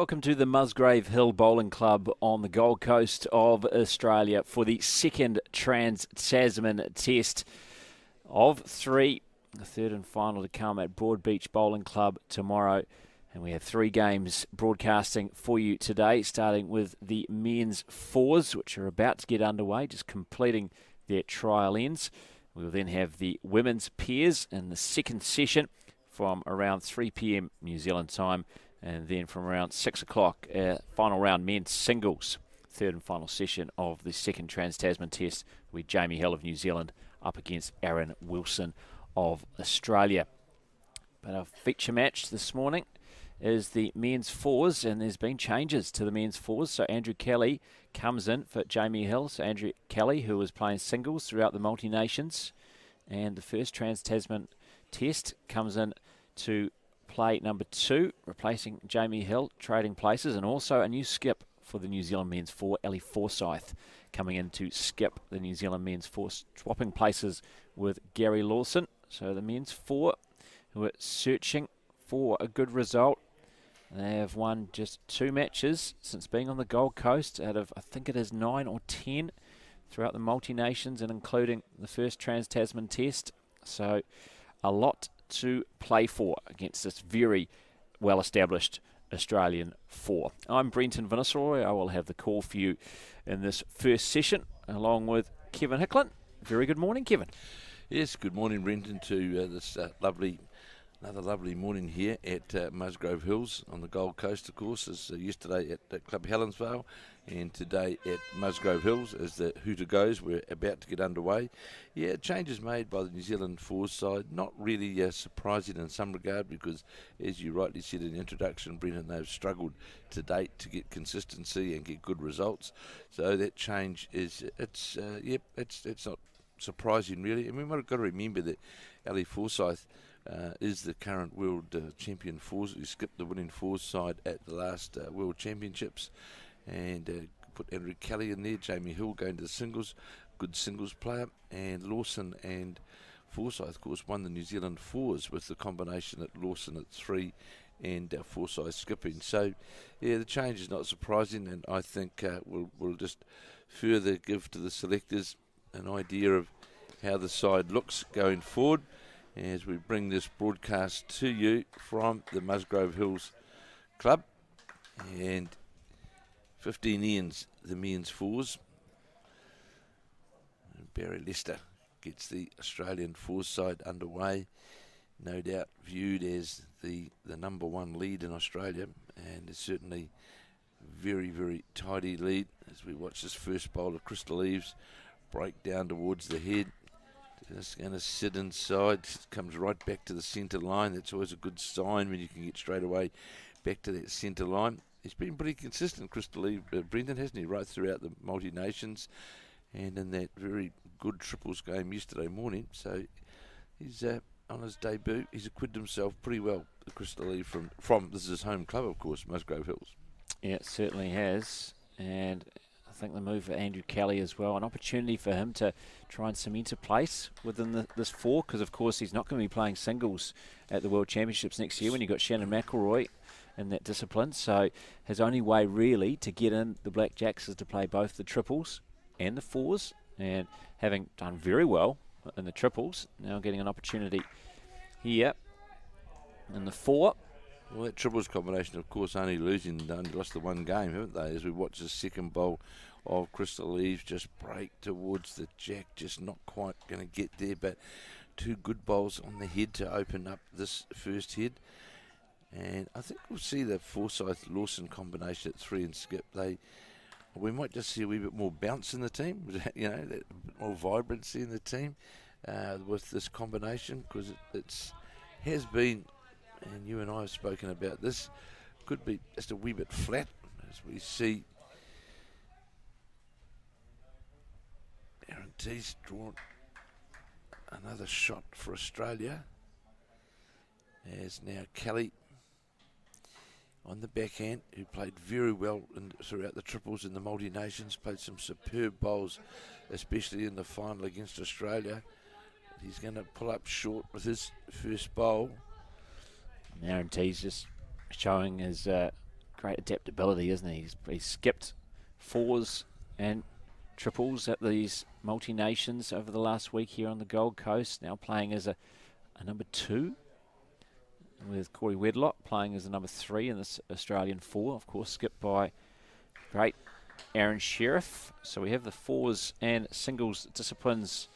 Welcome to the Musgrave Hill Bowling Club on the Gold Coast of Australia for the second Trans-Tasman Test of three. The third and final to come at Broadbeach Bowling Club tomorrow. And we have three games broadcasting for you today, starting with the men's fours, which are about to get underway, just completing their trial ends. We will then have the women's pairs in the second session from around 3 p.m. New Zealand time. And then from around 6 o'clock, final round men's singles, third and final session of the second Trans-Tasman Test with Jamie Hill of New Zealand up against Aaron Wilson of Australia. But our feature match this morning is the men's fours, and there's been changes to the men's fours. So Andrew Kelly comes in for Jamie Hill. So Andrew Kelly, who was playing singles throughout the multi-nations, and the first Trans-Tasman Test, comes in to play number 2, replacing Jamie Hill, trading places, and also a new skip for the New Zealand men's four, Ellie Forsyth, coming in to skip the New Zealand men's four, swapping places with Gary Lawson. So the men's four, who are searching for a good result, they have won just 2 matches since being on the Gold Coast out of, I think it is 9 or 10 throughout the multi-nations and including the first Trans-Tasman Test. So a lot to play for against this very well-established Australian four. I'm Brenton Vinisroy. I will have the call for you in this first session, along with Kevin Hicklin. Very good morning, Kevin. Yes, good morning, Brenton, to this another lovely morning here at Musgrave Hills on the Gold Coast, of course, as yesterday at Club Helensvale, and today at Musgrave Hills as the hooter goes. We're about to get underway. Yeah, changes made by the New Zealand fours side, not really surprising in some regard, because as you rightly said in the introduction, Brenton, they've struggled to date to get consistency and get good results. So that change is, it's not surprising really. And we've got to remember that Ellie Forsyth is the current world champion fours. He skipped the winning fours side at the last World Championships, and put Andrew Kelly in there. Jamie Hill going to the singles, good singles player, and Lawson and Forsyth, of course, won the New Zealand fours with the combination at Lawson at 3 and Forsyth skipping. So, yeah, the change is not surprising, and I think we'll just further give to the selectors an idea of how the side looks going forward as we bring this broadcast to you from the Musgrave Hills Club. And 15 ends, the men's fours. And Barry Lester gets the Australian fours side underway, no doubt viewed as the number one lead in Australia, and it's certainly very, very tidy lead as we watch this first bowl of Crystal Eves break down towards the head. Just going to sit inside, comes right back to the centre line. That's always a good sign when you can get straight away back to that centre line. He's been pretty consistent, Crystal Eve, Brendan, hasn't he, right throughout the multi-nations and in that very good triples game yesterday morning. So he's on his debut. He's acquitted himself pretty well, Crystal Eve, from this is his home club, of course, Musgrave Hills. Yeah, it certainly has. And I think the move for Andrew Kelly as well, an opportunity for him to try and cement a place within this four, because of course he's not going to be playing singles at the World Championships next year when you've got Shannon McElroy in that discipline. So his only way really to get in the Blackjacks is to play both the triples and the fours, and having done very well in the triples, now getting an opportunity here in the four. Well, that triples combination, of course, only lost the one game, haven't they? As we watch the second bowl of Crystal Eves just break towards the jack, just not quite going to get there, but 2 good bowls on the head to open up this first head. And I think we'll see the Forsyth-Lawson combination at 3 and skip. We might just see a wee bit more bounce in the team, a bit more vibrancy in the team with this combination, because it has been, and you and I have spoken about this, could be just a wee bit flat as we see Aaron T's drawn another shot for Australia, as now Kelly on the backhand, who played very well throughout the triples in the multi-nations, played some superb bowls, especially in the final against Australia. He's going to pull up short with his first bowl. Aaron T's just showing his great adaptability, isn't he? He's skipped fours and triples at these multi-nations over the last week here on the Gold Coast, now playing as a number 2, with Corey Wedlock playing as a number 3 in this Australian 4, of course, skipped by great Aaron Sheriff. So we have the fours and singles disciplines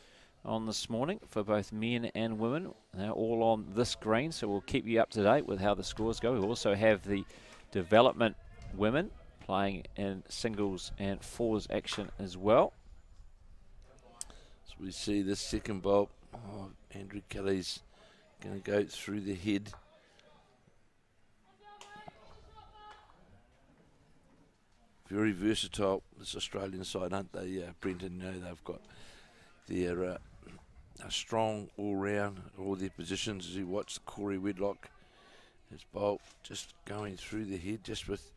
on this morning for both men and women. They're all on this green, so we'll keep you up to date with how the scores go. We also have the development women playing in singles and fours action as well. So we see this second bowl. Andrew Kelly's going to go through the head. Very versatile, this Australian side, aren't they, Brenton? You know, they've got their strong all round, all their positions. As you watch Corey Wedlock, his bolt just going through the head, just with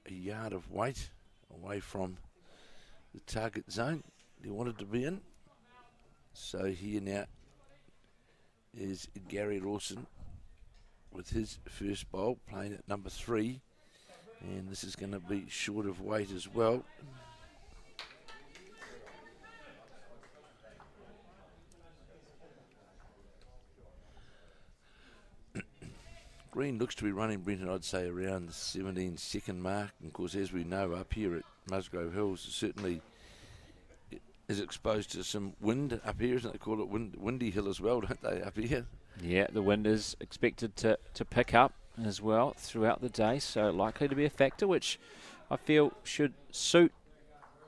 a yard of weight away from the target zone he wanted to be in. So here now is Gary Lawson with his first bowl, playing at number 3. And this is going to be short of weight as well. Green looks to be running, Brenton, I'd say around the 17-second mark. And of course, as we know, up here at Musgrove Hills, certainly is exposed to some wind up here, isn't it? They call it Windy Hill as well, don't they, up here? Yeah, the wind is expected to pick up as well throughout the day, so likely to be a factor, which I feel should suit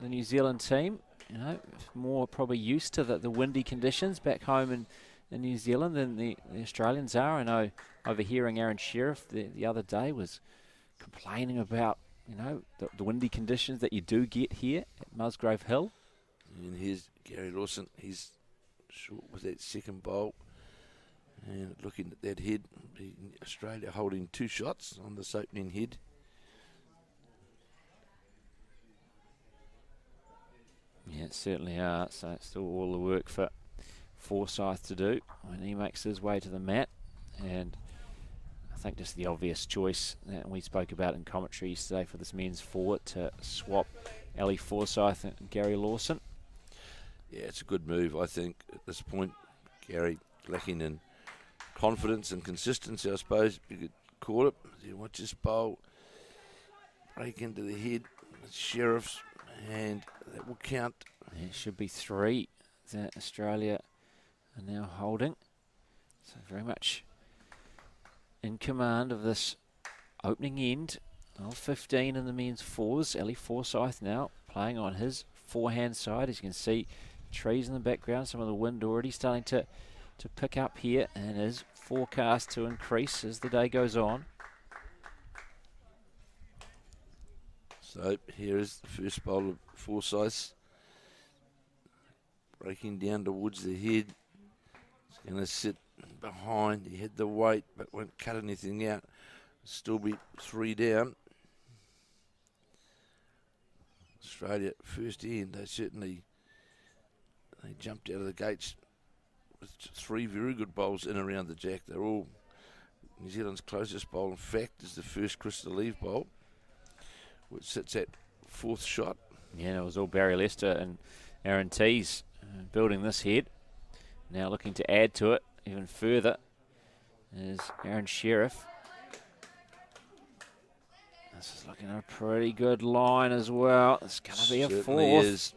the New Zealand team. You know, more probably used to the windy conditions back home in New Zealand than the Australians are. I know overhearing Aaron Sheriff the other day was complaining about, you know, the windy conditions that you do get here at Musgrove Hill. And here's Gary Lawson. He's short with that second bowl. And looking at that head, Australia holding 2 shots on this opening head. Yeah, it certainly are. So it's still all the work for Forsyth to do when he makes his way to the mat. And I think just the obvious choice that we spoke about in commentary yesterday for this men's 4 to swap Ali Forsyth and Gary Lawson. Yeah, it's a good move, I think, at this point. Gary lacking in confidence and consistency, I suppose you could call it. You watch this bowl break into the head, Sheriff's, and that will count. It should be 3 that Australia are now holding. So very much in command of this opening end of 15 in the men's 4s. Ali Forsyth now playing on his forehand side. As you can see, trees in the background, some of the wind already starting to pick up here, and is forecast to increase as the day goes on. So here is the first bowl of Forsyth, breaking down towards the head. It's going to sit behind. He had the weight but won't cut anything out. Still be 3 down. Australia first end, they jumped out of the gates with 3 very good bowls in around the jack. They're all New Zealand's closest bowl, in fact, is the first Crystal Leave bowl, which sits at 4th shot. Yeah, it was all Barry Lester and Aaron Tees building this head. Now looking to add to it even further is Aaron Sheriff. This is looking at a pretty good line as well. It's going to be a Certainly 4th. Is.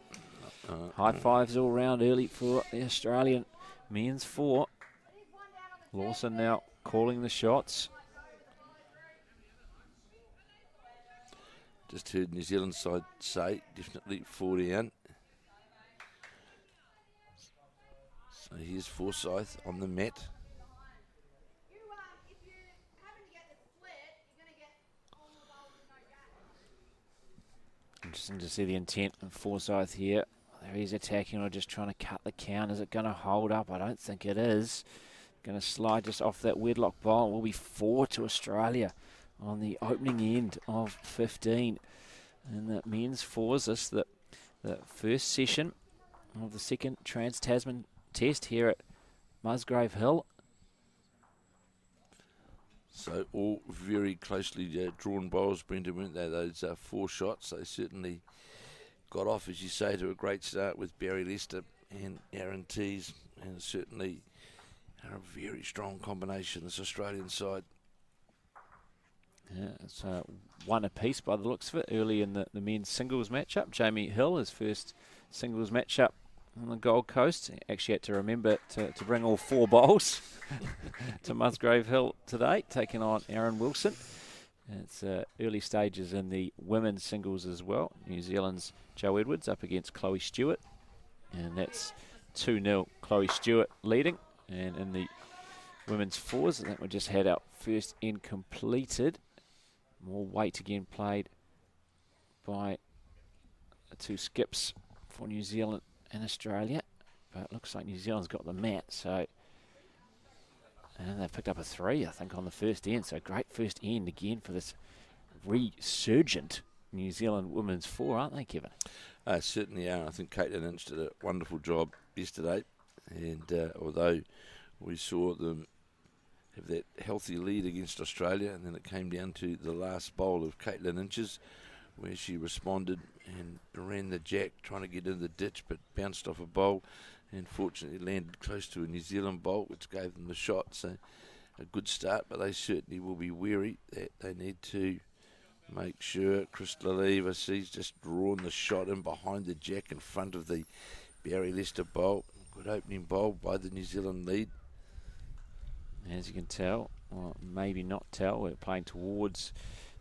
High fives all round early for the Australian men's 4. Lawson now calling the shots. Just heard New Zealand side say definitely 4 down. So here's Forsyth on the mat. Interesting to see the intent of Forsyth here. There he's attacking or just trying to cut the count. Is it going to hold up? I don't think it is. Going to slide just off that Wedlock bowl. It will be 4 to Australia on the opening end of 15. And that men's 4s. This the first session of the second Trans-Tasman test here at Musgrave Hill. So all very closely drawn bowls, Brendan, weren't they? Those 4 shots, they certainly got off, as you say, to a great start with Barry Lester and Aaron Tees, and certainly are a very strong combination, this Australian side. Yeah, it's one apiece by the looks of it early in the men's singles matchup. Jamie Hill, his first singles matchup on the Gold Coast. He actually had to remember to bring all 4 bowls to Musgrave Hill today, taking on Aaron Wilson. It's early stages in the women's singles as well. New Zealand's Jo Edwards up against Chloe Stewart. And that's 2-0 Chloe Stewart leading. And in the women's fours, I think we just had our first end completed. More weight again played by the 2 skips for New Zealand and Australia. But it looks like New Zealand's got the mat, so... And they've picked up a 3, I think, on the first end. So great first end again for this resurgent New Zealand women's 4, aren't they, Kevin? Certainly are. I think Caitlin Inch did a wonderful job yesterday. And although we saw them have that healthy lead against Australia, and then it came down to the last bowl of Caitlin Inch's, where she responded and ran the jack, trying to get in the ditch, but bounced off a bowl and fortunately landed close to a New Zealand bowl, which gave them the shot. So a good start, but they certainly will be wary that they need to make sure. Chris Laliva sees just drawn the shot in behind the jack in front of the Barry Lester bowl. Good opening bowl by the New Zealand lead. As you can tell, or maybe not tell, we're playing towards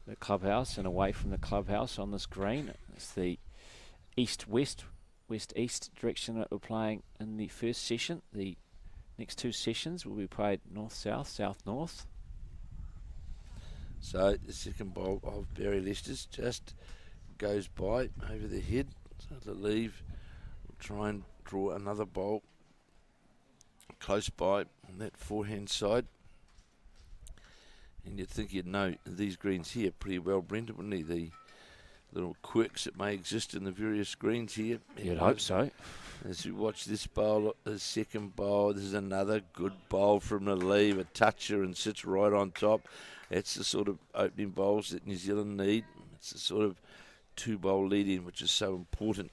the clubhouse and away from the clubhouse on this green. It's the east-west, west-east direction that we're playing in the first session. The next 2 sessions will be played north-south, south-north. So the second bowl of Barry Lester's just goes by over the head. So Laliva will try and draw another bowl close by on that forehand side. And you'd think you'd know these greens here pretty well, Brendan, wouldn't you? The little quirks that may exist in the various greens here. You'd hope so. As you watch this bowl, the second bowl, this is another good bowl from Laliva, a toucher and sits right on top. That's the sort of opening bowls that New Zealand need. It's the sort of 2-bowl lead-in which is so important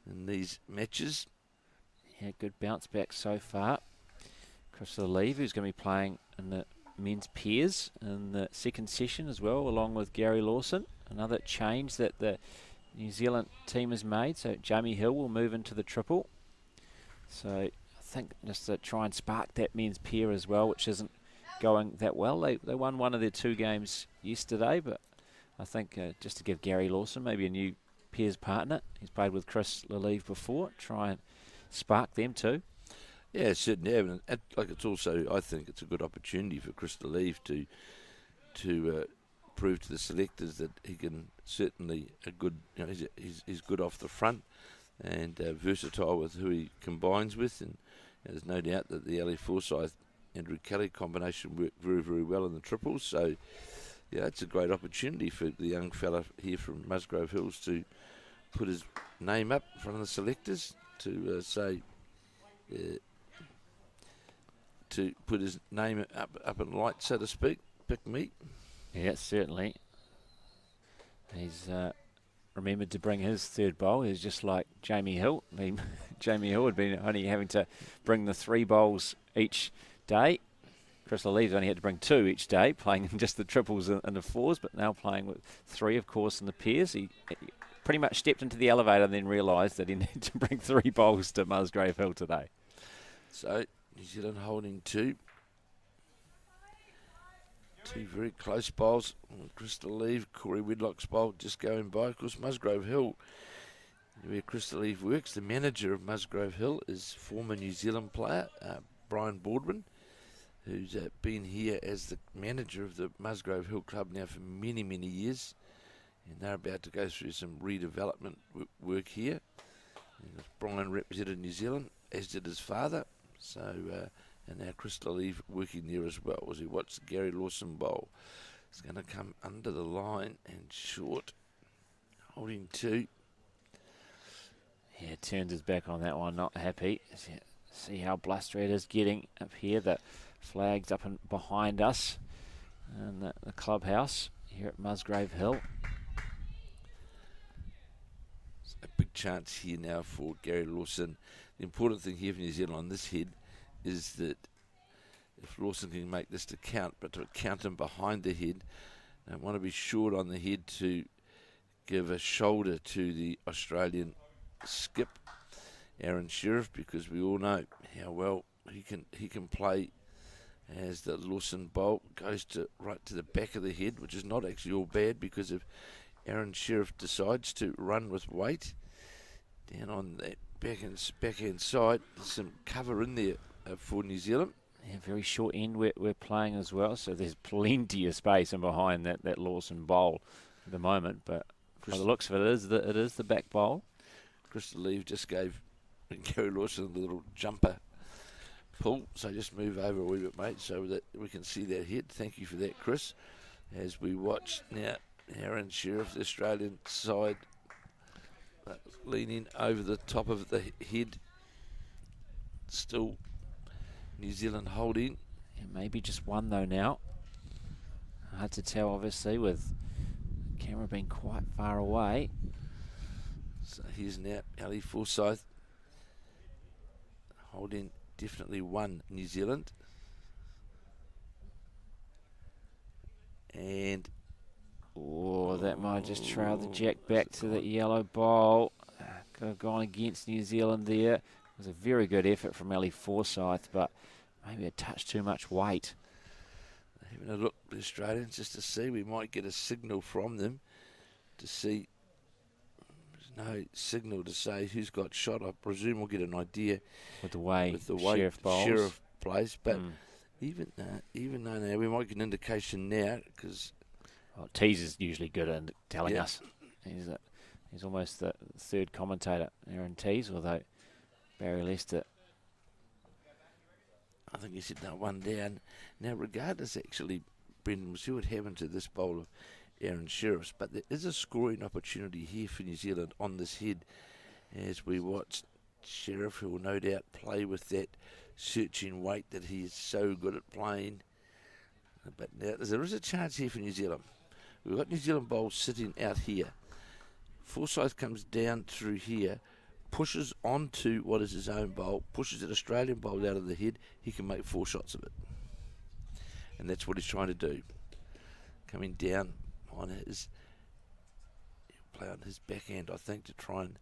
in these matches. Yeah, good bounce back so far. Chris Laliva, who's going to be playing in the men's pairs in the second session as well, along with Gary Lawson. Another change that the New Zealand team has made. So Jamie Hill will move into the triple. So I think just to try and spark that men's pair as well, which isn't going that well. They won one of their 2 games yesterday, but I think just to give Gary Lawson maybe a new pairs partner. He's played with Chris Laliva before. Try and spark them too. Yeah, certainly. And like it's also, I think it's a good opportunity for Chris Laliva to prove to the selectors that he can certainly he's good off the front and versatile with who he combines with. And there's no doubt that the Ali Forsyth Andrew Kelly combination worked very, very well in the triples. So yeah, it's a great opportunity for the young fella here from Musgrave Hills to put his name up in front of the selectors to say. To put his name up in light, so to speak. Pick me. Yeah, certainly. He's remembered to bring his 3rd bowl. He's just like Jamie Hill. I mean, Jamie Hill had been only having to bring the 3 bowls each day. Chris Laliva only had to bring 2 each day, playing just the triples and the 4s, but now playing with 3, of course, in the pairs. He pretty much stepped into the elevator and then realised that he needed to bring 3 bowls to Musgrave Hill today. So New Zealand holding 2. 2 very close bowls. Chris Laliva, Corey Whitlock's bowl just going by. Of course, Musgrave Hill, where Chris Laliva works, the manager of Musgrave Hill is former New Zealand player Brian Boardman, who's been here as the manager of the Musgrave Hill Club now for many, many years. And they're about to go through some redevelopment work here. And Brian represented New Zealand, as did his father. So, and now Chris Laliva working there as well as he watched the Gary Lawson bowl. It's going to come under the line and short, holding 2. Yeah, turns his back on that one, not happy. See how blustery it is getting up here. The flag's up and behind us. and the clubhouse here at Musgrave Hill. A big chance here now for Gary Lawson. The important thing here for New Zealand on this head is that if Lawson can make this to count, but to count him behind the head, they want to be short on the head to give a shoulder to the Australian skip, Aaron Sheriff, because we all know how well he can play as the Lawson bowl goes to right to the back of the head, which is not actually all bad, because if Aaron Sheriff decides to run with weight down on that backhand side, there's some cover in there for New Zealand. Yeah, very short end we're playing as well, so there's plenty of space in behind that Lawson bowl at the moment. But by the looks of it, it is the back bowl. Crystal Leave just gave Gary Lawson a little jumper pull, so just move over a wee bit, mate, so that we can see that head. Thank you for that, Chris. As we watch now, Aaron Sheriff, the Australian side, leaning over the top of the head. Still New Zealand holding. Yeah, maybe just one though now. Hard to tell, obviously, with the camera being quite far away. So here's now Ali Forsyth holding definitely one New Zealand. And that might just trail the jack back to the yellow bowl. Could have gone against New Zealand there. It was a very good effort from Ali Forsyth, but maybe a touch too much weight. Having a look at the Australians just to see, we might get a signal from them to see. There's no signal to say who's got shot. I presume we'll get an idea with the way Sheriff plays. But even though now we might get an indication now, because Tease is usually good at telling us. He's almost the third commentator, Aaron Tease, although Barry Lester, I think he said that one down. Now, regardless, actually, Brendan, we'll see what happened to this bowl of Aaron Sheriff's, but there is a scoring opportunity here for New Zealand on this head as we watch Sheriff, who will no doubt play with that searching weight that he is so good at playing. But now there is a chance here for New Zealand. We've got New Zealand bowls sitting out here. Forsyth comes down through here, pushes onto what is his own bowl, pushes an Australian bowl out of the head. He can make 4 shots of it. And that's what he's trying to do. Coming down on his, he'll play on his backhand, I think, to try and,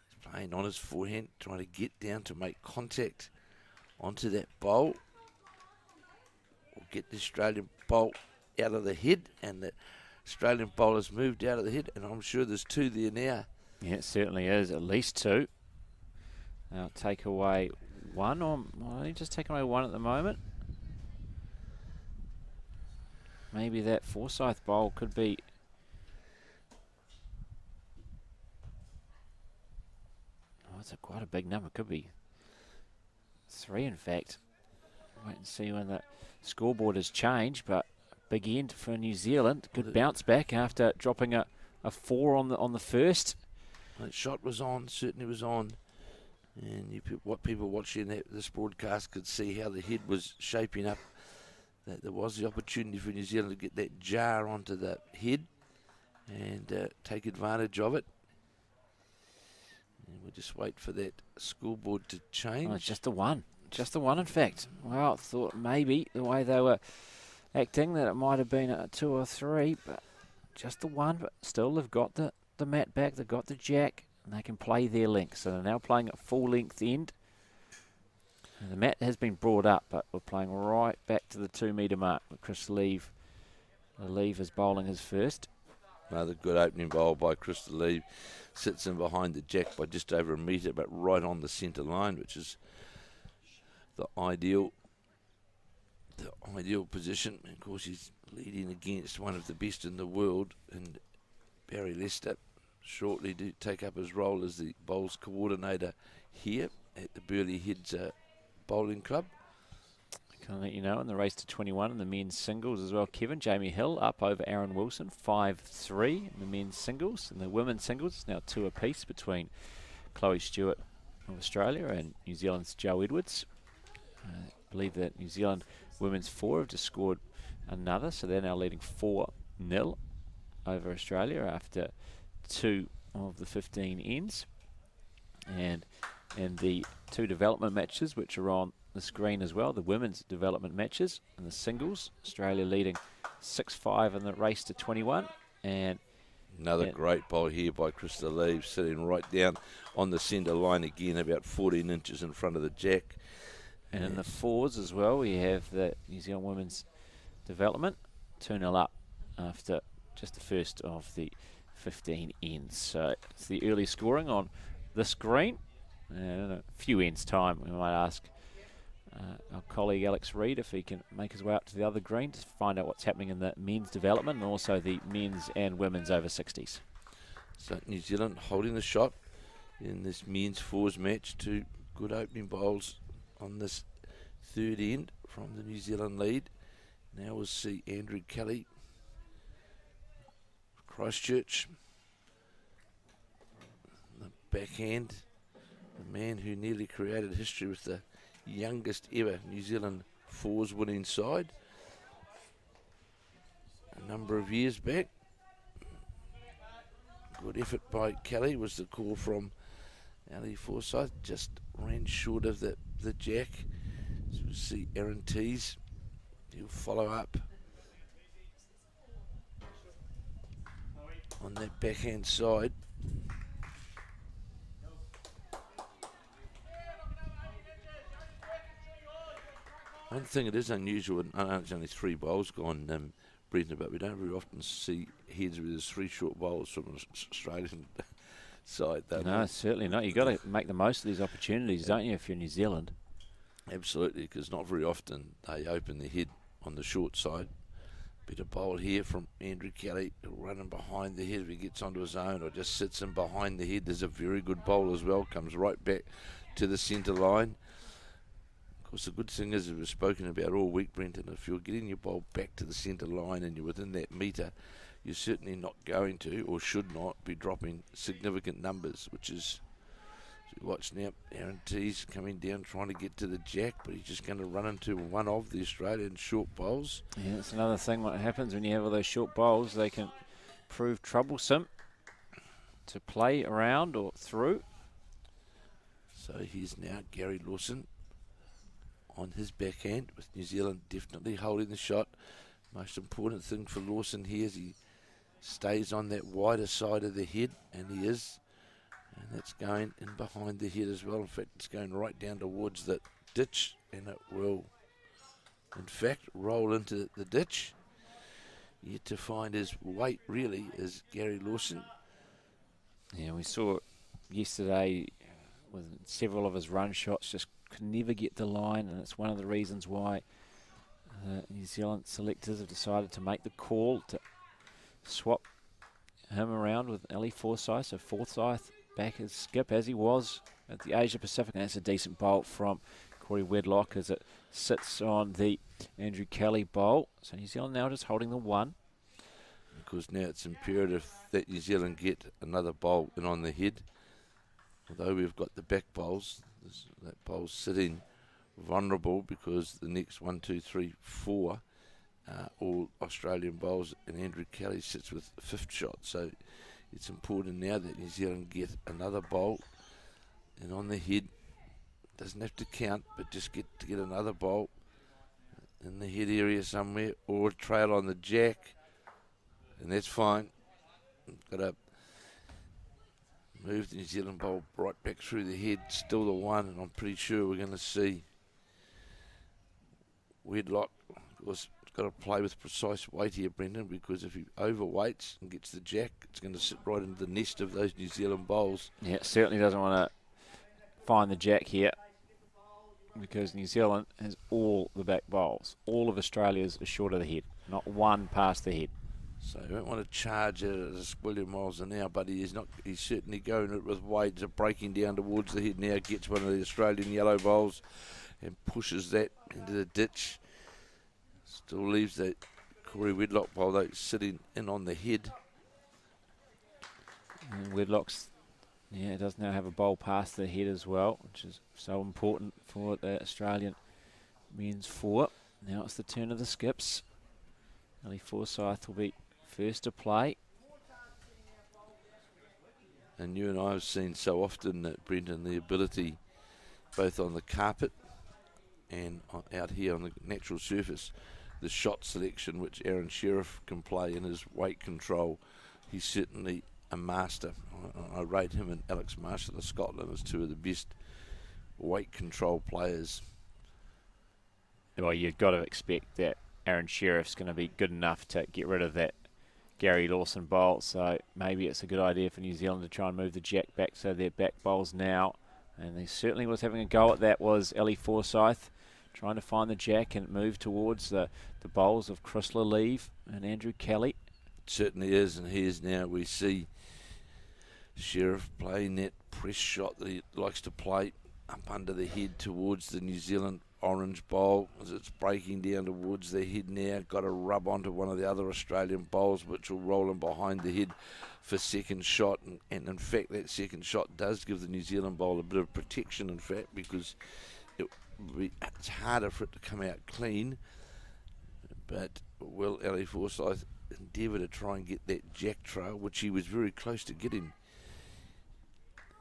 he's playing on his forehand, trying to get down to make contact onto that bowl. Or get the Australian bowl out of the head, and the Australian bowler's moved out of the head, and I'm sure there's 2 there now. Yeah, it certainly is, at least 2. Now take away 1, or only just taking away 1 at the moment. Maybe that Forsyth bowl could be. It's quite a big number. Could be 3, in fact. Wait and see when the scoreboard has changed, but big end for New Zealand. Good bounce back after dropping a 4 on the first. That shot was on, certainly was on. And what people watching this broadcast could see how the head was shaping up. That there was the opportunity for New Zealand to get that jar onto the head and take advantage of it. And we'll just wait for that scoreboard to change. Oh, it's just the 1. Just the 1, in fact. Well, I thought maybe the way they were acting that it might have been a 2 or 3, but just the 1. But still, they've got the mat back, they've got the jack, and they can play their length. So they're now playing at full length end. And the mat has been brought up, but we're playing right back to the 2 metre mark with Chris Leave. Leave is bowling his first. Another good opening bowl by Crystal Leave. Sits in behind the jack by just over a metre, but right on the centre line, which is the ideal position. And of course, he's leading against one of the best in the world, and Barry Lester shortly to take up his role as the bowls coordinator here at the Burleigh Heads Bowling Club. Can I let you know in the race to 21 in the men's singles as well, Kevin, Jamie Hill up over Aaron Wilson, 5-3 in the men's singles. And the women's singles, it's now 2 apiece between Chloe Stewart of Australia and New Zealand's Jo Edwards. I believe that New Zealand women's four have just scored another, so they're now leading 4-0 over Australia after 2 of the 15 ends. And the 2 development matches, which are on the screen as well, the women's development matches and the singles, Australia leading 6-5 in the race to 21. And another great bowl here by Krista Lee, sitting right down on the centre line again, about 14 inches in front of the jack. And in the fours as well, we have the New Zealand women's development 2-0 up after just the first of the 15 ends. So it's the early scoring on the screen. And in a few ends time, we might ask our colleague Alex Reid if he can make his way up to the other green to find out what's happening in the men's development and also the men's and women's over 60s. So New Zealand holding the shot in this men's fours match. 2 good opening bowls on this third end from the New Zealand lead. Now we'll see Andrew Kelly, Christchurch, the backhand, the man who nearly created history with the youngest ever New Zealand fours winning side a number of years back. Good effort by Kelly was the call from Ali Forsyth, just ran short of the jack. So we'll see Aaron Tees, he'll follow up on that backhand side. One thing it is unusual, and I know it's only 3 bowls gone, Brendan, but we don't very often see heads with 3 short bowls from an Australian side. No, certainly not. You've got to make the most of these opportunities, don't you, if you're New Zealand? Absolutely, because not very often they open the head on the short side. Bit of bowl here from Andrew Kelly, running behind the head if he gets onto his own or just sits in behind the head. There's a very good bowl as well, comes right back to the centre line. Of course, the good thing is, as we've spoken about all week, Brenton, if you're getting your bowl back to the centre line and you're within that metre, you're certainly not going to, or should not, be dropping significant numbers, which is, watch now, Aaron Tees coming down trying to get to the jack, but he's just going to run into one of the Australian short bowls. Yeah, that's another thing what happens when you have all those short bowls. They can prove troublesome to play around or through. So here's now Gary Lawson on his backhand, with New Zealand definitely holding the shot. Most important thing for Lawson here is he stays on that wider side of the head, and he is. And that's going in behind the head as well. In fact, it's going right down towards the ditch, and it will, in fact, roll into the ditch. Yet to find his weight, really, is Gary Lawson. Yeah, we saw yesterday with several of his run shots just could never get the line, and it's one of the reasons why New Zealand selectors have decided to make the call to swap him around with Ali Forsyth. So Forsyth back as skip as he was at the Asia Pacific, and that's a decent bowl from Corey Wedlock as it sits on the Andrew Kelly bowl. So New Zealand now just holding the 1. Because now it's imperative that New Zealand get another bowl in on the head. Although we've got the back bowls, that bowl's sitting vulnerable because the next 1, 2, 3, 4 all Australian bowls, and Andrew Kelly sits with the 5th shot. So it's important now that New Zealand get another bowl and on the head. Doesn't have to count, but just get another bowl in the head area somewhere, or trail on the jack, and that's fine. Got to move the New Zealand bowl right back through the head, still the 1, and I'm pretty sure we're going to see Wedlock. Of course, got to play with precise weight here, Brendan, because if he overweights and gets the jack, it's going to sit right into the nest of those New Zealand bowls. Yeah, certainly doesn't want to find the jack here, because New Zealand has all the back bowls. All of Australia's are short of the head, not one past the head. So you don't want to charge it at a squillion miles an hour, but he's certainly going it with weight, breaking down towards the head now, gets one of the Australian yellow bowls and pushes that into the ditch. Still leaves that Corey Wedlock bowl though sitting in on the head. And Wedlock's, does now have a bowl past the head as well, which is so important for the Australian men's 4. Now it's the turn of the skips. Ellie Forsyth will be first to play. And you and I have seen so often that, Brendan, the ability both on the carpet and out here on the natural surface, the shot selection which Aaron Sheriff can play in his weight control. He's certainly a master. I rate him and Alex Marshall of Scotland as two of the best weight control players. Well, you've got to expect that Aaron Sheriff's going to be good enough to get rid of that Gary Lawson bowl, so maybe it's a good idea for New Zealand to try and move the jack back so they're back bowls now. And he certainly was having a go at that, was Ellie Forsyth, trying to find the jack and move towards the bowls of Chris Lalive and Andrew Kelly. It certainly is, and here's now we see Sheriff playing that press shot that he likes to play up under the head towards the New Zealand orange bowl as it's breaking down towards their head now. Got to rub onto one of the other Australian bowls, which will roll in behind the head for second shot. And in fact, that second shot does give the New Zealand bowl a bit of protection, in fact, because it's harder for it to come out clean. But will Ellie Forsyth endeavour to try and get that jack trail, which he was very close to getting.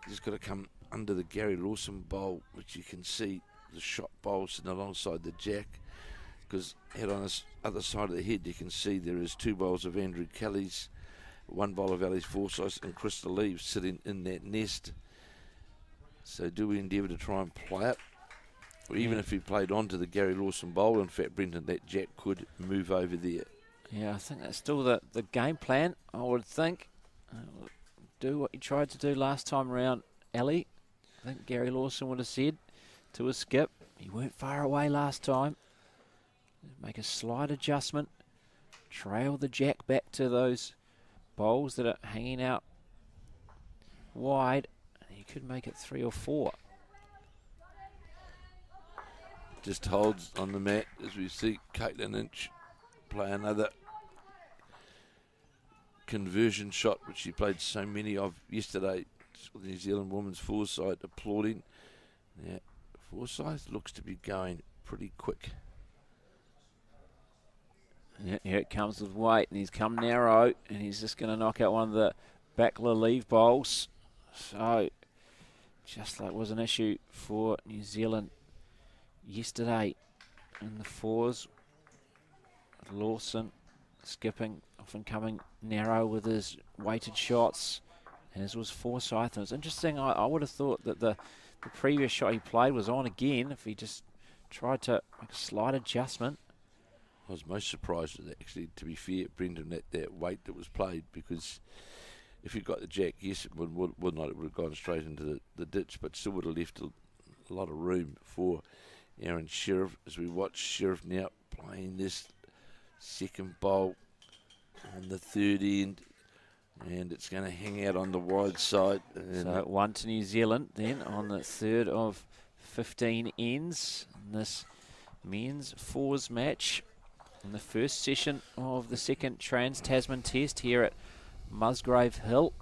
He's got to come under the Gary Lawson bowl, which you can see the shot bowl sitting alongside the jack, because head on this other side of the head you can see there is two bowls of Andrew Kelly's, one bowl of Ellie Forsyth and Crystal Leaves sitting in that nest. So do we endeavour to try and play it? Or even if he played onto the Gary Lawson bowl, in fact, Brendan, that jack could move over there. Yeah, I think that's still the game plan, I would think. Do what you tried to do last time around, Ellie. I think Gary Lawson would have said to a skip, you weren't far away last time. Make a slight adjustment. Trail the jack back to those bowls that are hanging out wide. You could make it 3 or 4. Just holds on the mat as we see Caitlin Inch play another conversion shot, which she played so many of yesterday. The New Zealand women's Forsyth applauding. Yeah, Forsyth looks to be going pretty quick. Yeah, here it comes with weight, and he's come narrow, and he's just going to knock out one of the backler leave bowls. So, just like was an issue for New Zealand yesterday in the fours. Lawson skipping, often coming narrow with his weighted shots, as was Forsyth. And it's interesting, I would have thought that the previous shot he played was on again if he just tried to make a slight adjustment. I was most surprised with that, actually, to be fair, Brendan, that weight that was played, because if he got the jack, yes, it would not, it would have gone straight into the ditch, but still would have left a lot of room for Aaron Sheriff. As we watch Sheriff now playing this second bowl on the third end, and it's going to hang out on the wide side. And so 1 to New Zealand then on the third of 15 ends in this men's fours match in the first session of the second Trans-Tasman Test here at Musgrave Hill.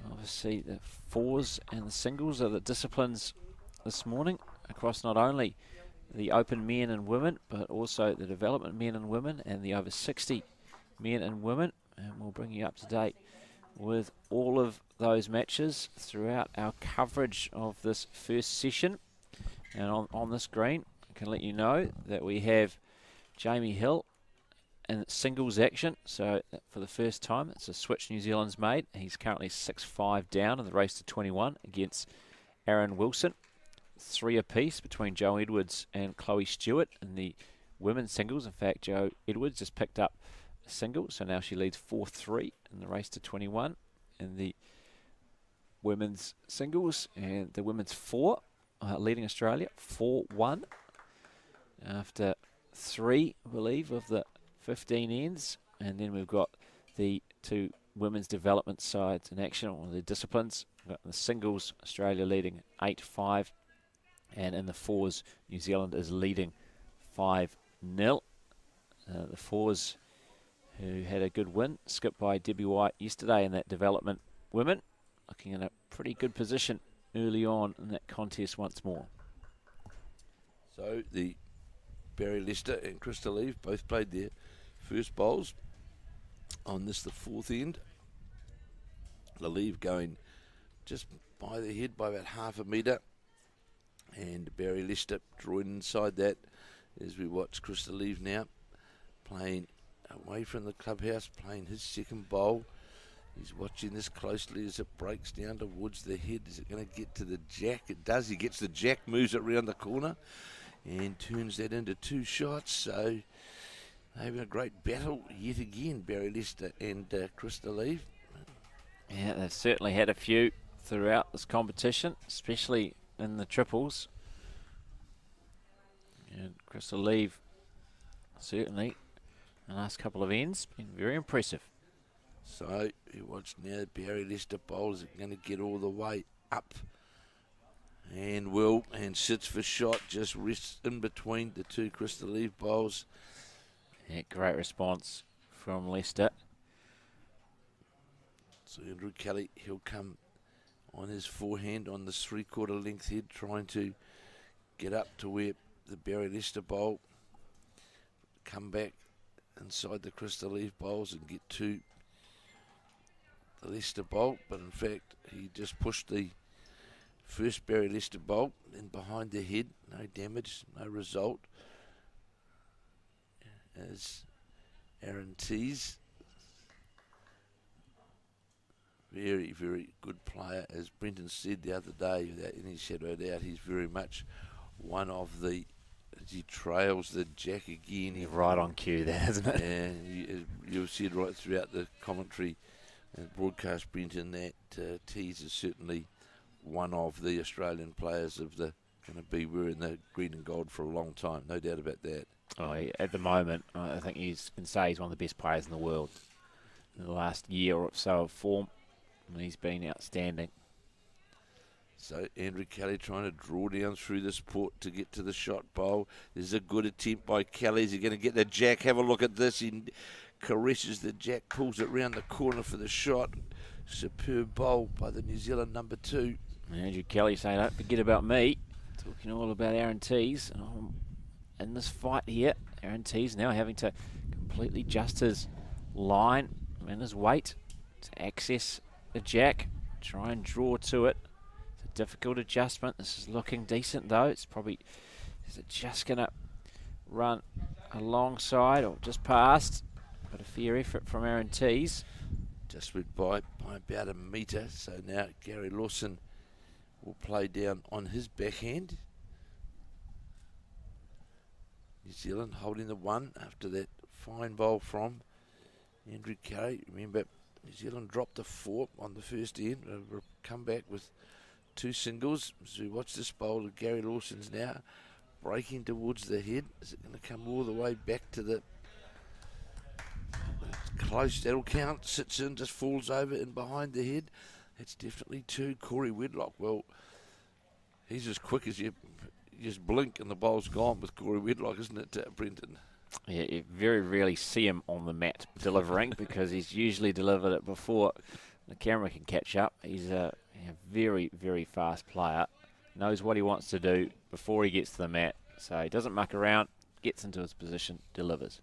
Obviously the fours and the singles are the disciplines this morning across not only the open men and women, but also the development men and women and the over 60 men and women. And we'll bring you up to date with all of those matches throughout our coverage of this first session. And on the screen, I can let you know that we have Jamie Hill in singles action. So for the first time, it's a switch New Zealand's made. He's currently 6-5 down in the race to 21 against Aaron Wilson. 3 apiece between Joe Edwards and Chloe Stewart in the women's singles. In fact, Joe Edwards just picked up a single, so now she leads 4-3 in the race to 21 in the women's singles, and the women's 4 leading Australia 4-1 after 3, I believe, of the 15 ends. And then we've got the 2 women's development sides in action on the disciplines. We've got the singles, Australia leading 8-5. And in the fours, New Zealand is leading 5-0. The fours, who had a good win, skipped by Debbie White yesterday in that development women, looking in a pretty good position early on in that contest once more. So the Barry Lester and Crystal Eve both played their first bowls on this, the fourth end. Leve going just by the head by about half a metre, and Barry Lester drawing inside that as we watch Crystal Eve now playing away from the clubhouse, playing his second bowl. He's watching this closely as it breaks down towards the head. Is it going to get to the jack? It does. He gets the jack, moves it round the corner and turns that into 2 shots. So they're having a great battle yet again, Barry Lester and Crystal Eve. Yeah, they've certainly had a few throughout this competition, especially in the triples. And Crystal Eve, certainly, the last couple of ends, been very impressive. So you watch now, Barry Lester bowls are going to get all the way up. And will, and sits for shot, just rests in between the 2 Crystal Eve bowls. Yeah, great response from Lester. So Andrew Kelly, he'll come on his forehand on this 3/4 length head, trying to get up to where the Barry Lester bowl, come back inside the Crystal Eve bowls and get to the Lester bowl. But in fact, he just pushed the first Barry Lester bowl in behind the head. No damage, no result. As Aaron Tees, very, very good player. As Brenton said the other day, without any shadow of doubt, he's very much one of the, as he trails the jack again. He's right on cue there, isn't it? And you've said right throughout the commentary and broadcast, Brenton, that Tees is certainly one of the Australian players of the going to be wearing the green and gold for a long time. No doubt about that. Oh, at the moment, I think you can say he's one of the best players in the world. In the last year or so of form, and he's been outstanding. So Andrew Kelly trying to draw down through this port to get to the shot bowl. This is a good attempt by Kelly. Is he going to get the jack? Have a look at this. He caresses the jack, pulls it round the corner for the shot. Superb bowl by the New Zealand number 2. Andrew Kelly saying, don't forget about me. Talking all about Aaron Tees. In this fight here, Aaron Tees now having to completely adjust his line and his weight to access the jack, try and draw to it. It's a difficult adjustment. This is looking decent though. It's probably, is it just going to run alongside or just past? But a fair effort from Aaron Tees. Just went by about a metre. So now Gary Lawson will play down on his backhand. New Zealand holding the 1 after that fine bowl from Andrew Kelly. Remember, New Zealand dropped a 4 on the first end. We'll come back with 2 singles. As we watch this bowl of Gary Lawson's now breaking towards the head. Is it going to come all the way back to the close? That'll count. Sits in, just falls over in behind the head. It's definitely 2. Corey Wedlock, well, he's as quick as you just blink and the bowl's gone with Corey Wedlock, isn't it, Brenton? Yeah, you very rarely see him on the mat delivering because he's usually delivered it before the camera can catch up. He's a very, very fast player. Knows what he wants to do before he gets to the mat. So he doesn't muck around, gets into his position, delivers.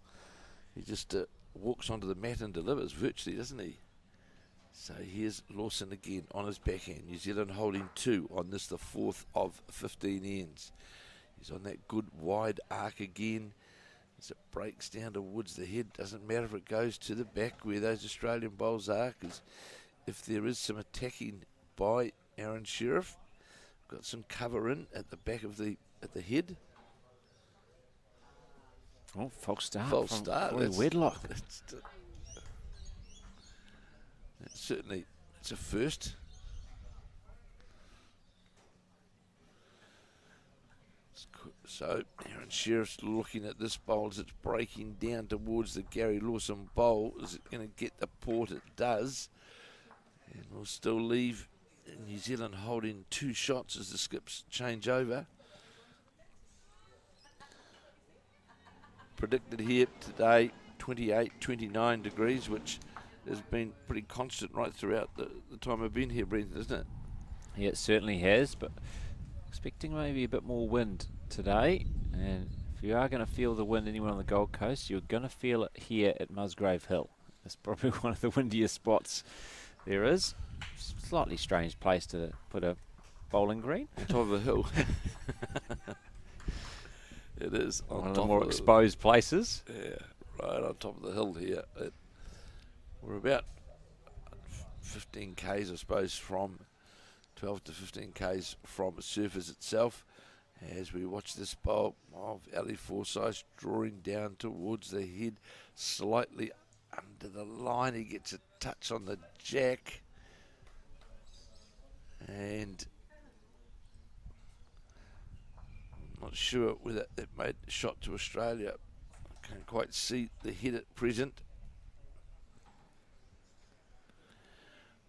He just walks onto the mat and delivers virtually, doesn't he? So here's Lawson again on his backhand. New Zealand holding 2 on this, the 4th of 15 ends. He's on that good wide arc again. As it breaks down towards the head, doesn't matter if it goes to the back where those Australian bowls are, because if there is some attacking by Aaron Sheriff, got some cover in at the back of the head. Oh, false start. False start. Corey Wedlock. Certainly, it's a first. So Aaron Sheriff's looking at this bowl as it's breaking down towards the Gary Lawson bowl. Is it going to get the port? It does. And we'll still leave New Zealand holding 2 shots as the skips change over. Predicted here today 28, 29 degrees, which has been pretty constant right throughout the time I've been here, Brendan, isn't it? Yeah, it certainly has, but expecting maybe a bit more wind today and If you are going to feel the wind anywhere on the Gold Coast, you're going to feel it here at Musgrave Hill. It's probably one of the windiest spots there is. Slightly strange place to put a bowling green. On top of a hill. It is on One of top the more exposed places. Yeah, right on top of the hill here. We're about 15 k's, I suppose, from 12 to 15 k's from the surface itself. As we watch this bowl of Ali Forsyth drawing down towards the head, slightly under the line. He gets a touch on the jack. And I'm not sure whether it made a shot to Australia. I can't quite see the head at present.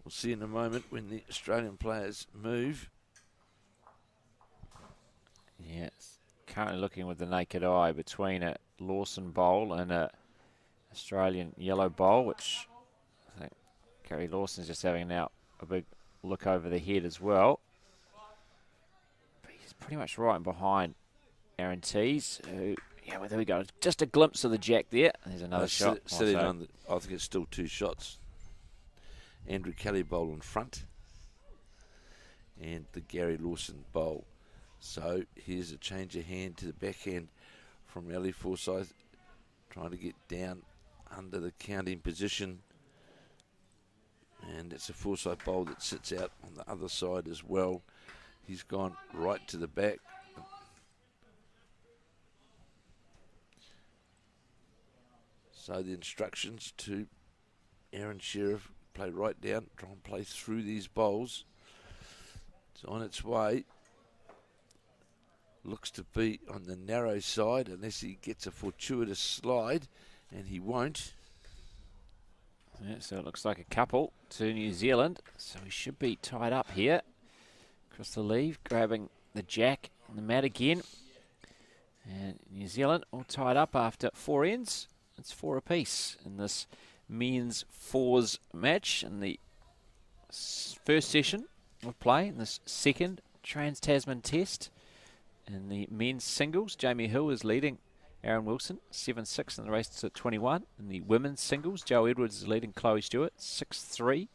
We'll see in a moment when the Australian players move. Yes, currently looking with the naked eye between a Lawson bowl and a Australian yellow bowl, which I think Gary Lawson's just having now a big look over the head as well. But he's pretty much right behind Aaron Tees, who, yeah, well, there we go. Just a glimpse of the jack there. There's another shot. Sitting on the, I think it's still 2 shots. Andrew Kelly bowl in front and the Gary Lawson bowl. So here's a change of hand to the backhand from Ali Forsyth, trying to get down under the counting position. And it's a Forsyth bowl that sits out on the other side as well. He's gone right to the back. So the instructions to Aaron Sheriff, play right down, try and play through these bowls. It's on its way. Looks to be on the narrow side unless he gets a fortuitous slide, and he won't. Yeah, so it looks like a couple to New Zealand. So we should be tied up here. Across the leave, grabbing the jack on the mat again. And New Zealand all tied up after 4 ends. It's 4 apiece in this men's fours match in the first session of play in this second Trans-Tasman Test. In the men's singles, Jamie Hill is leading Aaron Wilson, 7-6 in the race to 21. In the women's singles, Joe Edwards is leading Chloe Stewart, 6-3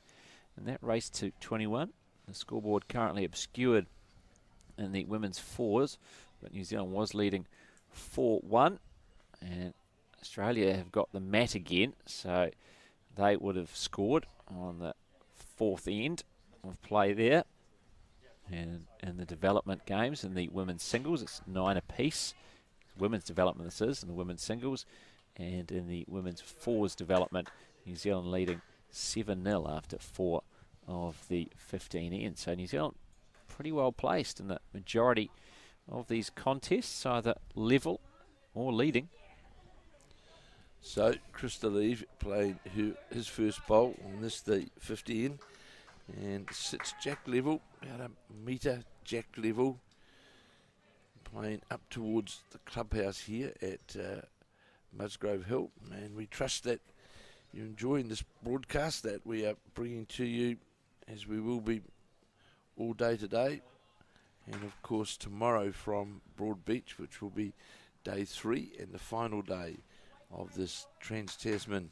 in that race to 21. The scoreboard currently obscured in the women's fours, but New Zealand was leading 4-1. And Australia have got the mat again, so they would have scored on the 4th end of play there. And in the development games, in the women's singles, it's 9 apiece. Women's development this is, in the women's singles. And in the women's fours development, New Zealand leading 7-0 after 4 of the 15 ends. So New Zealand pretty well placed in the majority of these contests, either level or leading. So Chris DeLeve played his first bowl on this, the 50 in, and sits jack level, about a metre jack level, playing up towards the clubhouse here at Musgrave Hill. And we trust that you're enjoying this broadcast that we are bringing to you, as we will be all day today, and of course tomorrow from Broadbeach, which will be day 3 and the final day of this Trans-Tasman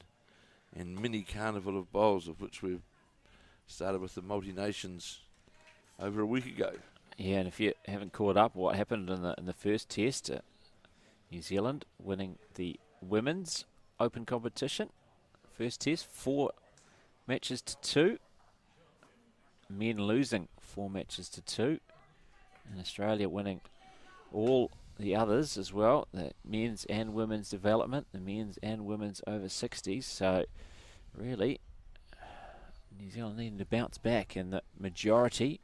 and mini carnival of bowls, of which we've started with the multi-nations over a week ago. Yeah, and if you haven't caught up what happened in the first test, New Zealand winning the women's open competition. First test, 4 matches to 2. Men losing 4 matches to 2. And Australia winning all the others as well, the men's and women's development, the men's and women's over 60s. So really, New Zealand needing to bounce back in the majority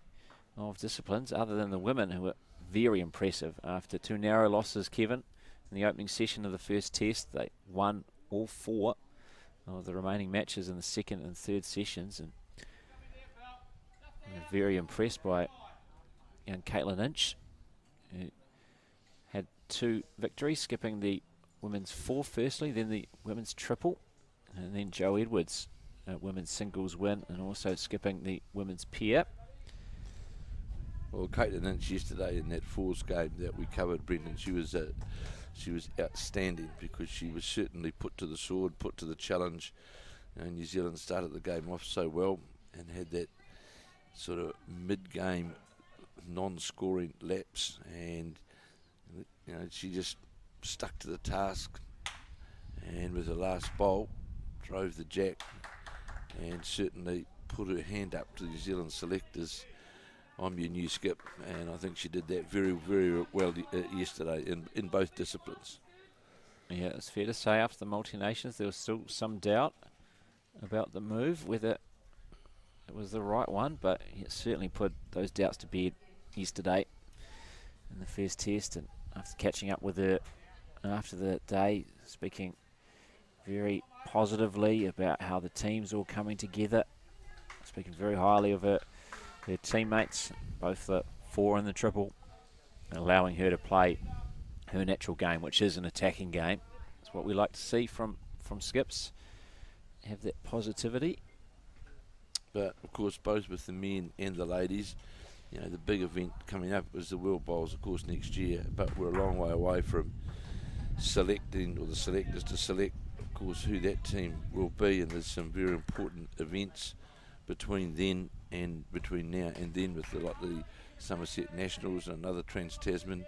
of disciplines, other than the women, who were very impressive after 2 narrow losses, Kevin, in the opening session of the first test. They won all 4 of the remaining matches in the second and third sessions, and I'm very impressed by young Caitlin Inch, who had 2 victories, skipping the women's 4 firstly, then the women's triple, and then Joe Edwards, women's singles win, and also skipping the women's pair. Well, Caitlin Inch yesterday in that fours game that we covered, Brendan, she was she was outstanding because she was certainly put to the sword, put to the challenge. New Zealand started the game off so well and had that sort of mid-game non-scoring lapse, and she just stuck to the task, and with her last bowl drove the jack and certainly put her hand up to the New Zealand selectors. I'm your new skip, and I think she did that very, very well yesterday in both disciplines. Yeah, it's fair to say after the multi-nations there was still some doubt about the move, whether it was the right one, but it certainly put those doubts to bed yesterday in the first test. And after catching up with her after the day, speaking very positively about how the team's all coming together, speaking very highly of her teammates, both the 4 and the triple, allowing her to play her natural game, which is an attacking game. It's what we like to see from skips, have that positivity. But of course, both with the men and the ladies, the big event coming up is the World Bowls, of course, next year. But we're a long way away from selecting, or the selectors to select, of course, who that team will be. And there's some very important events between now and then, with the Somerset Nationals and another Trans-Tasman.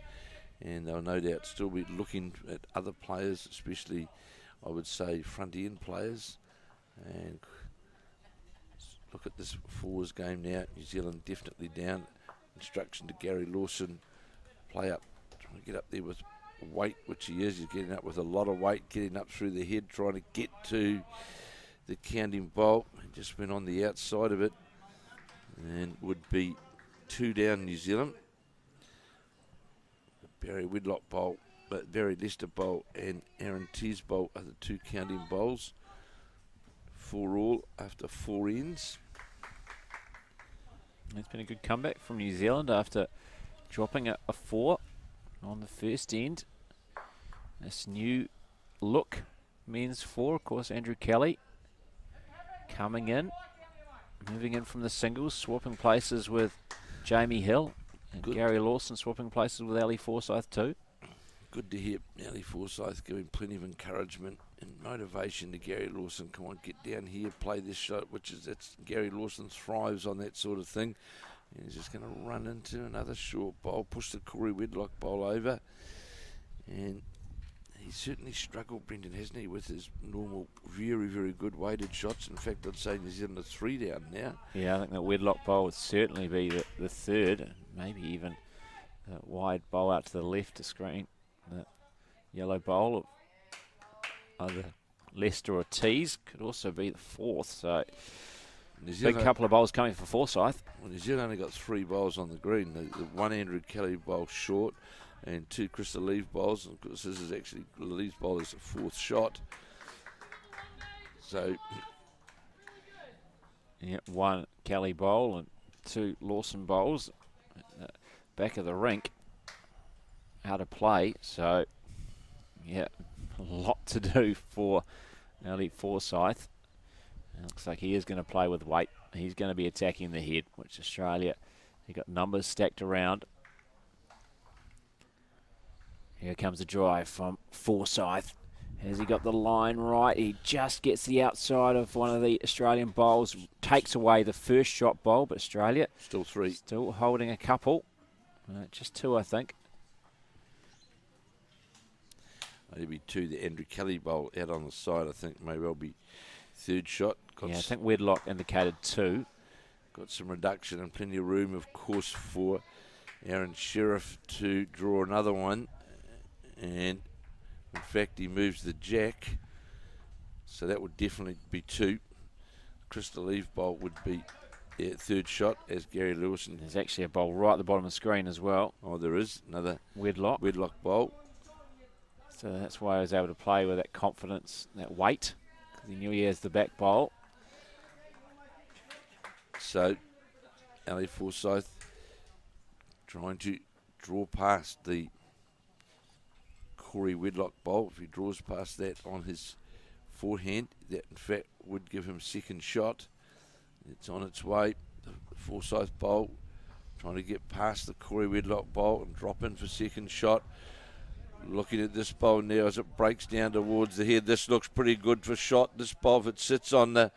And they'll no doubt still be looking at other players, especially, I would say, front-end players. And look at this fours game now. New Zealand definitely down. Instruction to Gary Lawson. Play up. Trying to get up there with weight, which he is. He's getting up with a lot of weight, getting up through the head, trying to get to the counting bowl. He just went on the outside of it. And would be 2 down New Zealand. Barry Whitlock bowl, but Barry Lester bowl and Aaron Tees bowl are the 2 counting bowls. 4 all after 4 ends. It's been a good comeback from New Zealand after dropping a 4 on the first end. This new look men's 4, of course, Andrew Kelly coming in, moving in from the singles, swapping places with Jamie Hill, and good. Gary Lawson swapping places with Ali Forsyth too. Good to hear Ali Forsyth giving plenty of encouragement and motivation to Gary Lawson. Come on, get down here, play this shot, that's Gary Lawson thrives on that sort of thing. And he's just going to run into another short bowl, push the Corey Whitlock bowl over. And he's certainly struggled, Brendan, hasn't he, with his normal very, very good weighted shots. In fact, I'd say New Zealand are 3 down now. Yeah, I think the Whitlock bowl would certainly be the third, maybe even the wide bowl out to the left to screen the yellow bowl of either Lester or Tees could also be the 4th. So big couple of bowls coming for Forsyth. Well, New Zealand only got 3 bowls on the green. The 1 Andrew Kelly bowl short and 2 Krista Leave bowls. And of course, this is actually Leave's bowl is the 4th shot. So, yeah, 1 Kelly bowl and 2 Lawson bowls at the back of the rink out of play. So, yeah, a lot to do for Ali Forsyth. It looks like he is going to play with weight. He's going to be attacking the head, which Australia, he got numbers stacked around. Here comes the drive from Forsyth. Has he got the line right? He just gets the outside of one of the Australian bowls, takes away the first shot bowl, but Australia still 3. Still holding a couple. Just 2, I think. Maybe 2, the Andrew Kelly bowl out on the side, I think may well be 3rd shot. I think Whitlock indicated 2. Got some reduction and plenty of room, of course, for Aaron Sheriff to draw another one. And in fact, he moves the jack, so that would definitely be 2. Crystal Leave bowl would be 3rd shot as Gary Lewison. There's actually a bowl right at the bottom of the screen as well. Oh, there is another Whitlock bowl. So that's why I was able to play with that confidence, that weight, because he knew he has the back bowl. So Ali Forsyth trying to draw past the Corey Whitlock bowl. If he draws past that on his forehand, that in fact would give him 2nd shot. It's on its way. The Forsyth bowl trying to get past the Corey Whitlock bowl and drop in for 2nd shot. Looking at this bowl now as it breaks down towards the head. This looks pretty good for shot. This bowl, if it sits on the,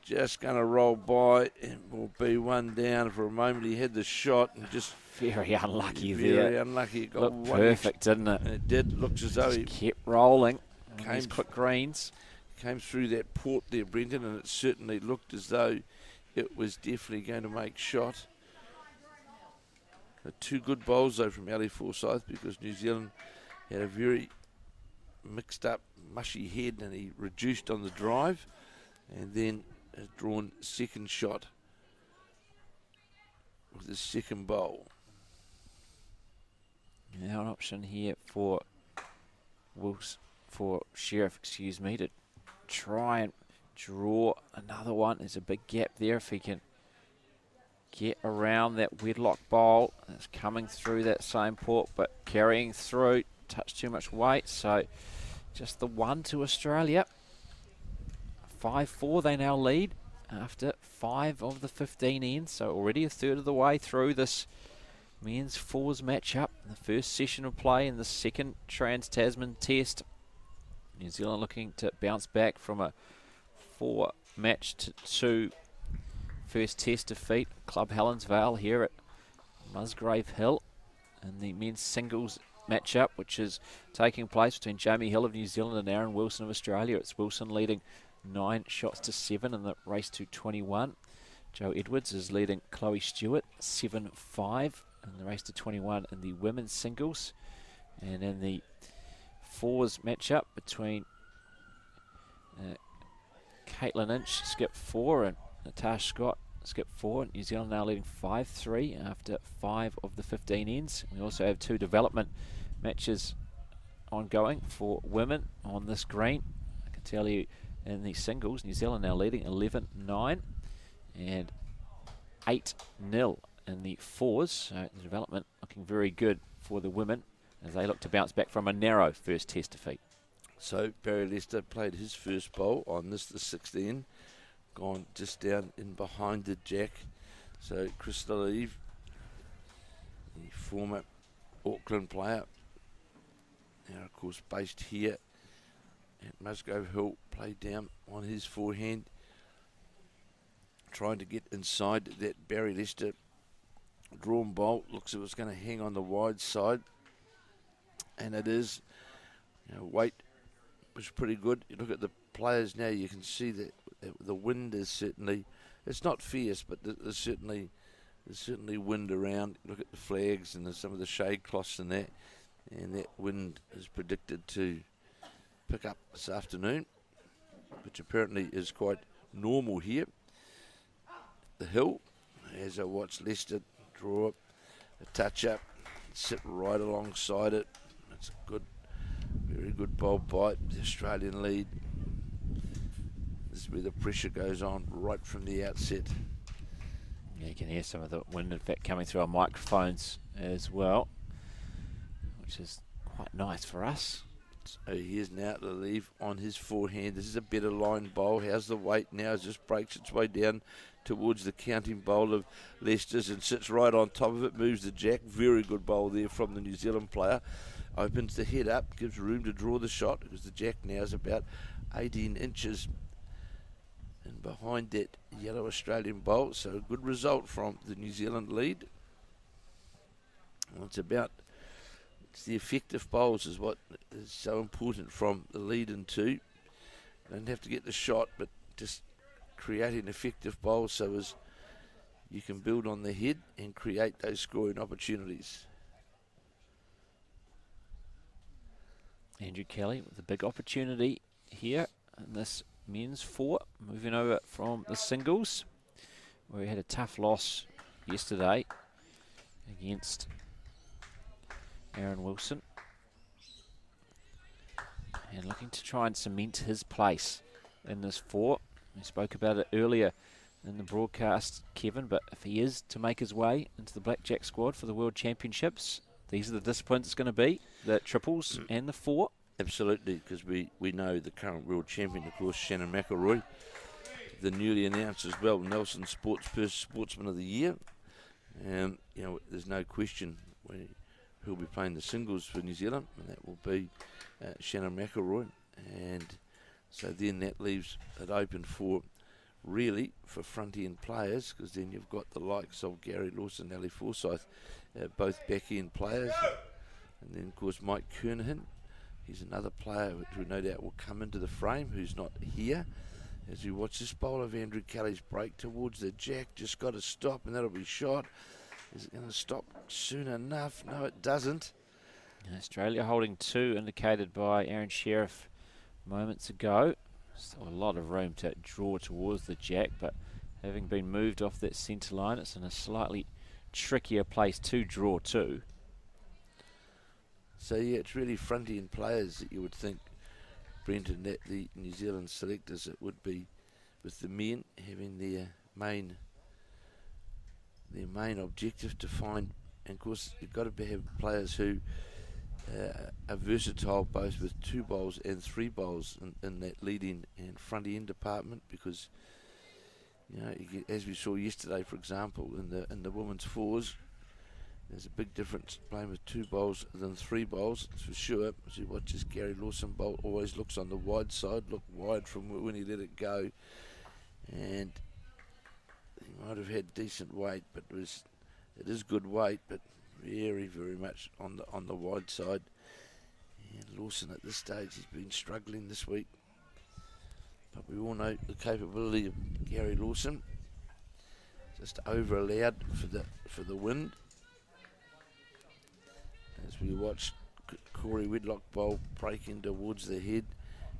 just going to roll by. It will be one down for a moment. He had the shot and just very unlucky very there. Very unlucky. It got Looked perfect, didn't it? And it did. Looks as though he kept rolling. These quick greens. Came through that port there, Brenton, and it certainly looked as though it was definitely going to make shot. Two good bowls though from Ali Forsyth, because New Zealand had a very mixed up, mushy head, and he reduced on the drive and then has drawn second shot with his second bowl. Now an option here for Sheriff, to try and draw another one. There's a big gap there if he can get around that wedlock bowl. It's coming through that same port, but carrying through. Touch too much weight, so just the one to Australia. 5-4 they now lead after 5 of the 15 ends, so already a third of the way through this men's fours matchup. The first session of play in the second Trans-Tasman Test. New Zealand looking to bounce back from a 4-match to 2 first Test defeat. Club Helensvale here at Musgrave Hill in the men's singles matchup, which is taking place between Jamie Hill of New Zealand and Aaron Wilson of Australia. It's Wilson leading 9 shots to 7 in the race to 21. Joe Edwards is leading Chloe Stewart 7-5 in the race to 21 in the women's singles. And in the fours matchup between Caitlin Inch, skip 4, and Natasha Scott, skip 4. New Zealand now leading 5-3 after 5 of the 15 ends. We also have 2 development matches ongoing for women on this green. I can tell you in the singles, New Zealand now leading 11-9 and 8-0 in the fours. So the development looking very good for the women as they look to bounce back from a narrow first Test defeat. So Barry Lester played his first bowl on this, the 16, gone just down in behind the jack. So Chris Lee, the former Auckland player, now of course based here at Musgrave Hill, played down on his forehand, trying to get inside that Barry Lester drawn bowl. Looks like it was going to hang on the wide side, and it is. Weight was pretty good. You look at the players now, you can see that the wind is certainly, it's not fierce, but there's certainly wind around. Look at the flags and some of the shade cloths and that wind is predicted to pick up this afternoon, which apparently is quite normal here. The hill, as I watch Leicester draw up, a touch up, sit right alongside it. It's a good, very good bowl bite. The Australian lead. This is where the pressure goes on right from the outset. Yeah, you can hear some of the wind, in fact, coming through our microphones as well, which is quite nice for us. So here's now to leave on his forehand. This is a better line bowl. How's the weight now as this breaks its way down towards the counting bowl of Leicester's and sits right on top of it, moves the jack. Very good bowl there from the New Zealand player. Opens the head up, gives room to draw the shot because the jack now is about 18 inches and behind that yellow Australian bowl. So a good result from the New Zealand lead. Well, it's the effective bowls is what is so important from the lead in 2. You don't have to get the shot, but just creating effective bowls so as you can build on the head and create those scoring opportunities. Andrew Kelly with a big opportunity here in this men's 4. Moving over from the singles, where he had a tough loss yesterday against Aaron Wilson. And looking to try and cement his place in this 4. We spoke about it earlier in the broadcast, Kevin, but if he is to make his way into the Blackjack squad for the World Championships, these are the disciplines it's going to be, the triples and the 4. Absolutely, because we know the current world champion, of course, Shannon McElroy, the newly announced as well, Nelson Sportsman of the Year. There's no question who'll be playing the singles for New Zealand, and that will be Shannon McElroy. And so then that leaves it open for front-end players, because then you've got the likes of Gary Lawson, Ali Forsyth, both back-end players. And then, of course, Mike Kernahan. He's another player who no doubt will come into the frame, who's not here. As we watch this bowl of Andrew Kelly's break towards the jack, just got to stop, and that'll be shot. Is it going to stop soon enough? No, it doesn't. Australia holding 2, indicated by Aaron Sheriff moments ago. Still a lot of room to draw towards the jack, but having been moved off that centre line, it's in a slightly trickier place to draw to. So yeah, it's really front-end players that you would think, Brenton, that the New Zealand selectors, it would be with the men having their main objective to find. And of course, you've got to have players who are versatile, both with 2 bowls and 3 bowls in that leading and front-end department, because you get, as we saw yesterday, for example, in the women's fours. There's a big difference playing with 2 bowls than 3 bowls, that's for sure. As you watch this Gary Lawson bowl, always looks on the wide side, look wide from when he let it go. And he might have had decent weight, but it is good weight, but very, very much on the wide side. And Lawson at this stage, he's been struggling this week. But we all know the capability of Gary Lawson. Just over allowed for the wind. As we watch Corey Whitlock bowl breaking towards the head,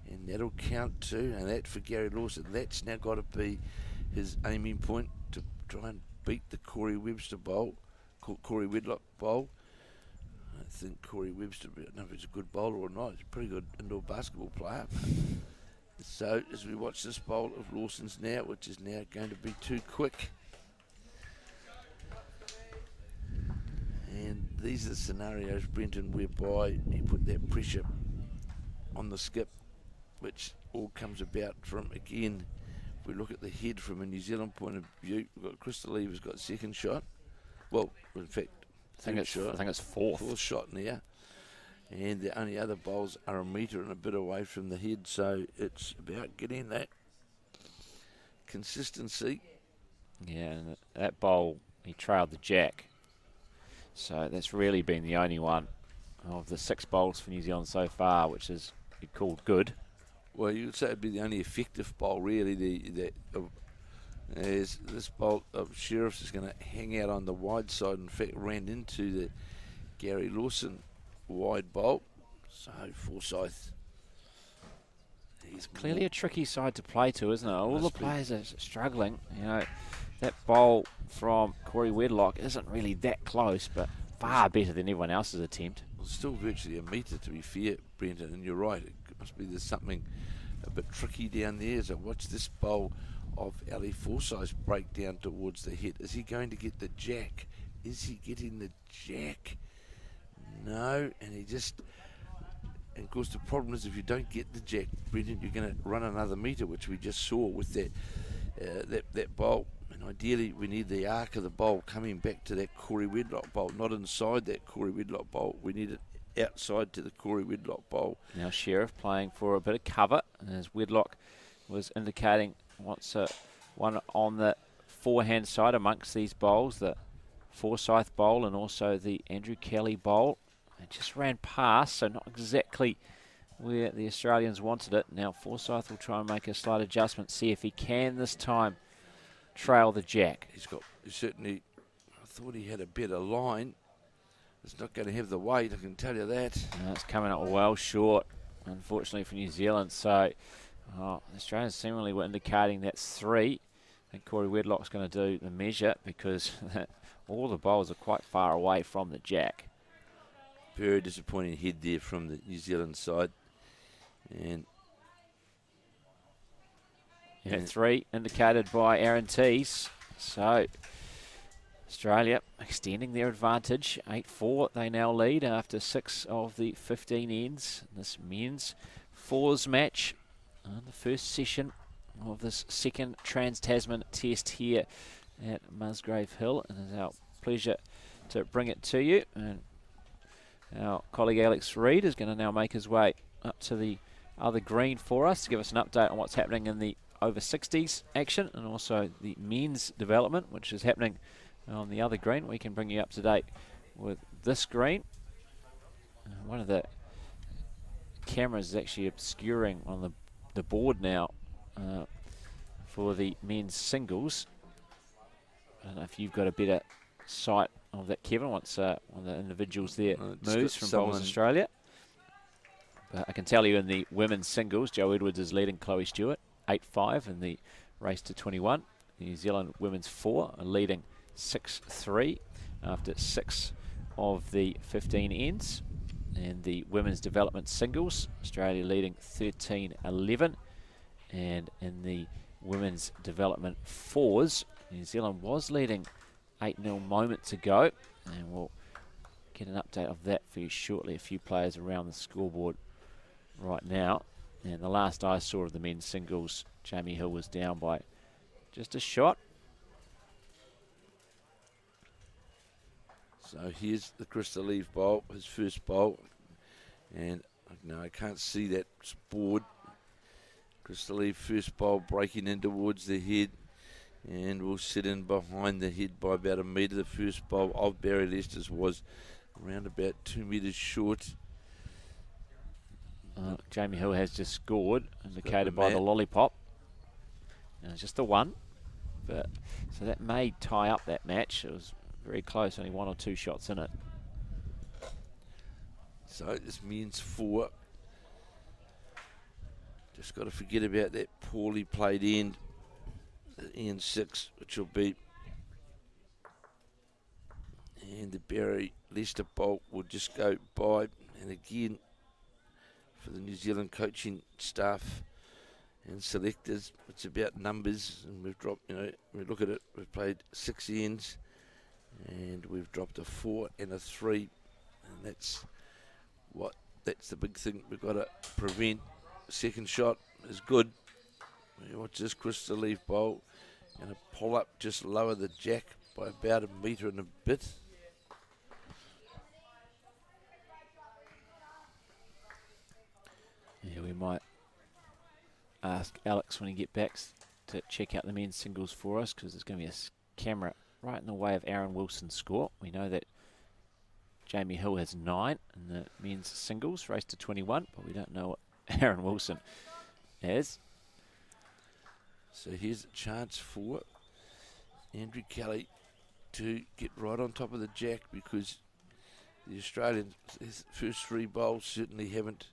and that'll count too. And that for Gary Lawson, that's now got to be his aiming point, to try and beat the Corey Whitlock bowl. I think Corey Webster, I don't know if he's a good bowler or not, he's a pretty good indoor basketball player. So as we watch this bowl of Lawson's now, which is now going to be too quick. And these are the scenarios, Brenton, whereby you put that pressure on the skip, which all comes about from, again, if we look at the head from a New Zealand point of view, we've got Crystal Lever's got second shot. Well, in fact, I think it's fourth. Fourth shot now. And the only other bowls are a metre and a bit away from the head, so it's about getting that consistency. Yeah, and that bowl, he trailed the jack. So that's really been the only one of the 6 bowls for New Zealand so far, which is called good. Well, you would say it'd be the only effective bowl, really. As this bowl of Sheriff's is going to hang out on the wide side. In fact, ran into the Gary Lawson wide bowl. So Forsyth, It's clearly a tricky side to play to, isn't it? All the players are struggling. That bowl from Corey Whitlock isn't really that close, but far better than everyone else's attempt. Well, still virtually a metre, to be fair, Brenton, and you're right. It must be there's something a bit tricky down there. As I watch this bowl of Ali Forsyth break down towards the head. Is he going to get the jack? Is he getting the jack? No, and and of course the problem is if you don't get the jack, Brenton, you're going to run another metre, which we just saw with that bowl. And ideally we need the arc of the bowl coming back to that Corey Whitlock bowl, not inside that Corey Whitlock bowl. We need it outside to the Corey Whitlock bowl. Now Sheriff playing for a bit of cover, as Whitlock was indicating wants one on the forehand side amongst these bowls, the Forsyth bowl and also the Andrew Kelly bowl. It just ran past, so not exactly where the Australians wanted it. Now Forsyth will try and make a slight adjustment, see if he can this time trail the jack. He certainly, I thought he had a better line. It's not going to have the weight, I can tell you that. No, it's coming up well short, unfortunately, for New Zealand. So the Australians seemingly were indicating that's 3. I think Corey Whitlock's going to do the measure because all the bowls are quite far away from the jack. Very disappointing head there from the New Zealand side. And 3 indicated by Aaron Tees. So Australia extending their advantage. 8-4 they now lead after 6 of the 15 ends. This men's fours match on the first session of this second Trans-Tasman test here at Musgrave Hill. And it's our pleasure to bring it to you. And Our colleague Alex Reid is going to now make his way up to the other green for us to give us an update on what's happening in the over 60s action and also the men's development, which is happening on the other green. We can bring you up to date with this green. One of the cameras is actually obscuring on the board now for the men's singles. I don't know if you've got a better sight of that, Kevin, once one of the individuals there moves from Bowls Australia. But I can tell you in the women's singles, Joe Edwards is leading Chloe Stewart 8-5 in the race to 21. The New Zealand women's 4 are leading 6-3 after 6 of the 15 ends. And the women's development singles, Australia leading 13-11. And in the women's development 4s, New Zealand was leading 8-0 moments ago. And we'll get an update of that for you shortly. A few players around the scoreboard right now. And the last I saw of the men's singles, Jamie Hill was down by just a shot. So here's the Crystal Eve bowl, his first bowl. And no, I can't see that board. Crystal Eve first bowl breaking in towards the head. And we'll sit in behind the head by about a metre. The first bowl of Barry Lester's was around about 2 metres short. Jamie Hill has just scored, indicated by the lollipop. Just the one. But so that may tie up that match. It was very close, only 1 or 2 shots in it. So this means 4. Just got to forget about that poorly played end. End 6, which will be. And the Barry Lester bolt will just go by. And again, for the New Zealand coaching staff and selectors, it's about numbers, and we've dropped, we look at it, we've played 6 ends and we've dropped a 4 and a 3, and that's the big thing we've got to prevent. Second shot is good. Watch this Crystal Eve bowl, and a pull up just lower the jack by about a metre and a bit. Yeah, we might ask Alex when he gets back to check out the men's singles for us, because there's going to be a camera right in the way of Aaron Wilson's score. We know that Jamie Hill has 9 in the men's singles, race to 21, but we don't know what Aaron Wilson has. So here's a chance for Andrew Kelly to get right on top of the jack, because the Australians, his first 3 bowls certainly haven't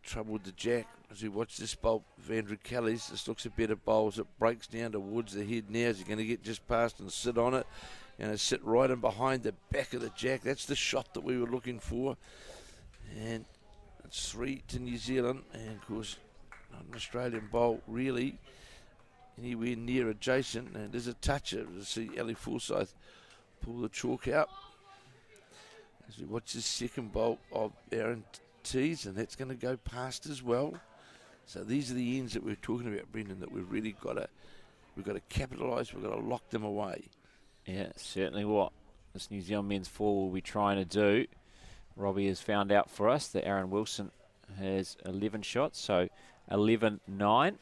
troubled the jack. As we watch this bowl, Andrew Kelly's, this looks a better bowl as it breaks down towards the head now. Is he going to get just past and sit on it? And sit right in behind the back of the jack. That's the shot that we were looking for. And it's 3 to New Zealand. And of course, not an Australian bowl really anywhere near adjacent. And there's a toucher to see Ellie Forsyth pull the chalk out. As we watch this second bowl of Aaron Tees, and that's going to go past as well. So these are the ends that we're talking about, Brendan, that we've really got to capitalise. We've got to lock them away. Yeah, certainly what this New Zealand men's 4 will be trying to do. Robbie has found out for us that Aaron Wilson has 11 shots, so 11-9.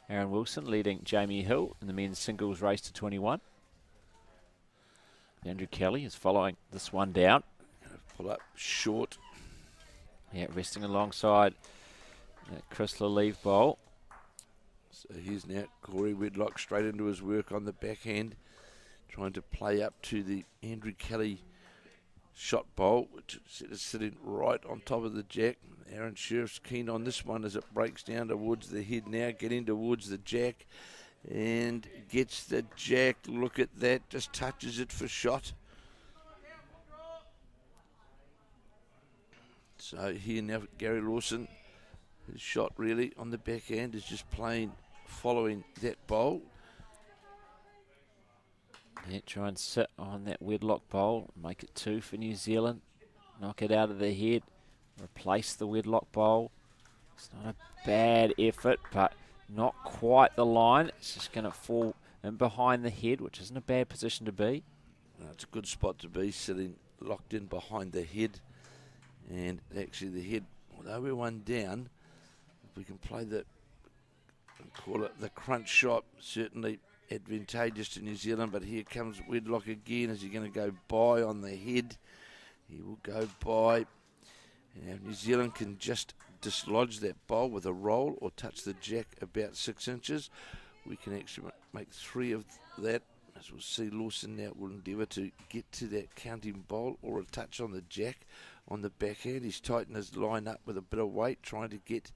Aaron Wilson leading Jamie Hill in the men's singles race to 21. Andrew Kelly is following this one down. Pull up short. Yeah, resting alongside Chris Lalive bowl. So here's now Corey Wedlock straight into his work on the backhand, trying to play up to the Andrew Kelly shot bowl, which is sitting right on top of the jack. Aaron Sheriff's keen on this one as it breaks down towards the head now, getting towards the jack, and gets the jack. Look at that, just touches it for shot. So here now, Gary Lawson, his shot really on the backhand is just plain following that bowl. Yeah, try and sit on that Wedlock bowl, make it 2 for New Zealand, knock it out of the head, replace the Wedlock bowl. It's not a bad effort, but not quite the line. It's just going to fall in behind the head, which isn't a bad position to be. It's a good spot to be, sitting locked in behind the head. And actually the head, although we're one down, if we can play call it the crunch shot, certainly advantageous to New Zealand. But here comes Wedlock again. Is he going to go by on the head? He will go by. And New Zealand can just dislodge that bowl with a roll or touch the jack about 6 inches. We can actually make 3 of that. As we'll see, Lawson now will endeavour to get to that counting bowl or a touch on the jack on the backhand. He's tightened his line up with a bit of weight, trying to get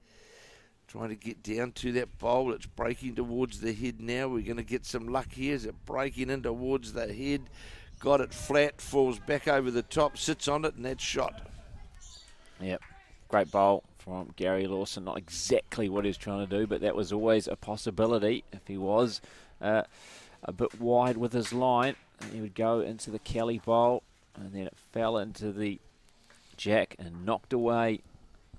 down to that bowl. It's breaking towards the head now. We're going to get some luck here. Is it breaking in towards the head? Got it flat, falls back over the top, sits on it, and that's shot. Yep, great bowl from Gary Lawson. Not exactly what he was trying to do, but that was always a possibility. If he was a bit wide with his line, he would go into the Kelly bowl, and then it fell into the jack and knocked away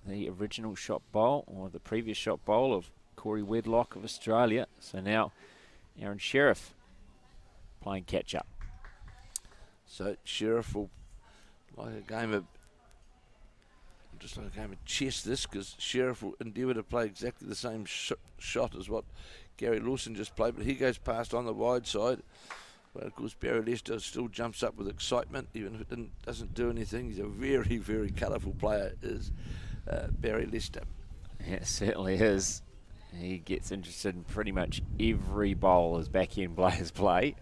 the original shot bowl, or the previous shot bowl of Corey Wedlock of Australia. So now Aaron Sheriff playing catch up. So Sheriff will, like a game of chess this, because Sheriff will endeavour to play exactly the same shot as what Gary Lawson just played, but he goes past on the wide side. But of course Barry Lester still jumps up with excitement, even if it doesn't do anything. He's a very, very colourful player, is Barry Lester. Yeah, it certainly is. He gets interested in pretty much every bowl his backhand players play.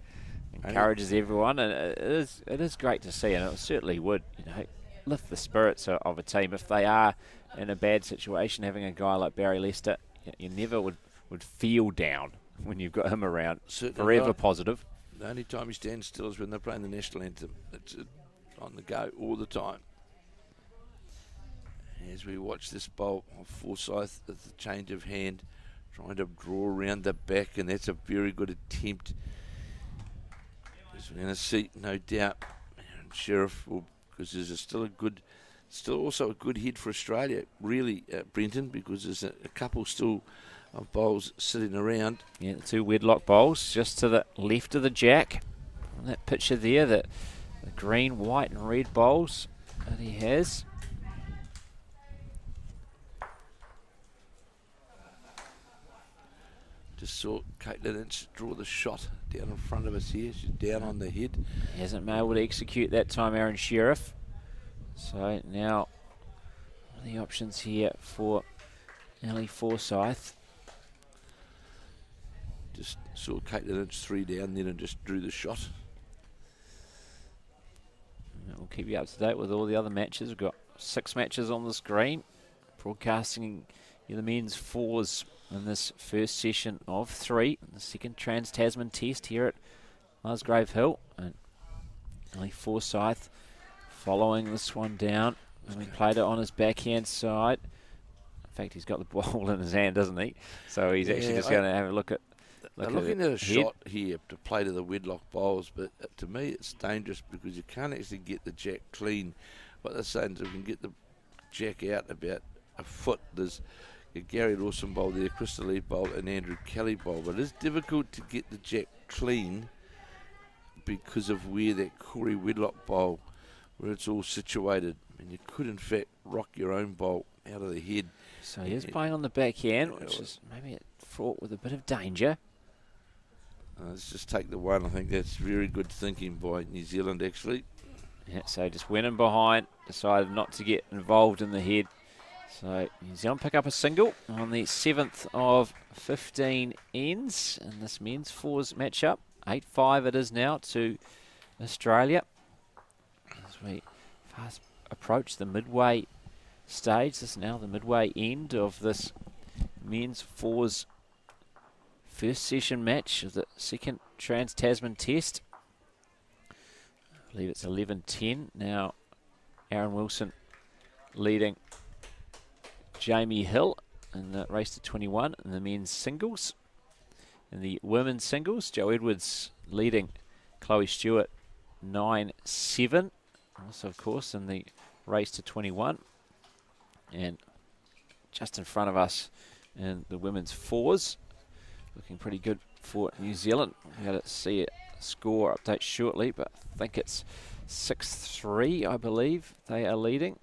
Encourages everyone, and it is great to see, and it certainly would, lift the spirits of a team. If they are in a bad situation, having a guy like Barry Lester, you never would feel down when you've got him around. Certainly forever not. Positive. The only time he stands still is when they're playing the national anthem. It's on the go all the time. As we watch this bowl of Forsyth, the change of hand, trying to draw around the back, and that's a very good attempt. As we're going to see, no doubt, Sheriff will, because there's still also a good head for Australia, really, Brenton, because there's a couple still of bowls sitting around. Yeah, the 2 Wedlock bowls just to the left of the jack. On that picture there, the green, white and red bowls that he has. Just saw Caitlin Ince draw the shot down in front of us here. She's down on the head. He hasn't been able to execute that time, Aaron Sheriff. So now the options here for Ellie Forsyth. Just saw Caitlin Ince 3 down then and just drew the shot. We'll keep you up to date with all the other matches. We've got 6 matches on the screen. Broadcasting the men's 4s in this first session of 3. The second Trans-Tasman test here at Musgrave Hill. And Ellie Forsyth following this one down. And he played it on his backhand side. In fact, he's got the ball in his hand, doesn't he? So he's actually just going to have a look at They're looking at a shot here to play to the Wedlock bowls, but to me it's dangerous because you can't actually get the jack clean. What they're saying is we can get the jack out about a foot. There's a Gary Lawson bowl there, Crystal Lee bowl and Andrew Kelly bowl, but it's difficult to get the jack clean because of where that Corey Wedlock bowl, where it's all situated, and you could in fact rock your own bowl out of the head. So he is playing on the backhand, which is maybe fraught with a bit of danger. Let's just take the one. I think that's very good thinking by New Zealand, actually. Yeah, so just went in behind, decided not to get involved in the head. So New Zealand pick up a single on the 7th of 15 ends in this men's 4s matchup. 8-5 it is now to Australia. As we fast approach the midway stage, this is now the midway end of this men's 4s first session match of the second Trans-Tasman test. I believe it's 11-10. Now Aaron Wilson leading Jamie Hill in the race to 21 in the men's singles. In the women's singles, Joe Edwards leading Chloe Stewart 9-7. Also, of course, in the race to 21. And just in front of us in the women's 4s. Looking pretty good for New Zealand. We got to see it score update shortly, but I think it's 6-3, I believe. They are leading.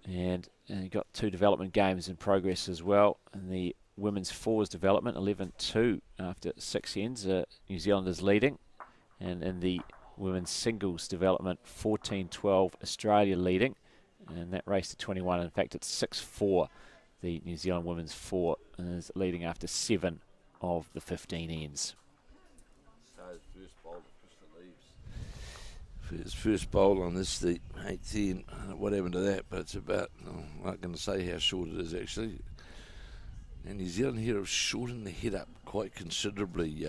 And you've got 2 development games in progress as well. And the women's fours development, 11-2 after 6 ends. New Zealand is leading. And in the women's singles development, 14-12, Australia leading. And that race to 21, in fact, it's 6-4. The New Zealand women's 4 is leading after 7 of the 15 ends. So first bowl to Crystal Leaves. For his first bowl on this, the 8th end. What happened to that? But it's about, I'm not going to say how short it is actually. And New Zealand here have shortened the head up quite considerably,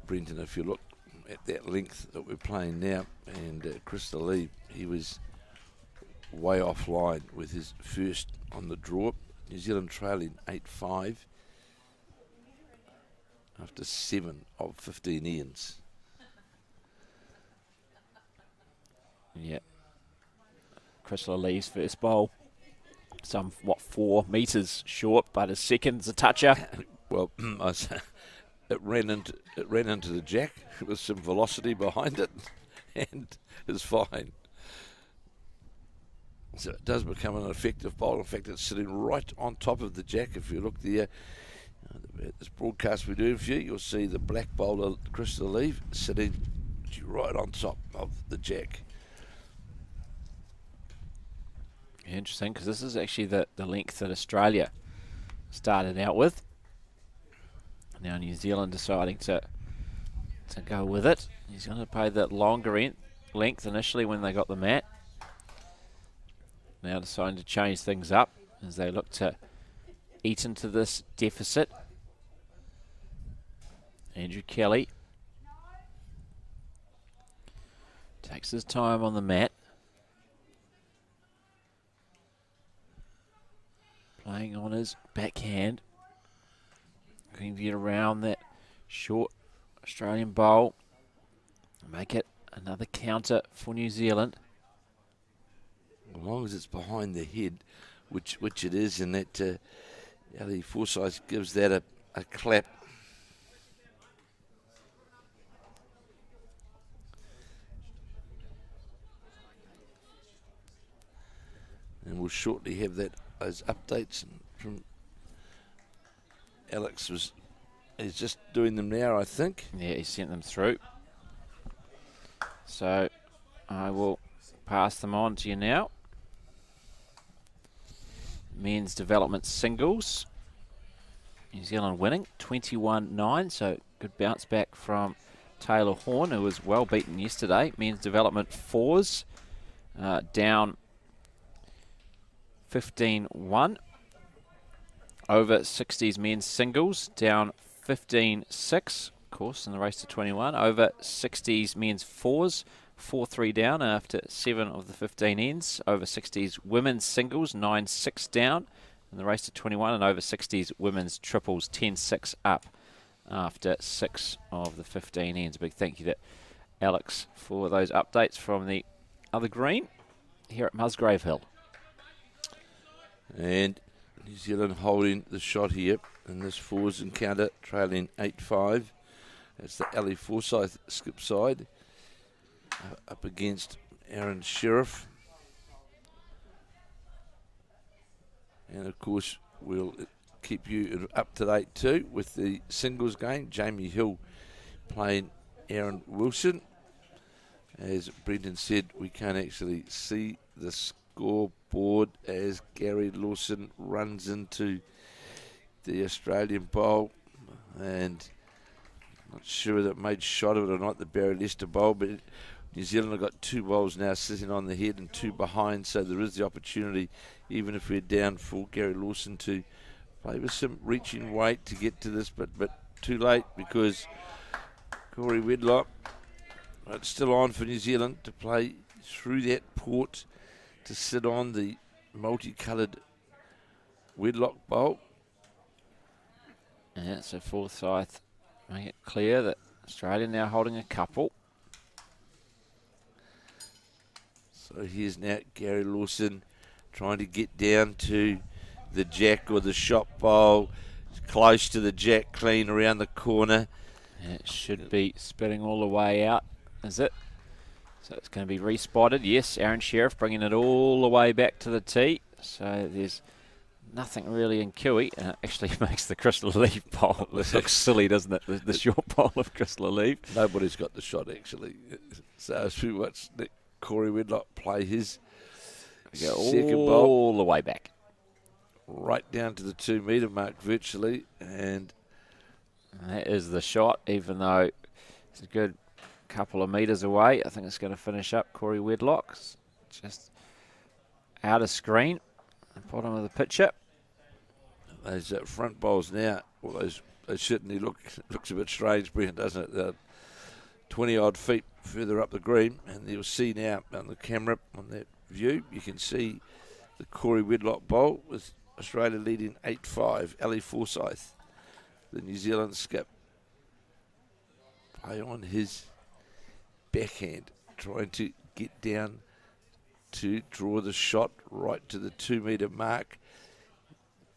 Brenton, if you look at that length that we're playing now. And Crystal Lee, he was way offline with his first on the draw. New Zealand trailing 8-5 after 7 of 15 ends. Yeah. Crystal Lee's first bowl. Some, 4 metres short, but his second's a toucher. Well, it ran into the jack with some velocity behind it, and is fine. So it does become an effective bowl. In fact, it's sitting right on top of the jack. If you look there, this broadcast we're doing for you, you'll see the black bowler, Crystal Lee, sitting right on top of the jack. Interesting, because this is actually the length that Australia started out with. Now New Zealand deciding to go with it. He's going to play the longer length initially when they got the mat. Now deciding to change things up as they look to eat into this deficit. Andrew Kelly takes his time on the mat. Playing on his backhand. Going to get around that short Australian bowl. Make it another counter for New Zealand. As long as it's behind the head, which it is, and that Ali Forsyth gives that a clap. And we'll shortly have those updates from Alex. He's just doing them now, I think. Yeah, he sent them through. So I will pass them on to you now. Men's development singles. New Zealand winning 21-9, so good bounce back from Taylor Horn, who was well beaten yesterday. Men's development fours down 15-1. Over 60s men's singles down 15-6, of course, in the race to 21. Over 60s men's fours 4-3 down after 7 of the 15 ends. Over 60s women's singles 9-6 down in the race to 21, and over 60s women's triples 10-6 up after 6 of the 15 ends. A big thank you to Alex for those updates from the other green here at Musgrave Hill. And New Zealand holding the shot here in this fours encounter, trailing 8-5. That's the Ali Forsyth skip side up against Aaron Sheriff. And of course, we'll keep you up to date too with the singles game. Jamie Hill playing Aaron Wilson. As Brendan said, we can't actually see the scoreboard as Gary Lawson runs into the Australian bowl, and not sure that made shot of it or not, the Barry Lester bowl, but New Zealand have got 2 bowls now sitting on the head and 2 behind, so there is the opportunity, even if we're down, for Gary Lawson to play with some reaching weight to get to this, but too late because Corey Wedlock, it's still on for New Zealand to play through that port to sit on the multicoloured Wedlock bowl. Yeah, so Forsyth make it clear that Australia now holding a couple. So here's now Gary Lawson trying to get down to the jack or the shot bowl, close to the jack, clean around the corner. It should be spitting all the way out, is it? So it's going to be respotted. Yes, Aaron Sheriff bringing it all the way back to the tee. So there's nothing really in Kiwi, and it actually makes the Crystal Leaf bowl. This looks silly, doesn't it? The short bowl of Crystal Leaf. Nobody's got the shot, actually. So as we watch Corey Whitlock play his second bowl all the way back, right down to the 2 metre mark virtually, and that is the shot, even though it's a good couple of metres away. I think it's going to finish up Corey Whitlock's just out of screen, bottom of the picture. Those front bowls now, well, they certainly looks a bit strange, Brent, doesn't it? They're 20-odd feet further up the green, and you'll see now on the camera, on that view, you can see the Corey Whitlock bowl with Australia leading 8-5. Ali Forsyth, the New Zealand skip, play on his backhand, trying to get down to draw the shot right to the 2 metre mark.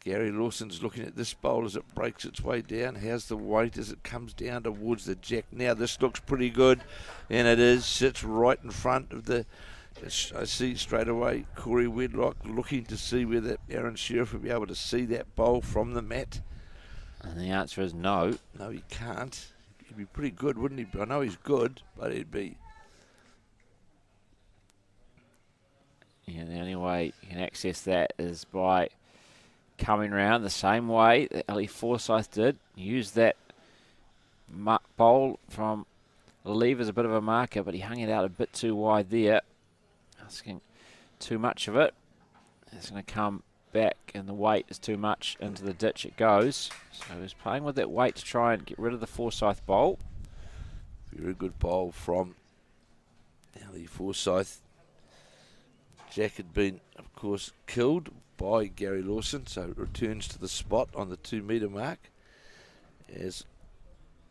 Gary Lawson's looking at this bowl as it breaks its way down. How's the weight as it comes down towards the jack? Now this looks pretty good, and it is. Sits right in front of the... I see straight away Corey Whitlock looking to see whether Aaron Sheriff will be able to see that bowl from the mat. And the answer is no. No, he can't. He'd be pretty good, wouldn't he? I know he's good, but he'd be... Yeah, the only way you can access that is by coming round the same way that Ali Forsyth did. Use that bowl from the leave as a bit of a marker, but he hung it out a bit too wide there. Asking too much of it. It's going to come back, and the weight is too much. Into the ditch it goes. So he's playing with that weight to try and get rid of the Forsyth bowl. Very good bowl from Ali Forsyth. Jack had been, of course, killed by Gary Lawson, so it returns to the spot on the 2 metre mark. As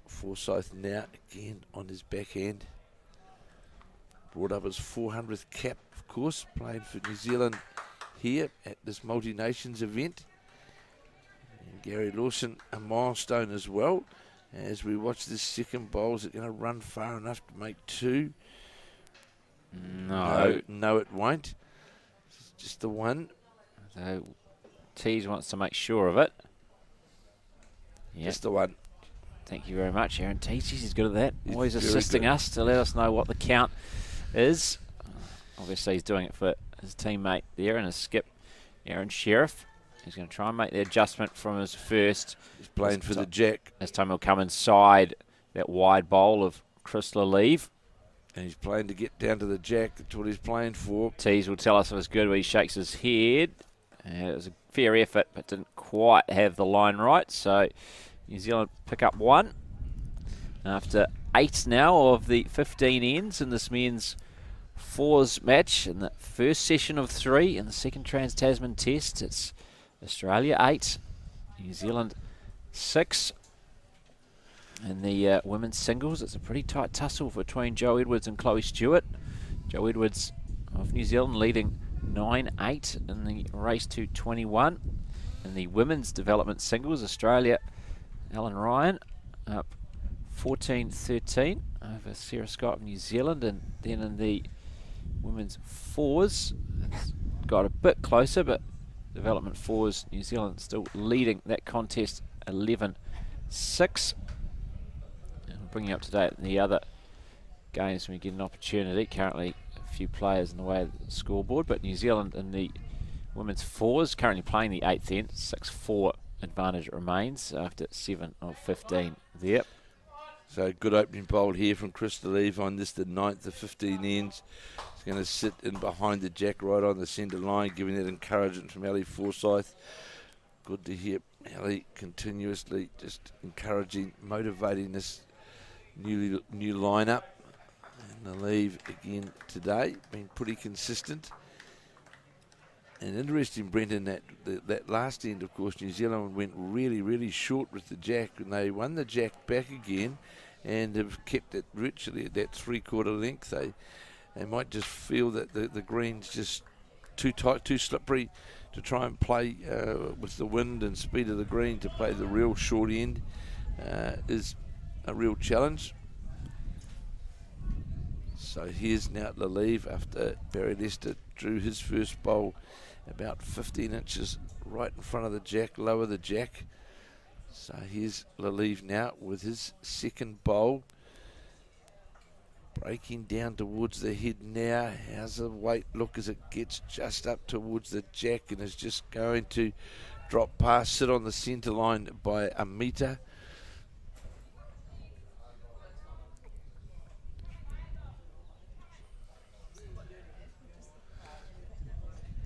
Forsyth now again on his backhand. Brought up his 400th cap, of course, playing for New Zealand here at this multi-nations event. And Gary Lawson, a milestone as well. As we watch this second bowl, is it going to run far enough to make 2? No, it won't. It's just the 1. So Tees wants to make sure of it. Yep. Just the 1. Thank you very much, Aaron Tees. He's good at that. He's always assisting us to let us know what the count is. Obviously, he's doing it for his teammate there and his skip, Aaron Sheriff. He's going to try and make the adjustment from his first. He's playing for the jack. This time he'll come inside that wide bowl of Crystal Leaf. And he's playing to get down to the jack. That's what he's playing for. Tees will tell us if it's good when he shakes his head. And it was a fair effort, but didn't quite have the line right. So New Zealand pick up 1. After 8 now of the 15 ends in this men's 4s match. In the first session of 3 in the second Trans-Tasman Test, it's Australia 8, New Zealand 6. In the women's singles, it's a pretty tight tussle between Joe Edwards and Chloe Stewart. Joe Edwards of New Zealand leading 9-8 in the race to 21. In the women's development singles, Australia, Ellen Ryan up 14-13 over Sarah Scott of New Zealand. And then in the women's 4s, it's got a bit closer, but development 4s, New Zealand still leading that contest 11-6. Bringing up to date the other games when we get an opportunity. Currently a few players in the way of the scoreboard, but New Zealand in the women's 4s currently playing the 8th end. 6-4 advantage remains after 7 of 15 there. So good opening bowl here from Crystal Leaf on this, the 9th of 15 ends. It's going to sit in behind the jack right on the centre line, giving that encouragement from Ali Forsyth. Good to hear Ali continuously just encouraging, motivating this new lineup. And the leave again today, been pretty consistent. And interesting, Brenton, that last end, of course, New Zealand went really, really short with the jack, and they won the jack back again and have kept it virtually at that 3/4 length. They might just feel that the green's just too tight, too slippery to try and play with the wind and speed of the green to play the real short end. Is a real challenge. So here's now the leave after Barry Lester drew his first bowl about 15 inches right in front of the jack, lower the jack. So here's Lalive now with his second bowl. Breaking down towards the head now. How's the weight look as it gets just up towards the jack and is just going to drop past, sit on the centre line by a metre.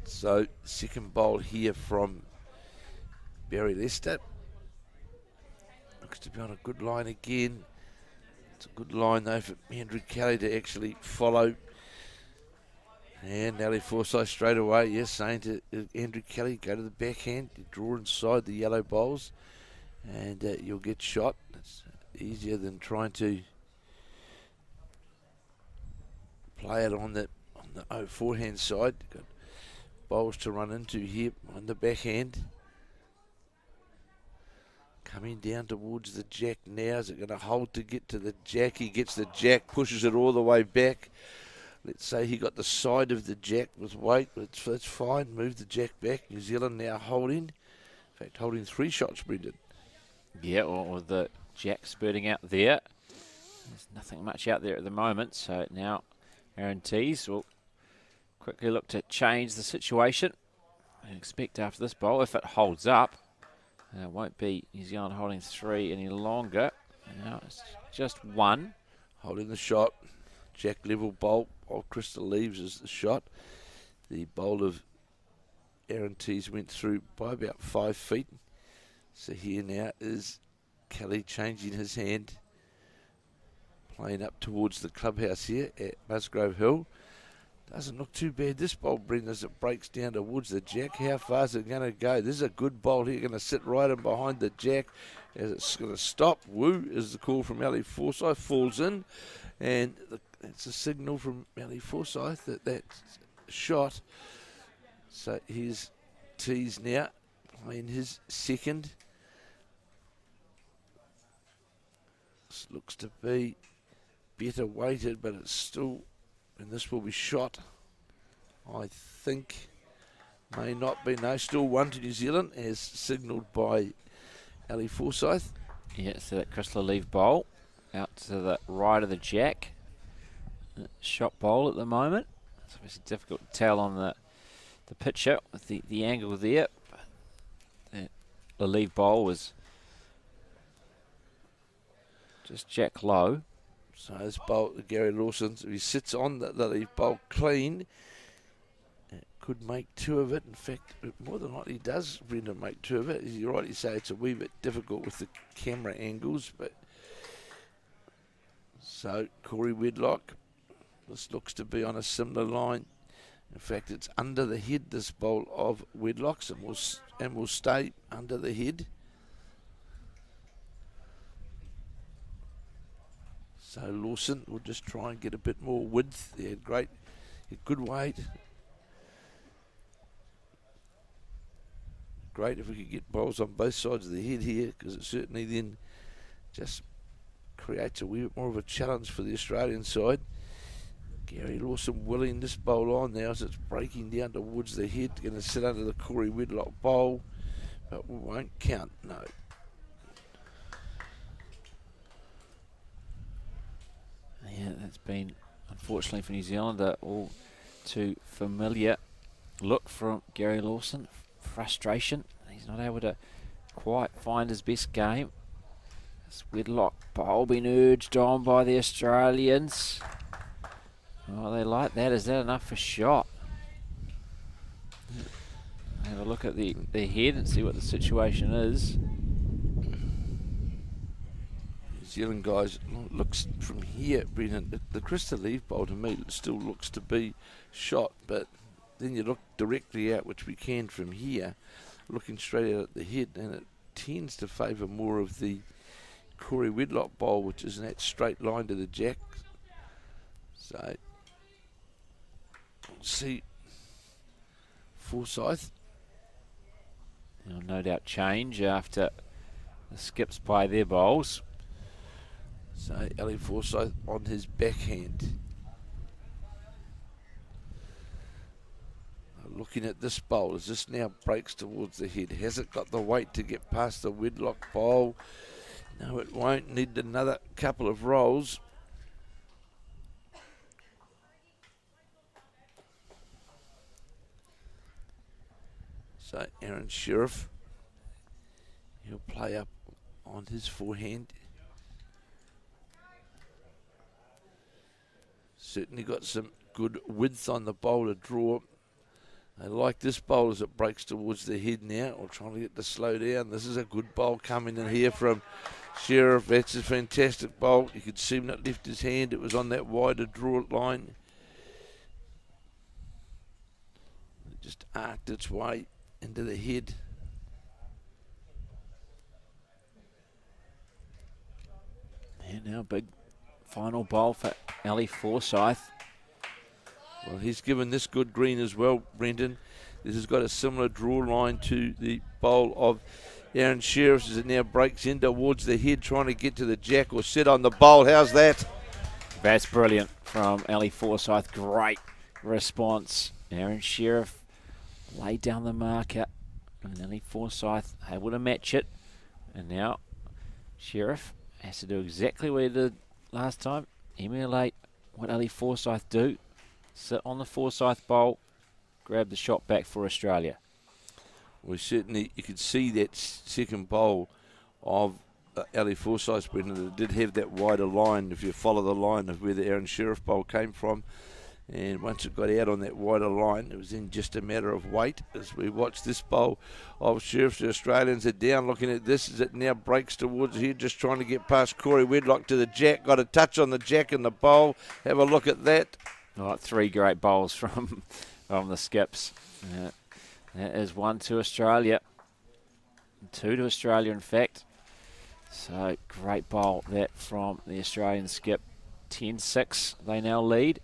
So second bowl here from Barry Lester. Looks to be on a good line again. It's a good line though for Andrew Kelly to actually follow. And Nelly Forsyth straight away, yes, saying to Andrew Kelly, go to the backhand, you draw inside the yellow bowls, and you'll get shot. It's easier than trying to play it on the forehand side. Got bowls to run into here on the backhand. Coming down towards the jack now. Is it going to hold to get to the jack? He gets the jack, pushes it all the way back. Let's say he got the side of the jack with weight. That's fine. Move the jack back. New Zealand now holding. In fact, holding 3 shots, Brendan. Yeah, or the jack spurting out there. There's nothing much out there at the moment. So now Aaron Tees will quickly look to change the situation. I expect after this bowl, if it holds up, it won't be New Zealand holding 3 any longer. Now it's just 1. Holding the shot. Jack level bowl. While Crystal leaves is the shot. The bowl of Aaron Tees went through by about 5 feet. So here now is Kelly changing his hand. Playing up towards the clubhouse here at Musgrove Hill. Doesn't look too bad this bowl, Brendan, as it breaks down towards the jack. How far is it going to go? This is a good bowl here, going to sit right in behind the jack as it's going to stop. Woo is the call from Ellie Forsyth, falls in, and it's a signal from Ellie Forsyth that shot. So here's Tees now playing his second. This looks to be better weighted, but it's still, and this will be shot, I think. May not be. No, still 1 to New Zealand as signalled by Ali Forsyth. Yeah, so that Chris Lalive bowl out to the right of the jack. Shot bowl at the moment. It's obviously difficult to tell on the picture with the angle there. But that Lalive bowl was just jack low. So this bowl, Gary Lawson, if he sits on the leaf bowl clean, could make 2 of it. In fact, more than likely he does, Brendan, make 2 of it. You're right, you say it's a wee bit difficult with the camera angles, but so Corey Wedlock, this looks to be on a similar line. In fact, it's under the head, this bowl of Wedlock's, and will stay under the head. So Lawson will just try and get a bit more width. He had good weight. Great if we could get bowls on both sides of the head here, because it certainly then just creates a wee bit more of a challenge for the Australian side. Gary Lawson willing this bowl on now as it's breaking down towards the head. Going to sit under the Corey Wedlock bowl, but won't count, no. Yeah, that's been, unfortunately for New Zealand, all too familiar look from Gary Lawson. Frustration. He's not able to quite find his best game. This Wedlock bowl being urged on by the Australians. Oh, they like that. Is that enough for shot? Have a look at the head and see what the situation is. New Zealand guys, looks from here, Brendan, the Crystal Leaf bowl to me still looks to be shot, but then you look directly out, which we can from here, looking straight out at the head, and it tends to favour more of the Corey Wedlock bowl, which is in that straight line to the jack. So, we'll see Forsyth. He'll no doubt change after the skips play their bowls. So Ellie Forsyth on his backhand. Looking at this bowl, as this now breaks towards the head. Has it got the weight to get past the Wedlock bowl? No, it won't. Need another couple of rolls. So Aaron Sheriff, he'll play up on his forehand. Certainly got some good width on the bowl to draw. I like this bowl as it breaks towards the head now, or trying to get to slow down. This is a good bowl coming in here from Sheriff. That's a fantastic bowl. You could see him not lift his hand. It was on that wider draw line. It just arced its way into the head. And now big final bowl for Ali Forsyth. Well, he's given this good green as well, Brendan. This has got a similar draw line to the bowl of Aaron Sheriff as it now breaks in towards the head, trying to get to the jack or sit on the bowl. How's that? That's brilliant from Ali Forsyth. Great response. Aaron Sheriff laid down the marker, and Ali Forsyth able to match it. And now Sheriff has to do exactly what he did last time. Emulate what Ali Forsyth do. Sit on the Forsyth bowl, grab the shot back for Australia. Well, certainly you could see that second bowl of Ali Forsyth, Brendan. It did have that wider line if you follow the line of where the Aaron Sheriff bowl came from. And once it got out on that wider line, it was in just a matter of weight. As we watch this bowl of Sheriff, the Australians are down looking at this as it now breaks towards here, just trying to get past Corey Wedlock to the jack. Got a touch on the jack in the bowl. Have a look at that. All right, three great bowls from the skips. That is one to Australia. Two to Australia, in fact. So, great bowl that from the Australian skip. 10-6, they now lead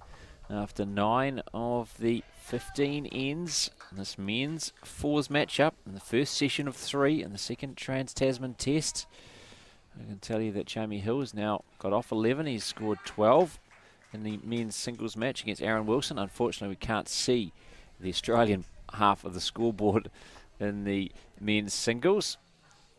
after 9 of the 15 ends in this men's fours matchup in the first session of 3 in the second Trans-Tasman Test. I can tell you that Jamie Hill has now got off 11. He's scored 12 in the men's singles match against Aaron Wilson. Unfortunately, we can't see the Australian half of the scoreboard in the men's singles.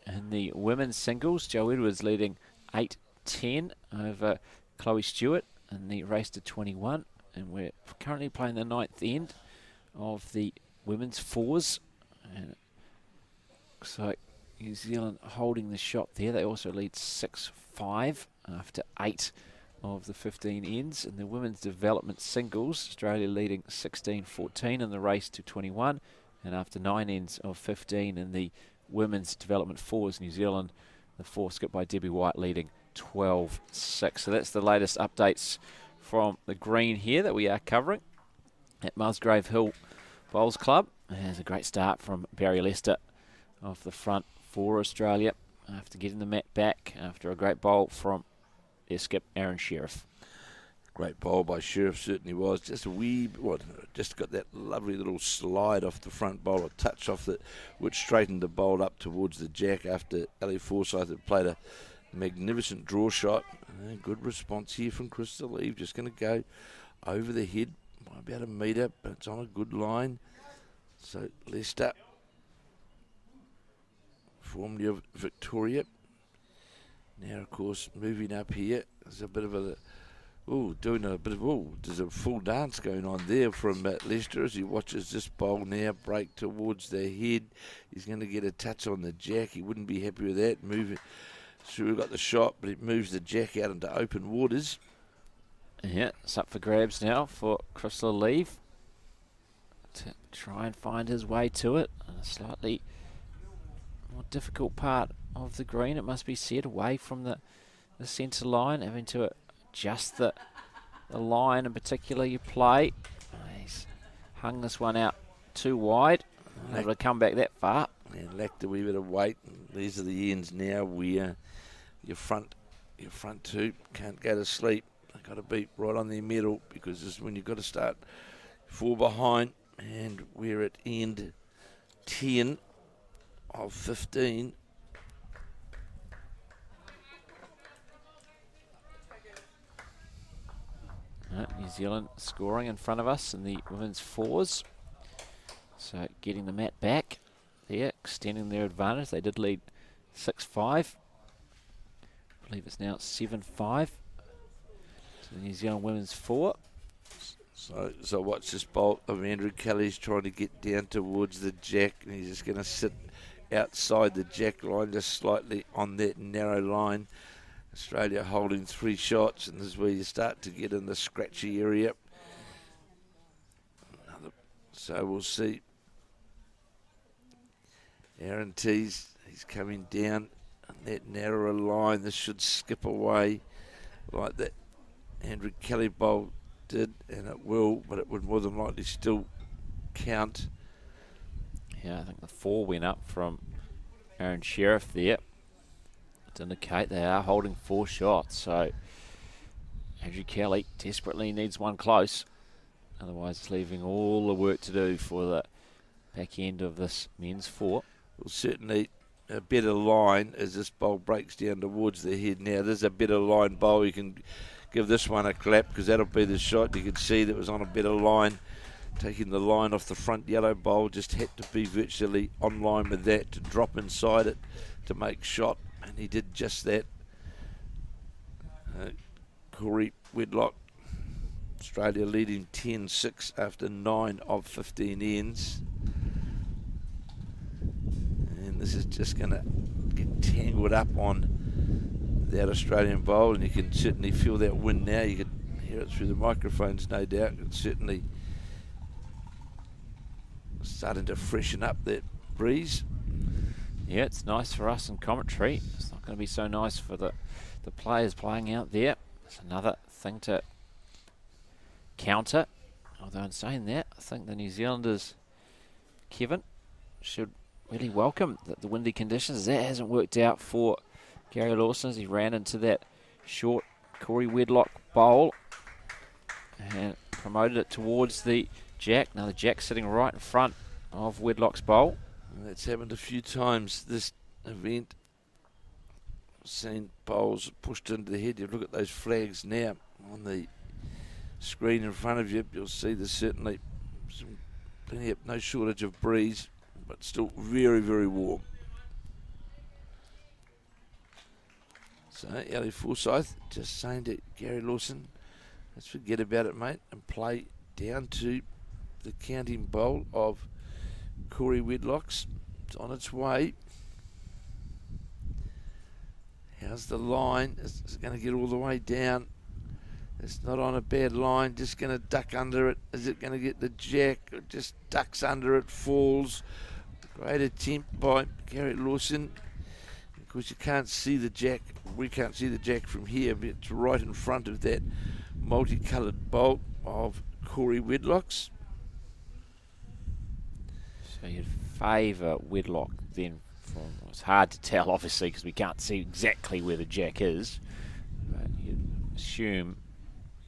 In the women's singles, Joe Edwards leading 8-10 over Chloe Stewart in the race to 21. And we're currently playing the 9th end of the women's fours. And it looks like New Zealand holding the shot there. They also lead 6-5 after 8 of the 15 ends. In the women's development singles, Australia leading 16-14 in the race to 21. And after 9 ends of 15 in the women's development fours, New Zealand, the four skipped by Debbie White, leading 12-6. So that's the latest updates from the green here that we are covering at Musgrave Hill Bowls Club. There's a great start from Barry Lester off the front for Australia after getting the mat back after a great bowl from their skip Aaron Sheriff. Great bowl by Sheriff, certainly was. Just a wee, just got that lovely little slide off the front bowl, a touch off it, which straightened the bowl up towards the jack after Ali Forsyth had played a magnificent draw shot. Good response here from Crystal Eve. Just going to go over the head by about a metre, but it's on a good line. So Lester, formerly of Victoria. Now, of course, moving up here, there's a bit of a there's a full dance going on there from Lester as he watches this bowl now break towards the head. He's going to get a touch on the jack. He wouldn't be happy with that. Moving, so we've got the shot, but it moves the jack out into open waters. Yeah, it's up for grabs now for Crystal Leave to try and find his way to it. And a slightly more difficult part of the green, it must be said, away from the centre line, having to adjust the line in particular you play. He's hung this one out too wide. Not able to come back that far. And lacked a wee bit of weight. These are the ends now where your front two can't go to sleep. They've got to be right on their middle, because this is when you've got to start 4 behind. And we're at end 10 of 15. Zealand scoring in front of us in the women's fours. So getting the mat back there, extending their advantage. They did lead 6-5. I believe it's now 7-5 to the New Zealand women's four. So watch this bolt of Andrew Kelly's trying to get down towards the jack, and he's just going to sit outside the jack line, just slightly on that narrow line. Australia holding 3 shots, and this is where you start to get in the scratchy area. So we'll see. Aaron Tees, he's coming down on that narrower line. This should skip away like that Andrew Kelly bowl did, and it will, but it would more than likely still count. Yeah, I think the 4 went up from Aaron Sheriff there to indicate they are holding 4 shots. So Andrew Kelly desperately needs one close. Otherwise, it's leaving all the work to do for the back end of this men's 4. Well, certainly a better line as this bowl breaks down towards the head. Now, there's a better line bowl. You can give this one a clap because that'll be the shot. You can see that was on a better line. Taking the line off the front yellow bowl, just had to be virtually on line with that to drop inside it to make shot, and he did just that. Corey Whitlock, Australia leading 10-6 after 9 of 15 ends. And this is just going to get tangled up on that Australian bowl, and you can certainly feel that wind now. You can hear it through the microphones, no doubt. It's certainly starting to freshen up that breeze. Yeah, it's nice for us in commentary. It's not going to be so nice for the players playing out there. It's another thing to counter. Although in saying that, I think the New Zealanders, Kevin, should really welcome the windy conditions. That hasn't worked out for Gary Lawson as he ran into that short Corey Whitlock bowl and promoted it towards the jack. Now the jack sitting right in front of Whitlock's bowl. And that's happened a few times this event. Seen bowls pushed into the head. You look at those flags now on the screen in front of you. You'll see there's certainly no shortage of breeze, but still very, very warm. So Ellie Forsyth just saying to Gary Lawson, let's forget about it, mate, and play down to the counting bowl of Corey Whitlock's. It's on its way. How's the line? It's going to get all the way down. It's not on a bad line, just going to duck under it. Is it going to get the jack? It just ducks under it, falls. Great attempt by Gary Lawson. Of course, you can't see the jack. We can't see the jack from here, but it's right in front of that multicoloured bolt of Corey Whitlock's. So you'd favour Whitlock then. It's hard to tell, obviously, because we can't see exactly where the jack is. But you'd assume,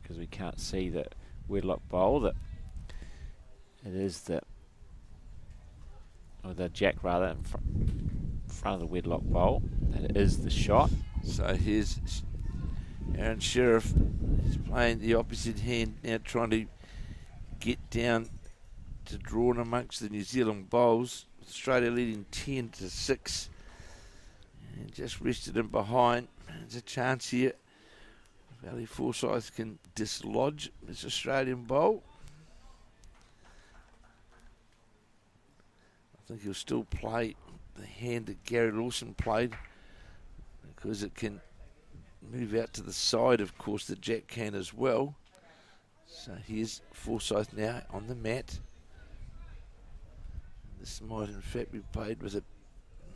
because we can't see the Whitlock bowl, that it is the jack rather in front of the Whitlock bowl. That it is the shot. So here's Aaron Sheriff. He's playing the opposite hand now, trying to get down to draw in amongst the New Zealand bowls. Australia leading 10-6. And just rested him behind. There's a chance here. Valley Forsyth can dislodge this Australian bowl. I think he'll still play the hand that Gary Lawson played, because it can move out to the side. Of course, the jack can as well. So here's Forsyth now on the mat. This might in fact be played with it.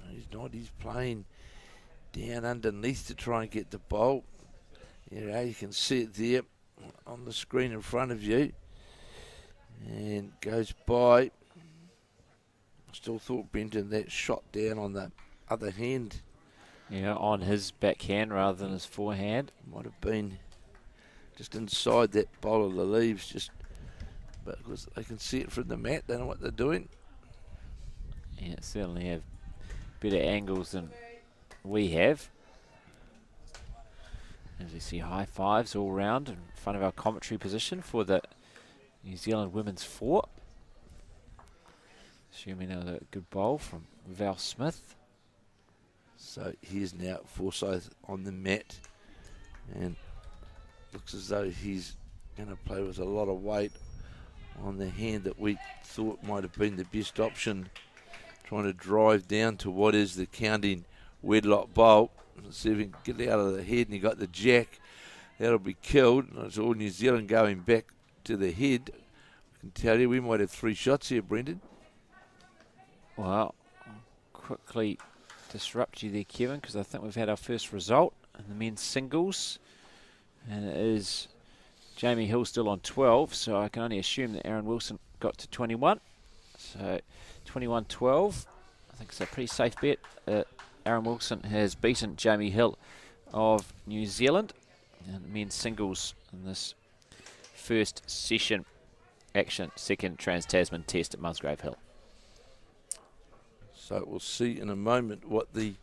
No, he's not. He's playing down underneath to try and get the bowl. You can see it there on the screen in front of you. And goes by. I still thought Brenton that shot down on the other hand. Yeah, on his backhand rather than his forehand. Might have been just inside that bowl of the leaves, but because they can see it from the mat, they know what they're doing. Yeah, certainly have better angles than we have. And As we see high fives all round in front of our commentary position for the New Zealand women's 4. Assuming another good bowl from Val Smith. So here's now Forsyth on the mat, and looks as though he's going to play with a lot of weight on the hand that we thought might have been the best option, trying to drive down to what is the counting wedlock bowl. See if he can get it out of the head, and he got the jack. That'll be killed. It's all New Zealand going back to the head. I can tell you we might have 3 shots here, Brendan. Well, I'll quickly disrupt you there, Kevin, because I think we've had our first result in the men's singles, and it is Jamie Hill still on 12, so I can only assume that Aaron Wilson got to 21. So 21-12. I think it's a pretty safe bet. Aaron Wilson has beaten Jamie Hill of New Zealand in men's singles in this first session action, second Trans-Tasman test at Musgrave Hill. So we'll see in a moment what the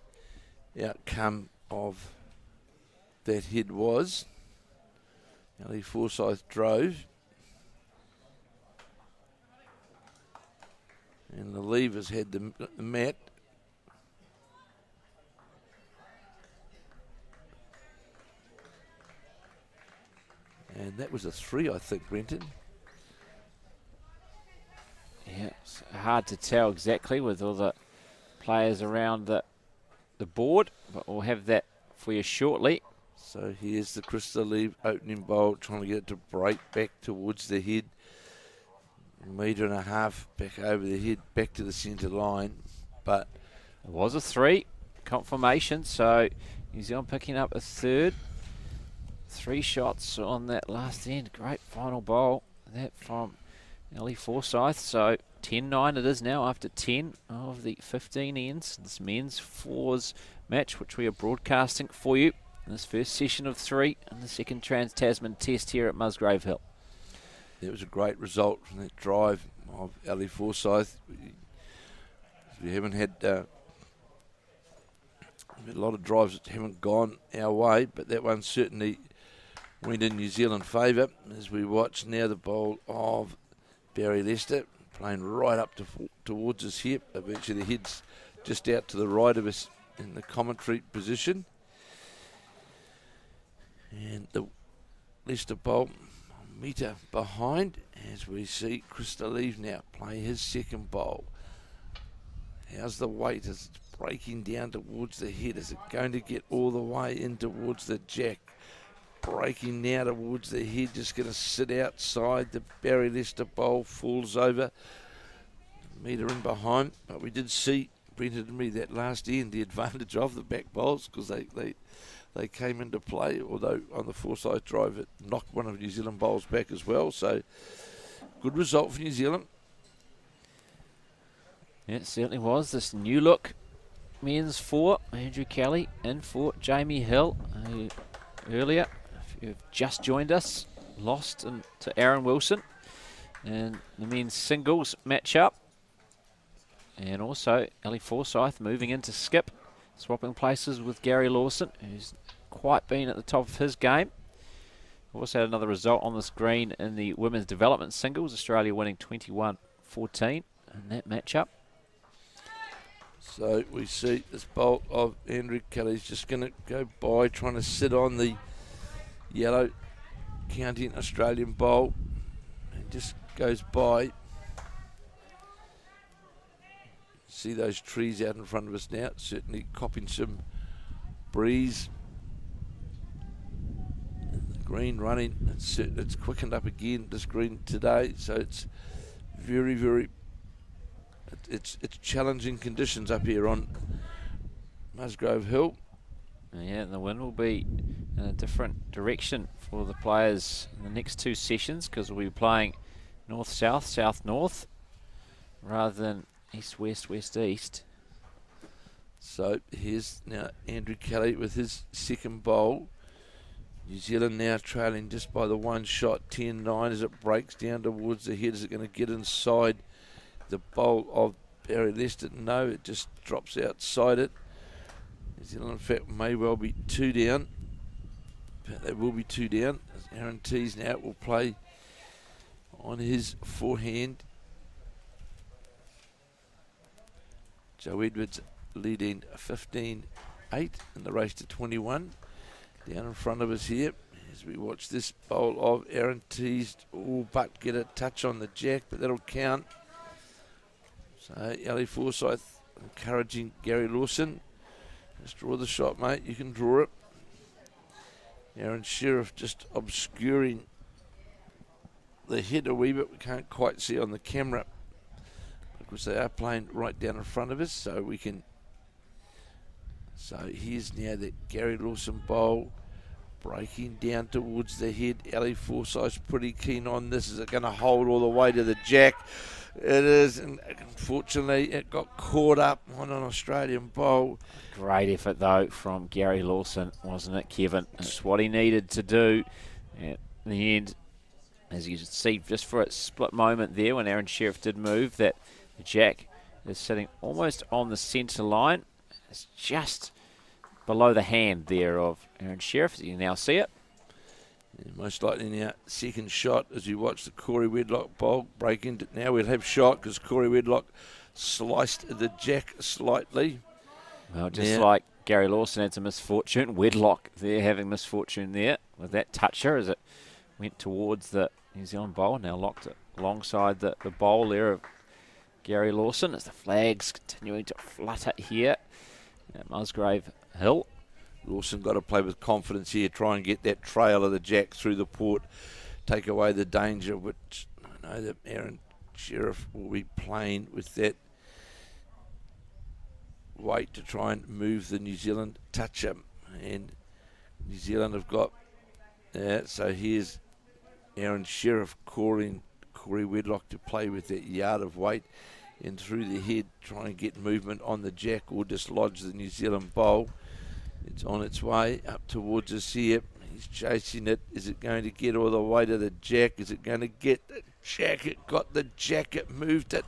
outcome of that head was. Ellie Forsyth drove, and the levers had the mat. And that was a 3, I think, Brenton. Yeah, it's hard to tell exactly with all the players around the board, but we'll have that for you shortly. So here's the Krista Lee opening bowl, trying to get it to break back towards the head. 1.5 metre back over the head, back to the centre line. But it was a 3 confirmation, so New Zealand picking up a third. 3 shots on that last end. Great final bowl. That from Ellie Forsyth. So 10-9 it is now after 10 of the 15 ends. This men's 4s match, which we are broadcasting for you in this first session of 3 in the second Trans-Tasman test here at Musgrave Hill. It was a great result from that drive of Ellie Forsyth. We haven't had a lot of drives that haven't gone our way, but that one certainly went in New Zealand favour as we watch now the bowl of Barry Lester playing right up towards us here. Eventually the head's just out to the right of us in the commentary position. And the Lester bowl a metre behind as we see Krista Lee now play his second bowl. How's the weight as it's breaking down towards the head? Is it going to get all the way in towards the jack? Breaking now towards the head, just going to sit outside. The Barry Lester bowl falls over. Metre in behind, but we did see, Brendan and me, that last end, the advantage of the back bowls because they came into play, although on the Forsyth drive it knocked one of New Zealand bowls back as well. So good result for New Zealand. Yeah, it certainly was. This new look men's 4, Andrew Kelly in for Jamie Hill. Earlier, if you've just joined us, lost to Aaron Wilson in the men's singles matchup. And also Ellie Forsyth moving into skip, swapping places with Gary Lawson, who's quite been at the top of his game. We also had another result on the screen in the women's development singles, Australia winning 21-14 in that matchup. So we see this bowl of Andrew Kelly's just going to go by, trying to sit on the yellow counting Australian bowl, and just goes by. See those trees out in front of us now, certainly copping some breeze. The green running, it's quickened up again, this green today, so it's very it's challenging conditions up here on Musgrave Hill. Yeah, and the wind will be in a different direction for the players in the next 2 sessions because we'll be playing north-south, south-north rather than east-west, west-east. So here's now Andrew Kelly with his second bowl. New Zealand now trailing just by the 1 shot, 10-9 as it breaks down towards the head. Is it going to get inside the bowl of Barry Lester? No, it just drops outside it. New Zealand, in fact, may well be 2 down. But there will be 2 down. Aaron Tees now will play on his forehand. Joe Edwards leading 15-8 in the race to 21. Down in front of us here as we watch this bowl of Aaron Tees all but get a touch on the jack, but that'll count. So Ali Forsyth encouraging Gary Lawson. Just draw the shot, mate. You can draw it. Aaron Sheriff just obscuring the head a wee bit. We can't quite see on the camera because they are playing right down in front of us, so we can. So here's now that Gary Lawson bowl breaking down towards the head. Ali Forsyth's pretty keen on this. Is it going to hold all the way to the jack? It is, and unfortunately it got caught up on an Australian bowl. Great effort though from Gary Lawson, wasn't it, Kevin? It's what he needed to do. At the end, as you can see, just for a split moment there when Aaron Sheriff did move, that the jack is sitting almost on the centre line. It's just below the hand there of Aaron Sheriff. You can now see it. Yeah, most likely now second shot as we watch the Corey Wedlock bowl break into. Now we'll have shot because Corey Wedlock sliced the jack slightly. Well, just like Gary Lawson had some misfortune, Wedlock there having misfortune there with that toucher as it went towards the New Zealand bowl. Now locked it alongside the bowl there of Gary Lawson as the flags continuing to flutter here at Musgrave Hill. Lawson got to play with confidence here, try and get that trail of the jack through the port, take away the danger, which I know that Aaron Sheriff will be playing with that weight to try and move the New Zealand toucher. And New Zealand have got that. So here's Aaron Sheriff calling Corey Wedlock to play with that yard of weight and through the head, try and get movement on the jack or dislodge the New Zealand bowl. It's on its way up towards us here. He's chasing it. Is it going to get all the way to the jack? Is it going to get the jack? It got the jack. It moved it.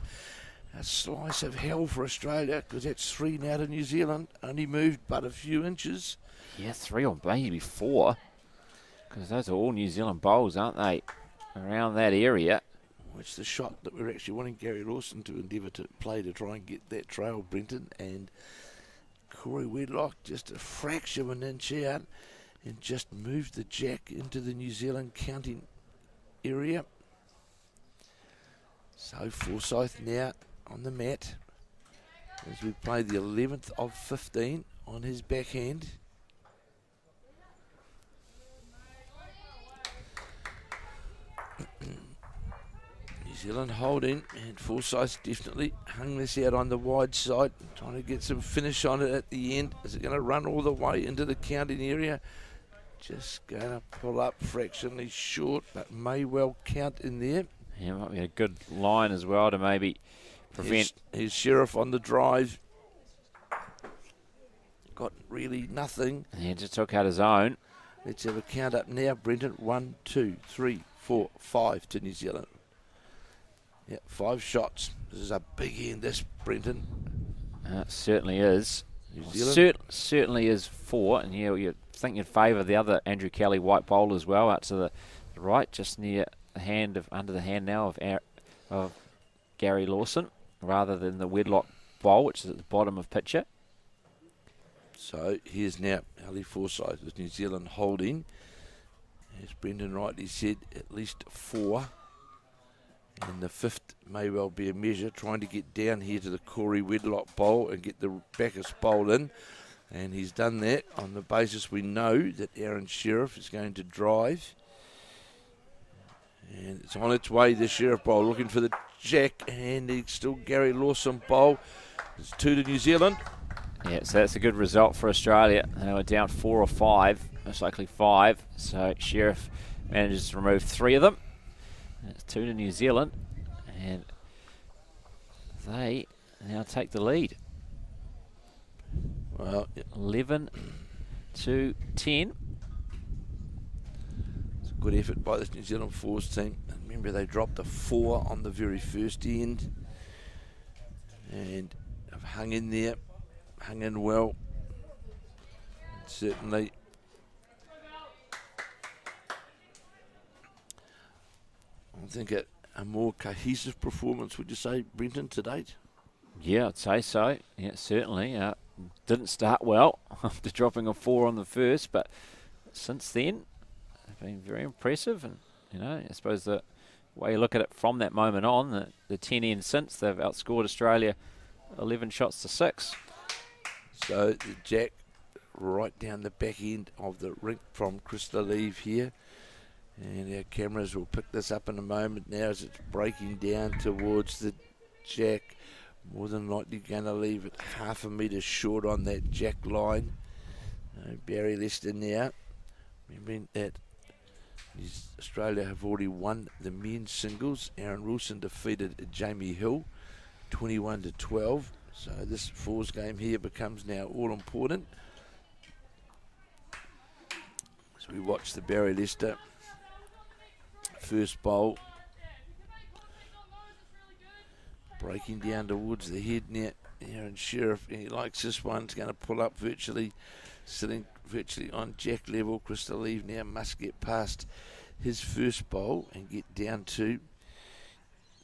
A slice of hell for Australia because that's 3 now to New Zealand. Only moved but a few inches. Yeah, 3 or maybe 4. Because those are all New Zealand bowls, aren't they? Around that area. It's the shot that we're actually wanting Gary Lawson to endeavour to play to try and get that trail, Brenton. And Corey Wedlock just a fraction of an inch out and just moved the jack into the New Zealand counting area. So Forsyth now on the mat as we play the 11th of 15 on his backhand. New Zealand holding, and Forsyth definitely hung this out on the wide side, trying to get some finish on it at the end. Is it going to run all the way into the counting area? Just going to pull up fractionally short, but may well count in there. Yeah, might be a good line as well to maybe prevent. Here's Sheriff on the drive. Got really nothing. Yeah, just took out his own. Let's have a count up now, Brenton. 1, 2, 3, 4, 5 to New Zealand. Yeah, 5 shots. This is a big end, this, Brenton. Certainly is. New Zealand. Certainly is 4, and you think you'd favour the other Andrew Kelly white bowl as well, out to the right, just near the hand of under the hand now of Gary Lawson, rather than the Wedlock bowl, which is at the bottom of picture. So here's now Ali Forsyth with New Zealand holding. As Brendan rightly said, at least 4. And the 5th may well be a measure, trying to get down here to the Corey Wedlock bowl and get the Bacchus bowl in. And he's done that on the basis we know that Aaron Sheriff is going to drive. And it's on its way, the Sheriff bowl, looking for the jack, and it's still Gary Lawson bowl. It's 2 to New Zealand. Yeah, so that's a good result for Australia. They were down 4 or 5, most likely 5. So Sheriff manages to remove 3 of them. It's 2 to New Zealand, and they now take the lead. Well, 11 to 10. It's a good effort by this New Zealand fours team. And remember, they dropped a 4 on the very first end, and have hung in there, hung in well. And certainly think a more cohesive performance, would you say, Brenton, to date? Yeah, I'd say so. Yeah, certainly. Didn't start well after dropping a 4 on the first, but since then, they've been very impressive. And, I suppose the way you look at it from that moment on, the 10 ends since, they've outscored Australia 11 shots to 6. So the jack right down the back end of the rink from Krista Leave here. And our cameras will pick this up in a moment now as it's breaking down towards the jack. More than likely going to leave it half a metre short on that jack line. Barry Lester now. Remembering that Australia have already won the men's singles. Aaron Wilson defeated Jamie Hill 21-12. So this fours game here becomes now all important. So we watch the Barry Lester first bowl. Breaking down towards the head net. Aaron Sheriff, he likes this one. It's going to pull up virtually, sitting virtually on jack level. Crystal Eve now must get past his first bowl and get down to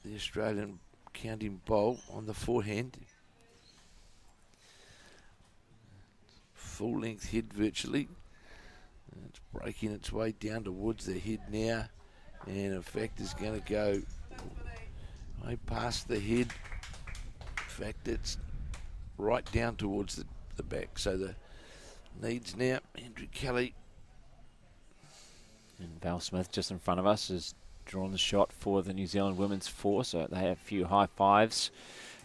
the Australian counting bowl on the forehand. Full length head virtually. It's breaking its way down towards the head now, and in fact is going to go way past the head. In fact, it's right down towards the back. So the needs now, Andrew Kelly. And Val Smith just in front of us has drawn the shot for the New Zealand women's four, so they have a few high fives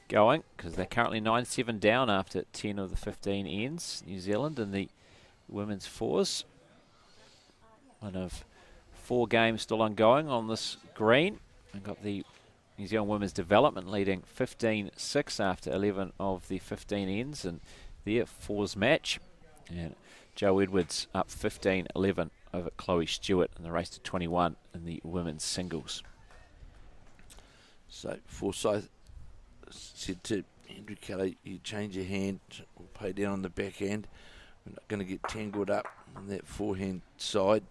going because they're currently 9-7 down after 10 of the 15 ends. New Zealand in the women's fours. One of 4 games still ongoing on this green. We've got the New Zealand women's development leading 15-6 after 11 of the 15 ends in their fours match. And Joe Edwards up 15-11 over Chloe Stewart in the race to 21 in the women's singles. So Forsyth said to Andrew Kelly, you change your hand, we'll play down on the backhand. We're not going to get tangled up on that forehand side.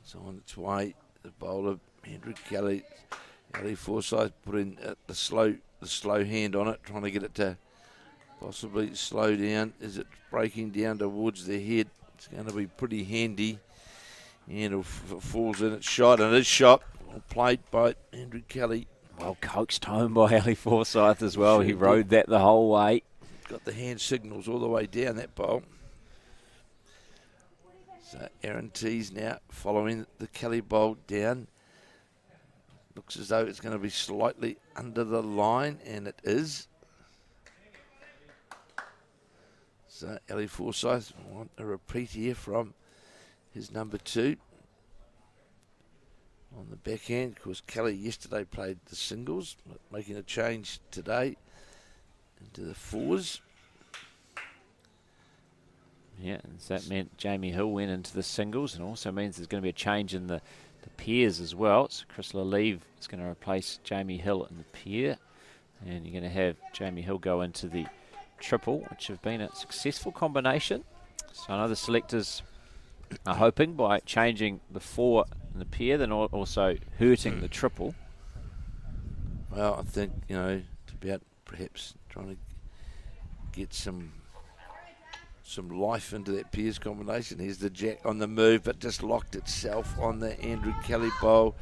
It's on its way. The bowler, Andrew Kelly, Ali Forsyth put in the slow hand on it, trying to get it to possibly slow down. As it's breaking down towards the head, it's going to be pretty handy. And if it falls in, it's shot, and it is shot. Well played by Andrew Kelly. Well coaxed home by Ali Forsyth as well. He rode that the whole way. Got the hand signals all the way down that bowl. So Aaron Tees now following the Kelly bowl down. Looks as though it's going to be slightly under the line, and it is. So Ellie Forsyth want a repeat here from his number 2 on the backhand. Of course, Kelly yesterday played the singles, making a change today into the fours. Yeah, and so that meant Jamie Hill went into the singles, and also means there's going to be a change in the pairs as well. So Chris Lalive is going to replace Jamie Hill in the pair, and you're going to have Jamie Hill go into the triple, which have been a successful combination. So I know the selectors are hoping by changing the 4 in the pair, then also hurting the triple. Well, I think, it's about perhaps trying to get some life into that pairs combination. Here's the jack on the move, but just locked itself on the Andrew Kelly bowl.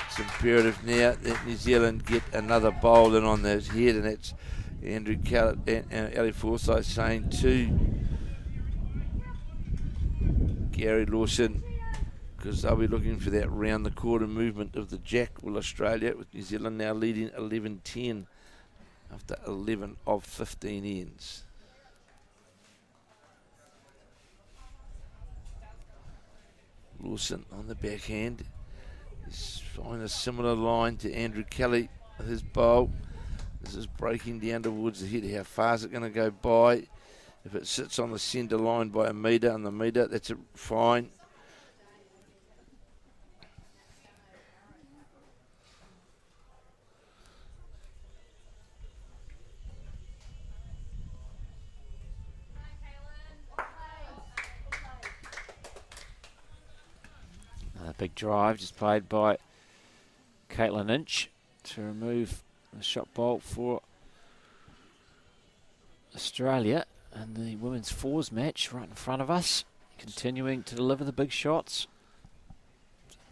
It's imperative now that New Zealand get another bowl in on those head, and that's Andrew Kelly and Ellie Forsyth saying to Gary Lawson, because they'll be looking for that round the quarter movement of the jack. Will Australia, with New Zealand now leading 11-10 after 11 of 15 ends. Lawson on the backhand is on a similar line to Andrew Kelly with his bowl. This is breaking down towards the head. How far is it going to go by? If it sits on the centre line by a metre on the metre, that's fine. big drive just played by Caitlin Inch to remove the shot bolt for Australia. And the women's fours match right in front of us, continuing to deliver the big shots.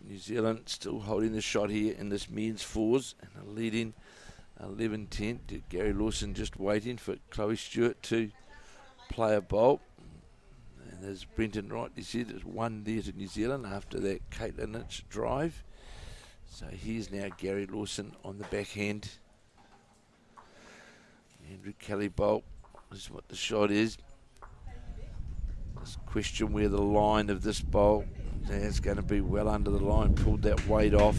New Zealand still holding the shot here in this men's fours and are leading 11-10. Gary Lawson just waiting for Chloe Stewart to play a bolt. And as Brenton rightly said, there's one there to New Zealand after that Caitlin Inch drive. So here's now Gary Lawson on the backhand. Andrew Kelly bolt. This is what the shot is. Just question where the line of this bowl. It's going to be well under the line. Pulled that weight off,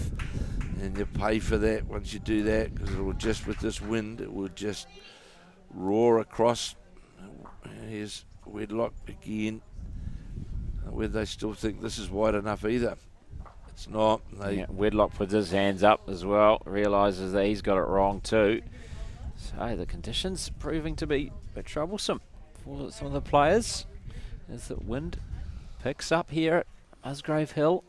and you pay for that once you do that, because it will just, with this wind, it will just roar across. Here's Wedlock again. Whether they still think this is wide enough either. It's not. Wedlock puts his hands up as well. Realises that he's got it wrong too. So the conditions proving to be a bit troublesome for some of the players as the wind picks up here at Musgrave Hill.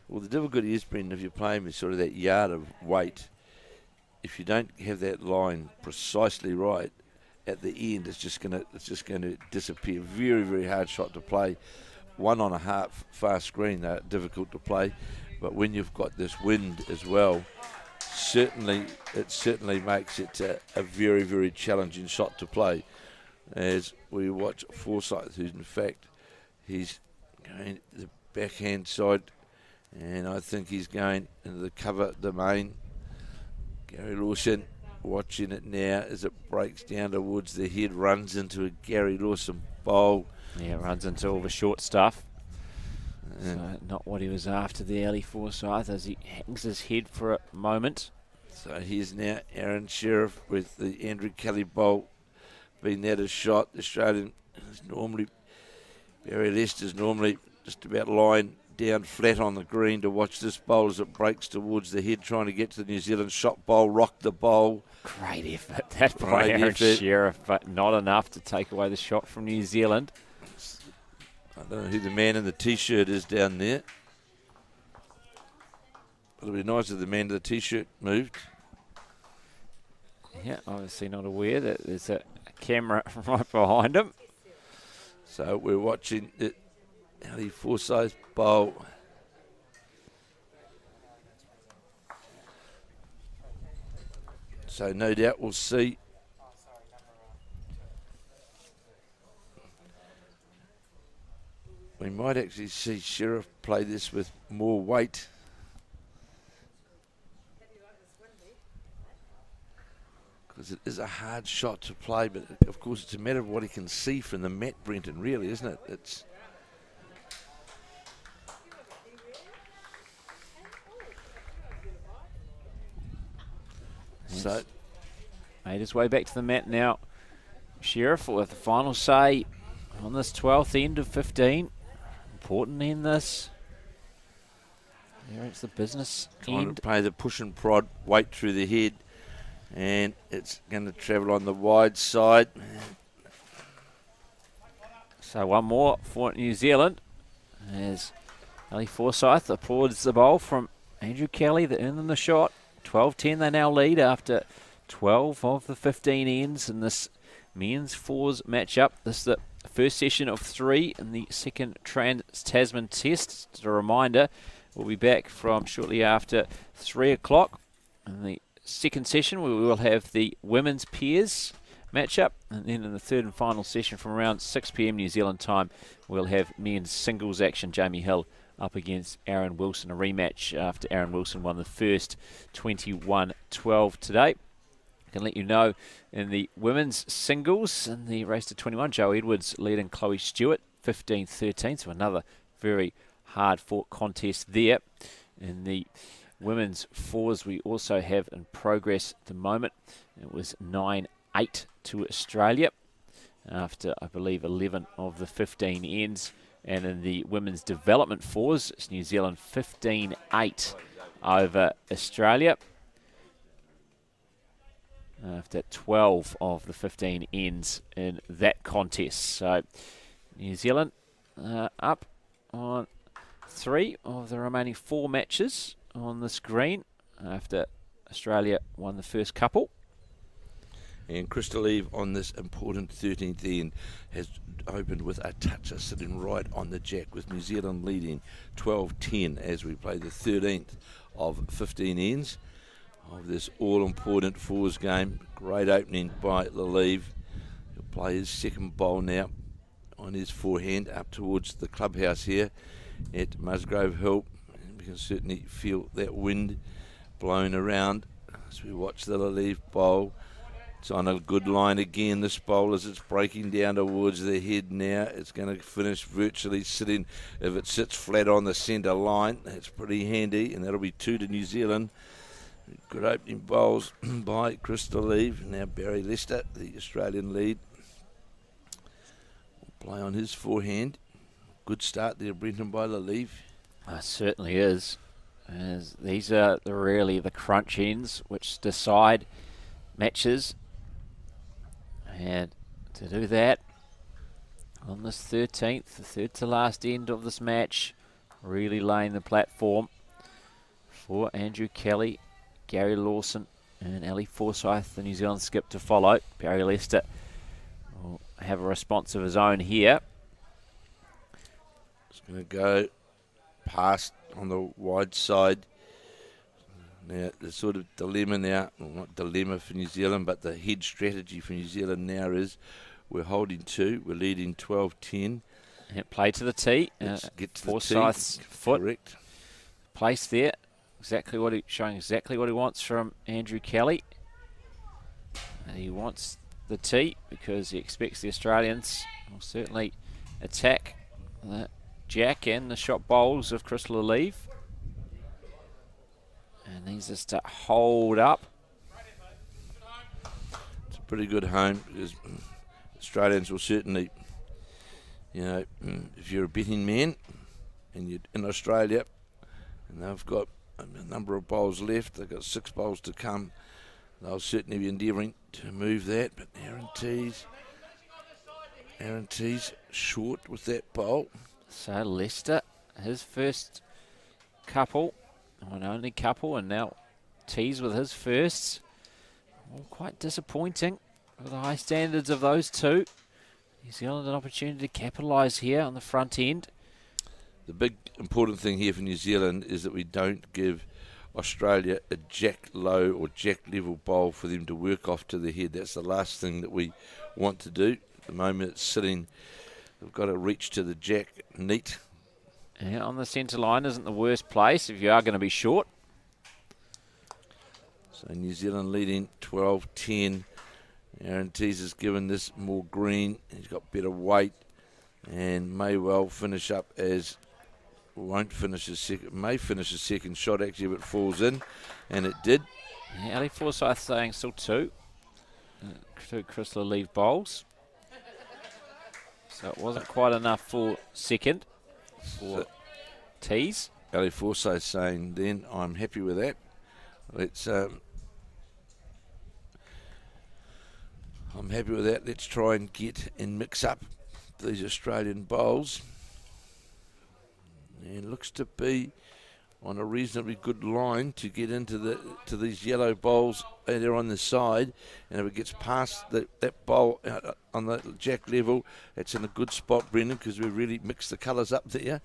Well, the difficulty is, Brendan, if you're playing with sort of that yard of weight, if you don't have that line precisely right at the end, it's just going to disappear. Very, very hard shot to play. 1.5 fast screen, they're difficult to play. But when you've got this wind as well, it certainly makes it a very, very challenging shot to play. As we watch Forsyth, who's in fact, he's going the backhand side, and I think he's going into the cover domain. Gary Lawson watching it now as it breaks down towards the head, runs into a Gary Lawson bowl. Yeah, runs into all the short stuff. So not what he was after the early Forsyth as he hangs his head for a moment. So here's now Aaron Sheriff with the Andrew Kelly bowl being there to shot. The Australian is normally, Barry Lester's normally just about lying down flat on the green to watch this bowl as it breaks towards the head, trying to get to the New Zealand shot bowl, rock the bowl. Great effort that by Aaron Sheriff, but not enough to take away the shot from New Zealand. I don't know who the man in the T-shirt is down there. It'll be nice if the man in the T-shirt moved. Yeah, obviously not aware that there's a camera right behind him. So we're watching it. Ali Forsyth bowl. So no doubt we'll see. We might actually see Sheriff play this with more weight. Because it is a hard shot to play, but of course it's a matter of what he can see from the mat, Brenton, really, isn't it? It's so made his way back to the mat now. Sheriff with the final say on this 12th end of 15. Important in this. There it's the business trying end. to play the push and prod, weight through the head, and it's going to travel on the wide side. So one more for New Zealand as Ali Forsyth applauds the bowl from Andrew Kelly that earned them the shot. 12-10 they now lead after 12 of the 15 ends in this men's fours matchup. This is the first session of 3 in the second Trans-Tasman Test. Just a reminder, we'll be back from shortly after 3 o'clock in the second session where we will have the women's pairs matchup, and then in the third and final session from around 6 p.m. New Zealand time we'll have men's singles action. Jamie Hill up against Aaron Wilson, a rematch after Aaron Wilson won the first 21-12 today. I can let you know in the women's singles in the race to 21, Joe Edwards leading Chloe Stewart 15-13, so another very hard-fought contest there. In the women's fours we also have in progress at the moment. It was 9-8 to Australia after, I believe, 11 of the 15 ends. And in the women's development fours, it's New Zealand 15-8 over Australia after 12 of the 15 ends in that contest. So New Zealand up on 3 of the remaining 4 matches on this green after Australia won the first couple. And Crystal Eve on this important 13th end has opened with a toucher sitting right on the jack, with New Zealand leading 12-10 as we play the 13th of 15 ends of this all-important fours game. Great opening by Lalive. He'll play his second bowl now on his forehand up towards the clubhouse here at Musgrove Hill. We can certainly feel that wind blowing around as we watch the Lalive bowl. It's on a good line again, this bowl, as it's breaking down towards the head now. It's going to finish virtually sitting, if it sits flat on the centre line. That's pretty handy, and that'll be 2 to New Zealand. Good opening bowls by Crystal Eve. Now Barry Lester, the Australian lead, will play on his forehand. Good start there, Brenton, by Lalive. It certainly is. As these are really the crunch ends which decide matches. And to do that on this 13th, the third to last end of this match, really laying the platform for Andrew Kelly, Gary Lawson and Ali Forsyth, the New Zealand skip, to follow. Barry Lester will have a response of his own here. It's going to go past on the wide side. Now, the sort of dilemma now, well, not dilemma for New Zealand, but the head strategy for New Zealand now is we're holding 2, we're leading 12-10. And play to the tee. Let's get to Forsyth's the tee. foot Correct. placed there. Showing exactly what he wants from Andrew Kelly. And he wants the tee because he expects the Australians will certainly attack the jack and the shot bowls of Chris Lalive. And these are to hold up. It's a pretty good home because Australians will certainly, you know, if you're a betting man and you're in Australia and they've got a number of bowls left, they've got 6 bowls to come, they'll certainly be endeavouring to move that. But Aaron T's short with that bowl. So Lester, his first couple, an only couple, and now tees with his firsts. Well, quite disappointing with the high standards of those two. New Zealand an opportunity to capitalise here on the front end. The big important thing here for New Zealand is that we don't give Australia a jack low or jack level bowl for them to work off to the head. That's the last thing that we want to do. At the moment it's sitting, they've got to reach to the jack neat. Yeah, on the centre line isn't the worst place if you are going to be short. So New Zealand leading 12-10. Aaron Tees has given this more green. He's got better weight and may well finish up as, won't finish his second, may finish his second shot actually if it falls in, and it did. Yeah, Ali Forsyth saying still 2. 2 Chris Lalive bowls. So it wasn't quite enough for second. For tees. Ali Forsyth saying then, I'm happy with that. Let's I'm happy with that. Let's try and get and mix up these Australian bowls. And looks to be on a reasonably good line to get into these yellow bowls there on the side. And if it gets past that bowl on the jack level, it's in a good spot, Brendan, because we really mixed the colours up there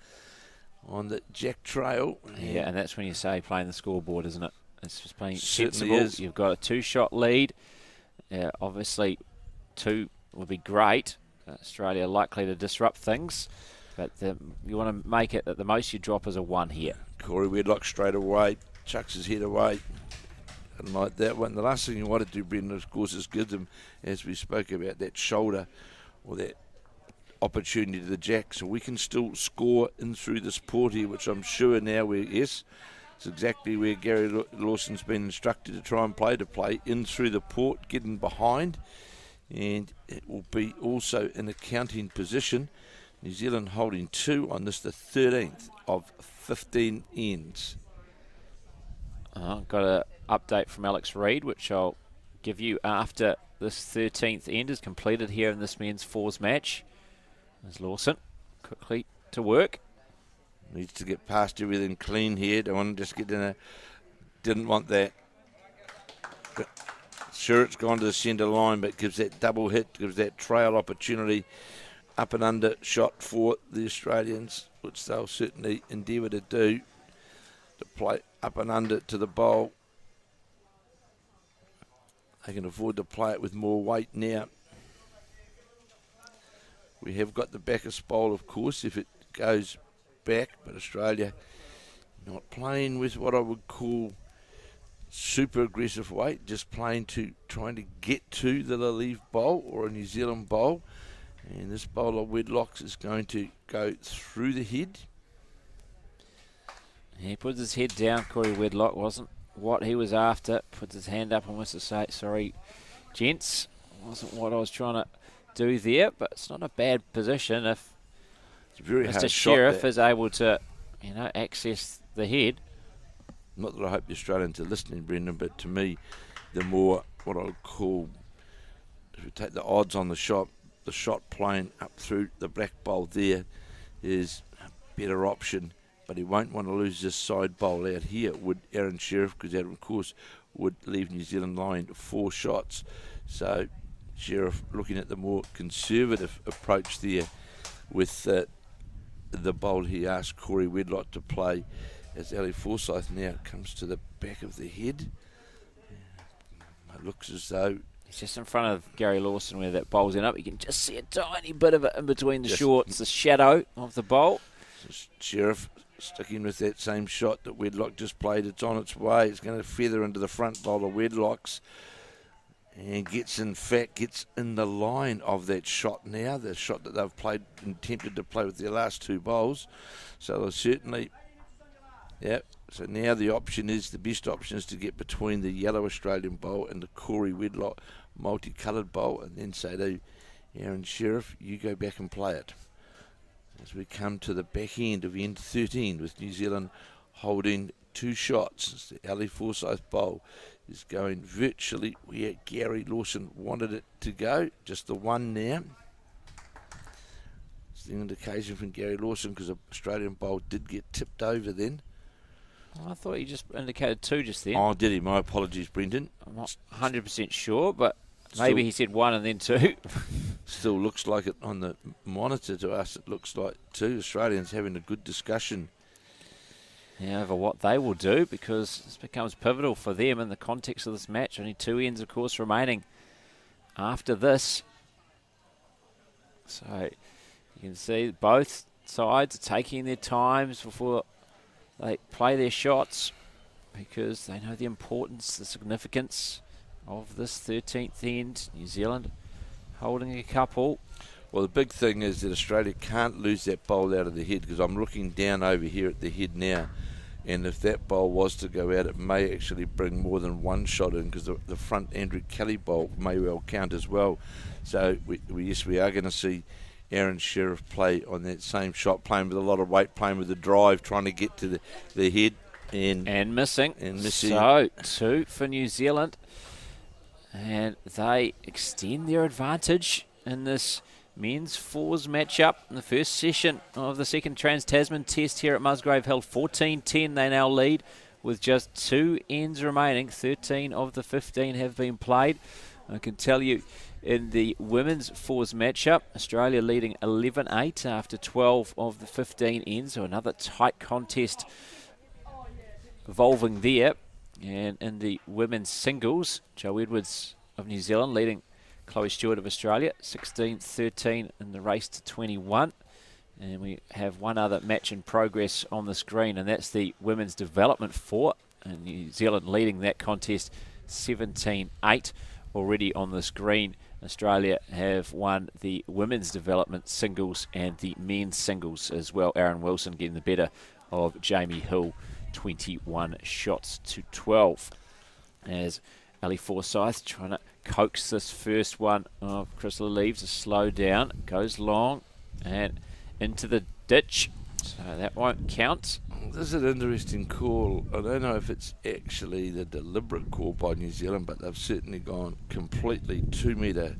on the jack trail. Yeah, and that's when you say playing the scoreboard, isn't it? It's just playing Certainly sensible. is. You've got a 2-shot lead. Obviously, 2 would be great. Australia likely to disrupt things. But you want to make it that the most you drop is a 1 here. Corey Wedlock straight away, chucks his head away. And like that one, the last thing you want to do, Brendan, of course, is give them, as we spoke about, that shoulder or that opportunity to the jack. So we can still score in through this port here, which I'm sure now it's exactly where Gary Lawson's been instructed to try and play in through the port, getting behind. And it will be also in a counting position. New Zealand holding 2 on this, the 13th of 15 ends. Got an update from Alex Reid, which I'll give you after this 13th end is completed here in this men's fours match. There's Lawson quickly to work. Needs to get past everything clean here. Don't want to just get in a... Didn't want that. But sure, it's gone to the centre line, but gives that double hit, gives that trail opportunity. Up and under shot for the Australians, which they'll certainly endeavour to do. To play up and under to the bowl. They can afford to play it with more weight now. We have got the Bacchus bowl, of course, if it goes back, but Australia not playing with what I would call super aggressive weight, just trying to get to the Lalive bowl or a New Zealand bowl. And this bowl of Wedlocks is going to go through the head. He puts his head down. Corey Wedlock wasn't what he was after. Puts his hand up and wants to say, sorry, gents, wasn't what I was trying to do there, but it's not a bad position if Mr. Sheriff is able to, access the head. Not that I hope the Australians are listening, Brendan, but to me, the more what I would call, if you take the odds on the shot playing up through the black bowl there is a better option, but he won't want to lose this side bowl out here, would Aaron Sheriff, because that, of course, would leave New Zealand lying 4 shots. So Sheriff looking at the more conservative approach there with the bowl he asked Corey Wedlock to play, as Ali Forsyth now comes to the back of the head. It looks as though he's just in front of Gary Lawson where that bowl's in up. You can just see a tiny bit of it in between the shorts, the shadow of the bowl. Sheriff sticking with that same shot that Wedlock just played. It's on its way. It's going to feather into the front bowl of Wedlock's and gets in the line of that shot now, the shot that they've played and attempted to play with their last 2 bowls. So they'll certainly, so now the best option is to get between the yellow Australian bowl and the Corey Wedlock multicoloured bowl, and then say to Aaron Sheriff, you go back and play it. As we come to the back end of end 13 with New Zealand holding 2 shots. The Ali Forsyth bowl is going virtually where Gary Lawson wanted it to go. Just the one now. It's the indication from Gary Lawson because the Australian bowl did get tipped over then. I thought he just indicated 2 just then. Oh, did he? My apologies, Brendan. I'm not 100% sure, but maybe he said 1 and then 2. Still looks like it on the monitor to us. It looks like 2 Australians having a good discussion over what they will do, because this becomes pivotal for them in the context of this match. Only 2 ends, of course, remaining after this. So you can see both sides are taking their times before they play their shots, because they know the importance, the significance of this 13th end. New Zealand holding a couple. Well, the big thing is that Australia can't lose that bowl out of the head, because I'm looking down over here at the head now, and if that bowl was to go out, it may actually bring more than 1 shot in, because the front Andrew Kelly bowl may well count as well. So we are going to see Aaron Sheriff play on that same shot, playing with a lot of weight, playing with the drive, trying to get to the head and missing. So 2 for New Zealand, and they extend their advantage in this men's 4s matchup in the first session of the second Trans-Tasman Test here at Musgrave Hill. 14-10 they now lead with just 2 ends remaining. 13 of the 15 have been played. I can tell you in the women's 4s matchup, Australia leading 11-8 after 12 of the 15 ends. So another tight contest evolving there. And in the women's singles, Joe Edwards of New Zealand leading Chloe Stewart of Australia, 16-13 in the race to 21. And we have one other match in progress on the screen, and that's the Women's Development 4. And New Zealand leading that contest 17-8 already on the screen. Australia have won the Women's Development singles and the men's singles as well. Aaron Wilson getting the better of Jamie Hill, 21 shots to 12. As Ali Forsyth trying to coax this first one of Chris Leaves to slow down. Goes long and into the ditch. So that won't count. This is an interesting call. I don't know if it's actually the deliberate call by New Zealand, but they've certainly gone completely 2 metre.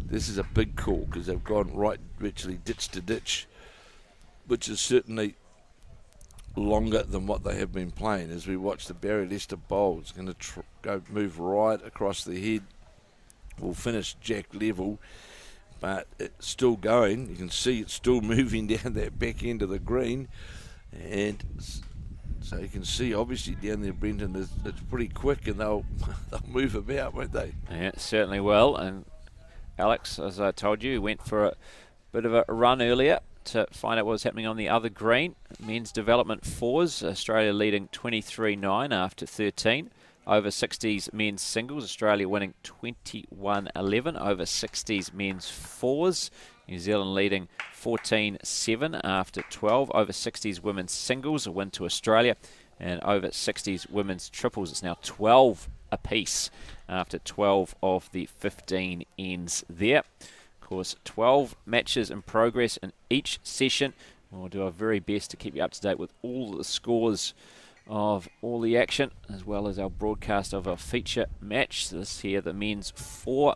This is a big call because they've gone right virtually ditch to ditch, which is certainly longer than what they have been playing. As we watch the Barry Lester bowl, it's going to move right across the head. Will finish jack level, but it's still going. You can see it's still moving down that back end of the green, and so you can see obviously down there, Brenton, it's pretty quick, and they'll move about, won't they? Yeah, certainly will. And Alex, as I told you, went for a bit of a run earlier to find out what was happening on the other green. Men's development fours, Australia leading 23-9 after 13. Over 60s men's singles, Australia winning 21-11 over 60s men's fours. New Zealand leading 14-7 after 12. Over 60s women's singles, a win to Australia. And over 60s women's triples, it's now 12 apiece after 12 of the 15 ends there. Of course, 12 matches in progress in each session. We'll do our very best to keep you up to date with all the scores of all the action, as well as our broadcast of our feature match. This here, the men's four.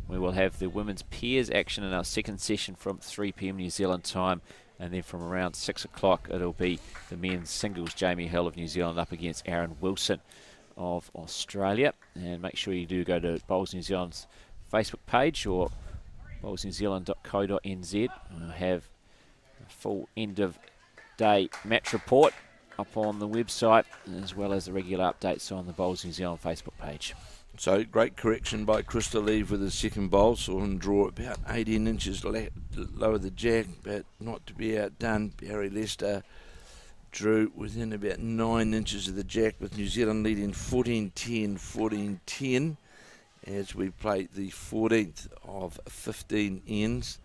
We will have the women's pairs action in our second session from 3 p.m. New Zealand time, and then from around 6 o'clock it'll be the men's singles, Jamie Hill of New Zealand up against Aaron Wilson of Australia. And make sure you do go to Bowls New Zealand's Facebook page or bowlsnewzealand.co.nz. We'll have a full end of day match report up on the website, as well as the regular updates on the Bowls New Zealand Facebook page. So great correction by Crystal Eve with his second bowl. Saw him draw about 18 inches lower the jack, but not to be outdone. Barry Lester drew within about 9 inches of the jack, with New Zealand leading 14-10, 14-10 as we play the 14th of 15 ends.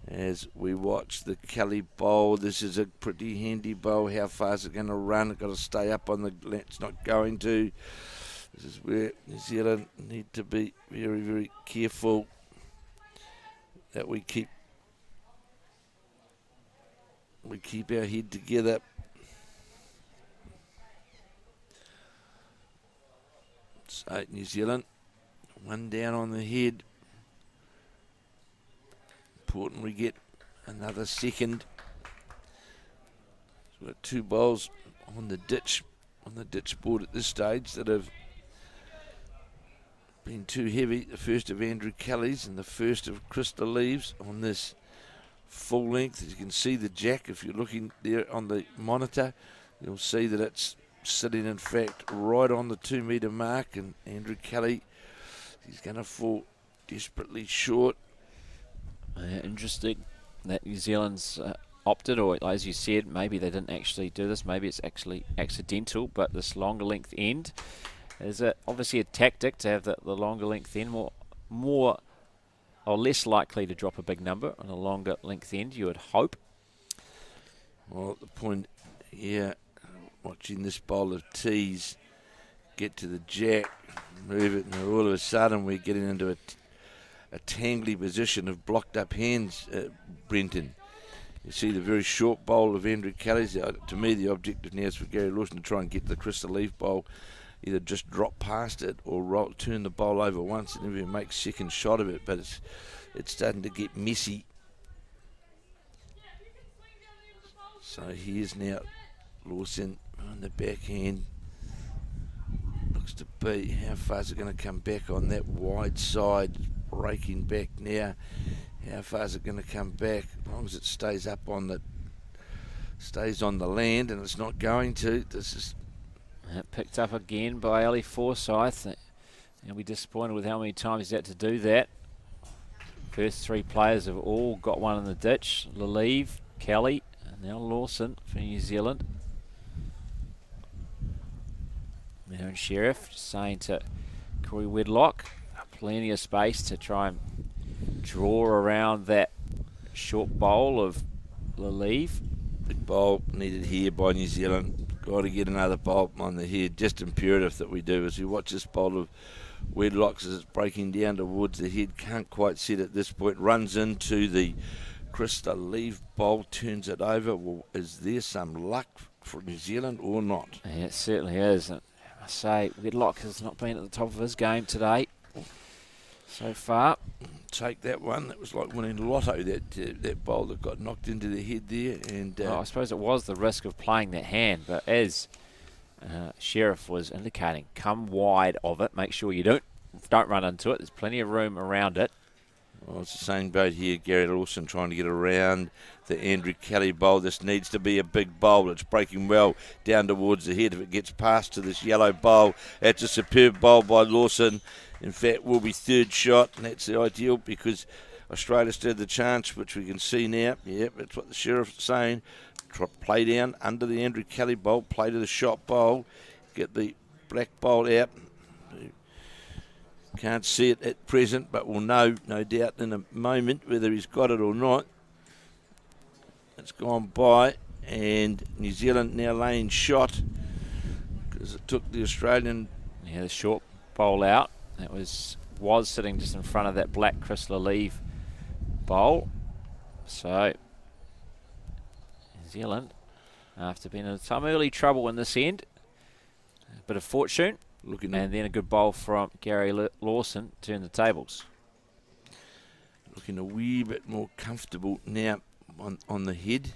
As we watch the Kelly bowl, this is a pretty handy bowl. How far is it going to run? It's got to stay up on the. It's not going to. This is where New Zealand need to be very, very careful that we keep our head together. So New Zealand, one down on the head. Important we get another second. So we've got two bowls on the ditch board at this stage that have been too heavy. The first of Andrew Kelly's and the first of Crystal Leaves on this full length. As you can see the jack, if you're looking there on the monitor, you'll see that it's sitting in fact right on the 2 metre mark, and Andrew Kelly, he's going to fall desperately short. Interesting that New Zealand's opted, or as you said, maybe they didn't actually do this, maybe it's actually accidental, but this longer length end is obviously a tactic to have the longer length end, more or less likely to drop a big number on a longer length end, you would hope. Well, the point here, watching this bowl of tees get to the jack, move it, and all of a sudden we're getting into a tangly position of blocked up hands, Brenton. You see the very short bowl of Andrew Kelly's. To me, the objective now is for Gary Lawson to try and get the Crystal Leaf bowl, either just drop past it or turn the bowl over once and then make second shot of it. But it's starting to get messy. So here's now Lawson on the backhand. Looks to be, how far is it going to come back on that wide side? Breaking back now. How far is it going to come back? As long as it stays on the land, and it's not going to. This is picked up again by Ali Forsyth. He'll be disappointed with how many times he's had to do that. First three players have all got one in the ditch. Lalive, Kelly, and now Lawson for New Zealand. Aaron Sheriff saying to Corey Wedlock, plenty of space to try and draw around that short bowl of Lalive. Big bowl needed here by New Zealand. Got to get another bowl on the head. Just imperative that we do as we watch this bowl of Wedlock's as it's breaking down towards the head. Can't quite set at this point. Runs into the Crystal Leaf bowl, turns it over. Well, is there some luck for New Zealand or not? Yeah, it certainly is. I must say, Wedlock has not been at the top of his game today so far. take that one. That was like winning lotto, that bowl that got knocked into the head there. And I suppose it was the risk of playing that hand, but as Sheriff was indicating, come wide of it. Make sure you don't run into it. There's plenty of room around it. Well, it's the same boat here. Gary Lawson trying to get around the Andrew Kelly bowl. This needs to be a big bowl. It's breaking well down towards the head. If it gets past to this yellow bowl, that's a superb bowl by Lawson. In fact, will be third shot, and that's the ideal because Australia still had the chance, which we can see now. Yep, that's what the Sheriff's saying. Play down under the Andrew Kelly bowl, play to the shot bowl, get the black bowl out. Can't see it at present, but we'll know, no doubt, in a moment whether he's got it or not. It's gone by, and New Zealand now laying shot because it took the Australian. Yeah, the short bowl out. That was sitting just in front of that black Chris Lalive bowl. So New Zealand, after being in some early trouble in this end, a bit of fortune, and then a good bowl from Gary Lawson, turned the tables. Looking a wee bit more comfortable now on the head,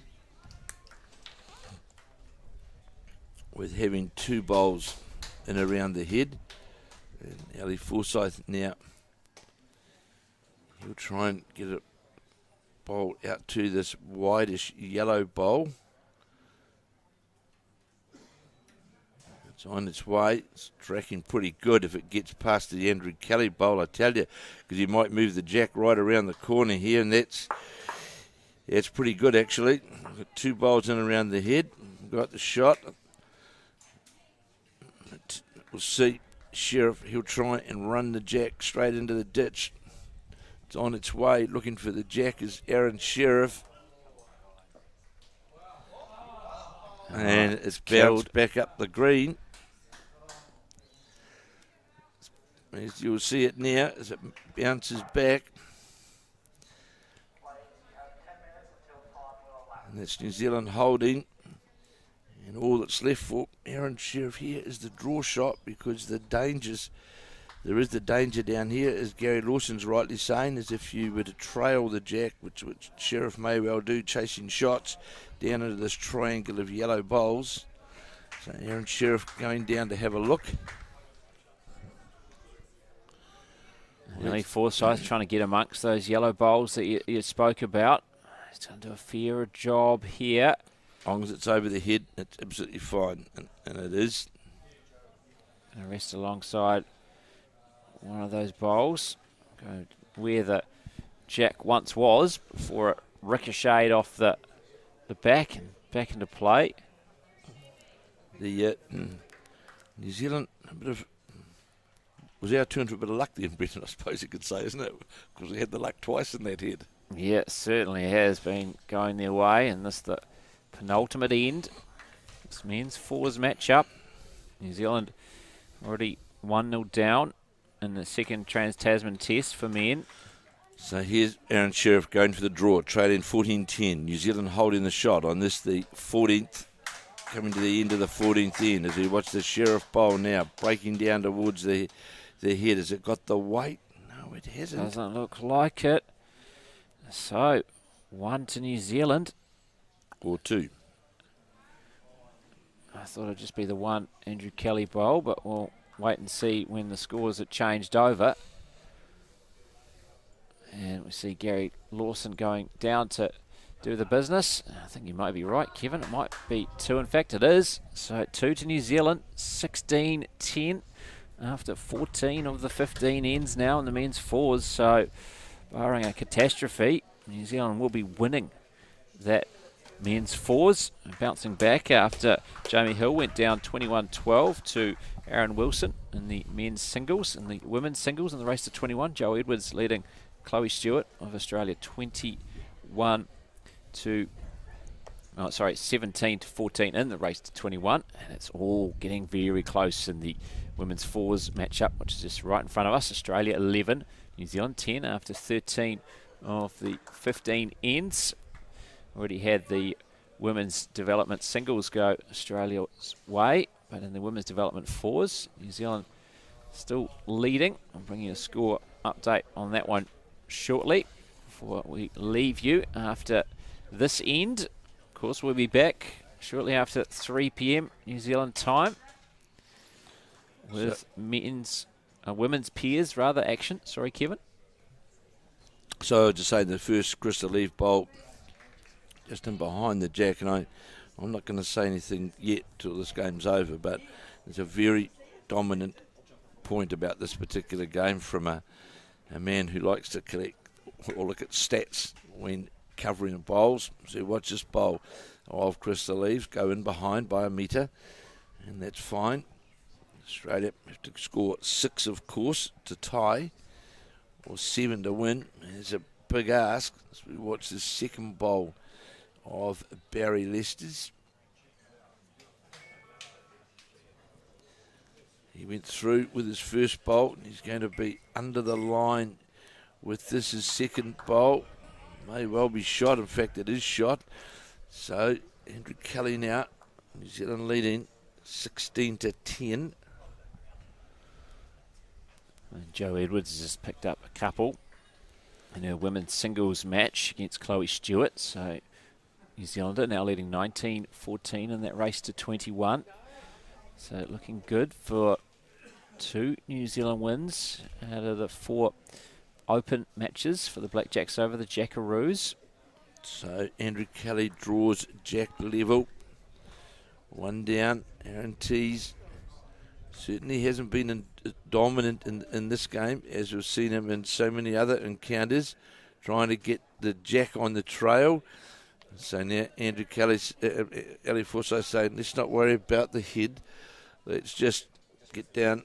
with having two bowls in around the head. And Ali Forsyth now, he'll try and get a bowl out to this whitish yellow bowl. It's on its way. It's tracking pretty good if it gets past the Andrew Kelly bowl, I tell you, because he might move the jack right around the corner here, and that's pretty good actually. Got two bowls in around the head. Got the shot. We'll see. Sheriff, he'll try and run the jack straight into the ditch. It's on its way. Looking for the jack is Aaron Sheriff. And it's bounced back up the green. As you'll see it now as it bounces back. And that's New Zealand holding. And all that's left for Aaron Sheriff here is the draw shot, because there is the danger down here, as Gary Lawson's rightly saying, as if you were to trail the jack, which Sheriff may well do, chasing shots down into this triangle of yellow bowls. So Aaron Sheriff going down to have a look. Really Forsyth trying to get amongst those yellow bowls that you spoke about. He's going to do a fairer job here. As long as it's over the head, it's absolutely fine, and it is. And rest alongside one of those bowls. Go where the jack once was before it ricocheted off the back and back into play. The New Zealand, a bit of, was our turn for a bit of luck then, Brenton, I suppose you could say, isn't it? Because we had the luck twice in that head. Yeah, it certainly has been going their way, and this the penultimate end. This men's fours matchup. New Zealand already 1-0 down in the second Trans-Tasman test for men. So here's Aaron Sheriff going for the draw, trading 14-10. New Zealand holding the shot on this, the 14th, coming to the end of the 14th end, as we watch the Sheriff bowl now, breaking down towards the head. Has it got the weight? No, it hasn't. Doesn't look like it. So, 1 to New Zealand. Or 2. I thought it'd just be the one Andrew Kelly bowl, but we'll wait and see when the scores are changed over. And we see Gary Lawson going down to do the business. I think you might be right, Kevin. It might be 2. In fact, it is. So 2 to New Zealand, 16-10 after 14 of the 15 ends now in the men's fours. So barring a catastrophe, New Zealand will be winning that men's fours, bouncing back after Jamie Hill went down 21-12 to Aaron Wilson in the men's singles. In the women's singles in the race to 21, Joe Edwards leading Chloe Stewart of Australia 17 to 14 in the race to 21, and it's all getting very close in the women's fours matchup, which is just right in front of us. Australia 11, New Zealand 10 after 13 of the 15 ends. Already had the women's development singles go Australia's way, but in the women's development fours, New Zealand still leading. I'm bringing a score update on that one shortly before we leave you after this end. Of course, we'll be back shortly after 3 p.m. New Zealand time with women's peers action. Sorry, Kevin. So just say the first Crystal Leaf bowl just in behind the jack, and I'm not going to say anything yet till this game's over, but there's a very dominant point about this particular game from a man who likes to collect or look at stats when covering bowls. So watch this bowl of Crystal Leaves go in behind by a metre, and that's fine. Australia have to score 6, of course, to tie, or 7 to win. It's a big ask as we watch this second bowl of Barry Lester's. He went through with his first bowl, and he's going to be under the line with this, his second bowl. May well be shot. In fact, it is shot. So Andrew Kelly now, New Zealand leading 16 to 10. And Joe Edwards has just picked up a couple in her women's singles match against Chloe Stewart. So New Zealander now leading 19-14 in that race to 21. So looking good for 2 New Zealand wins out of the 4 open matches for the Blackjacks over the Jackaroos. So Andrew Kelly draws Jack level. 1 down. Aaron Tees certainly hasn't been dominant in this game, as we've seen him in so many other encounters, trying to get the Jack on the trail. So now Andrew Kelly's, Ellie Forsyth saying, let's not worry about the head. Let's just get down.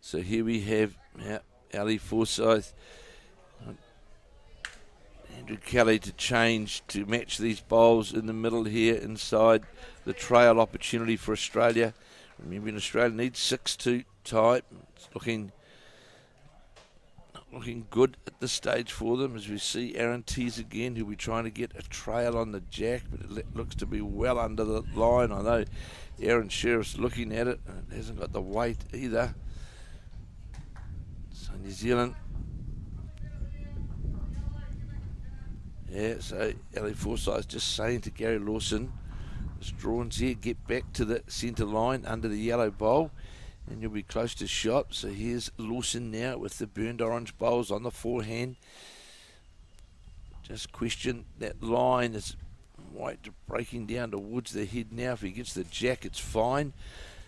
So here we have Ellie Forsyth, Andrew Kelly to change to match these bowls in the middle here inside the trail opportunity for Australia. Remembering Australia needs 6 to tie. It's looking good at this stage for them, as we see Aaron Tees again, who'll be trying to get a trail on the jack, but it looks to be well under the line. I know Aaron Sheriff's looking at it, and it hasn't got the weight either. So New Zealand, so Ellie Forsyth just saying to Gary Lawson, this drawings here, get back to the centre line under the yellow bowl, and you'll be close to shot. So here's Lawson now with the burned orange bowls on the forehand. Just question that line is White breaking down towards the head now. If he gets the jack, it's fine.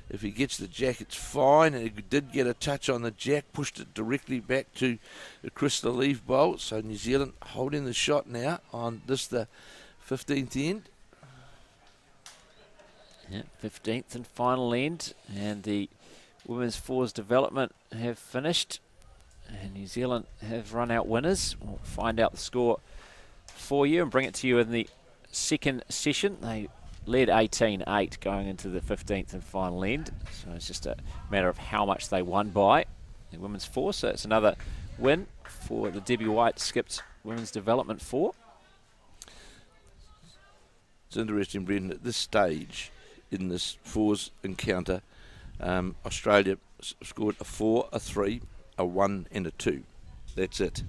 If he gets the jack, it's fine. And he did get a touch on the jack, pushed it directly back to the Crystal Leaf bowl. So New Zealand holding the shot now on this, the 15th end. Yeah, 15th and final end. And the women's fours development have finished. And New Zealand have run out winners. We'll find out the score for you and bring it to you in the second session. They led 18-8 going into the 15th and final end. So it's just a matter of how much they won by the women's four. So it's another win for the Debbie White skipped women's development four. It's interesting, Brendan, at this stage in this fours encounter, Australia scored a 4, a 3, a 1 and a 2. That's it.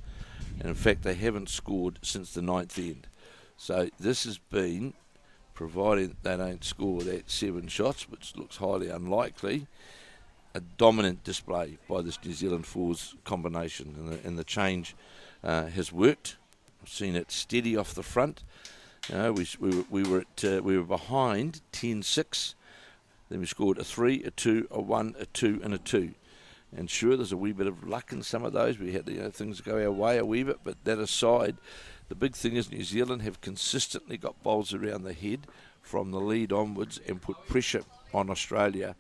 And in fact, they haven't scored since the 9th end. So this has been, provided they don't score that 7 shots, which looks highly unlikely, a dominant display by this New Zealand fours combination. And the change has worked. I've seen it steady off the front. We were behind 10-6. Then we scored a 3, a 2, a 1, a 2 and a 2. And sure, there's a wee bit of luck in some of those. We had things go our way a wee bit, but that aside, the big thing is New Zealand have consistently got bowls around the head from the lead onwards and put pressure on Australia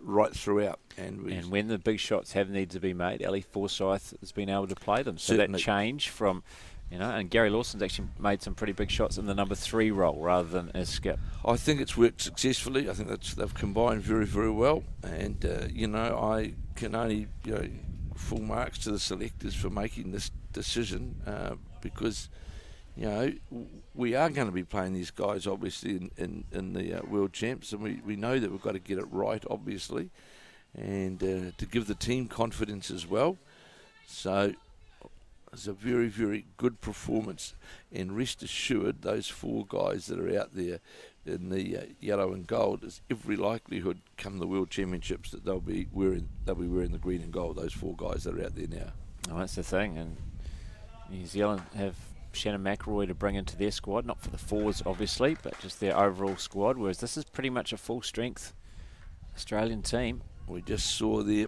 right throughout. And when the big shots have needed to be made, Ellie Forsyth has been able to play them. So certainly. That change from, and Gary Lawson's actually made some pretty big shots in the number 3 role rather than as skip. I think it's worked successfully. I think they've combined very, very well. And, I can only, full marks to the selectors for making this decision because, we are going to be playing these guys, obviously, in the World Champs, and we know that we've got to get it right, obviously, and to give the team confidence as well. So it's a very, very good performance, and rest assured, those 4 guys that are out there in the yellow and gold, there's every likelihood come the World Championships that they'll be wearing the green and gold. Those 4 guys that are out there now. Oh, that's the thing, and New Zealand have Shannon McElroy to bring into their squad, not for the fours obviously, but just their overall squad, whereas this is pretty much a full strength Australian team. We just saw there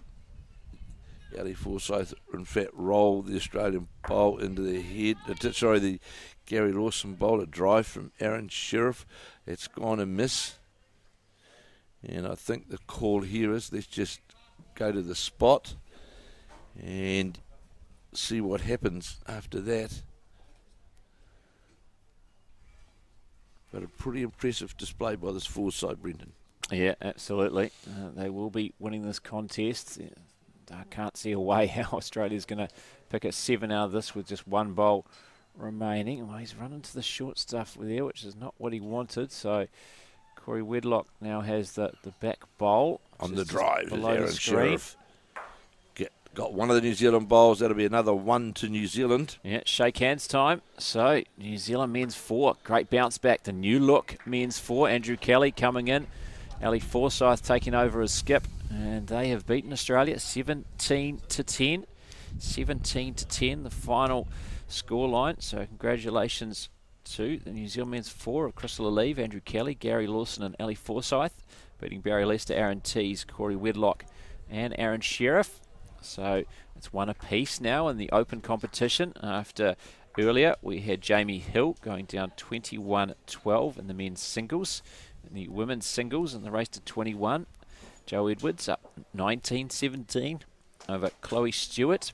Ali Forsyth in fact roll the Australian bowl into their head, the Gary Lawson bowl, a drive from Aaron Sheriff. It's gone a miss, and I think the call here is let's just go to the spot and see what happens after that. But a pretty impressive display by this forward side, Brendan. Yeah, absolutely. They will be winning this contest. I can't see a way how Australia's going to pick a 7 out of this with just 1 bowl remaining. Well, he's run into the short stuff there, which is not what he wanted. So Corey Wedlock now has the back bowl. On the drive, below Aaron the screen. Sheriff got one of the New Zealand bowls. That'll be another 1 to New Zealand. Yeah, shake hands time. So New Zealand men's 4. Great bounce back. The new look men's 4. Andrew Kelly coming in. Ali Forsyth taking over as skip. And they have beaten Australia 17 to 10. 17 to 10, the final scoreline. So congratulations to the New Zealand men's 4 of Crystal Olive, Andrew Kelly, Gary Lawson and Ali Forsyth, beating Barry Lester, Aaron Tees, Corey Wedlock and Aaron Sheriff. So it's 1 apiece now in the open competition. After earlier we had Jamie Hill going down 21-12 in the men's singles. In the women's singles in the race to 21, Joe Edwards up 19-17 over Chloe Stewart,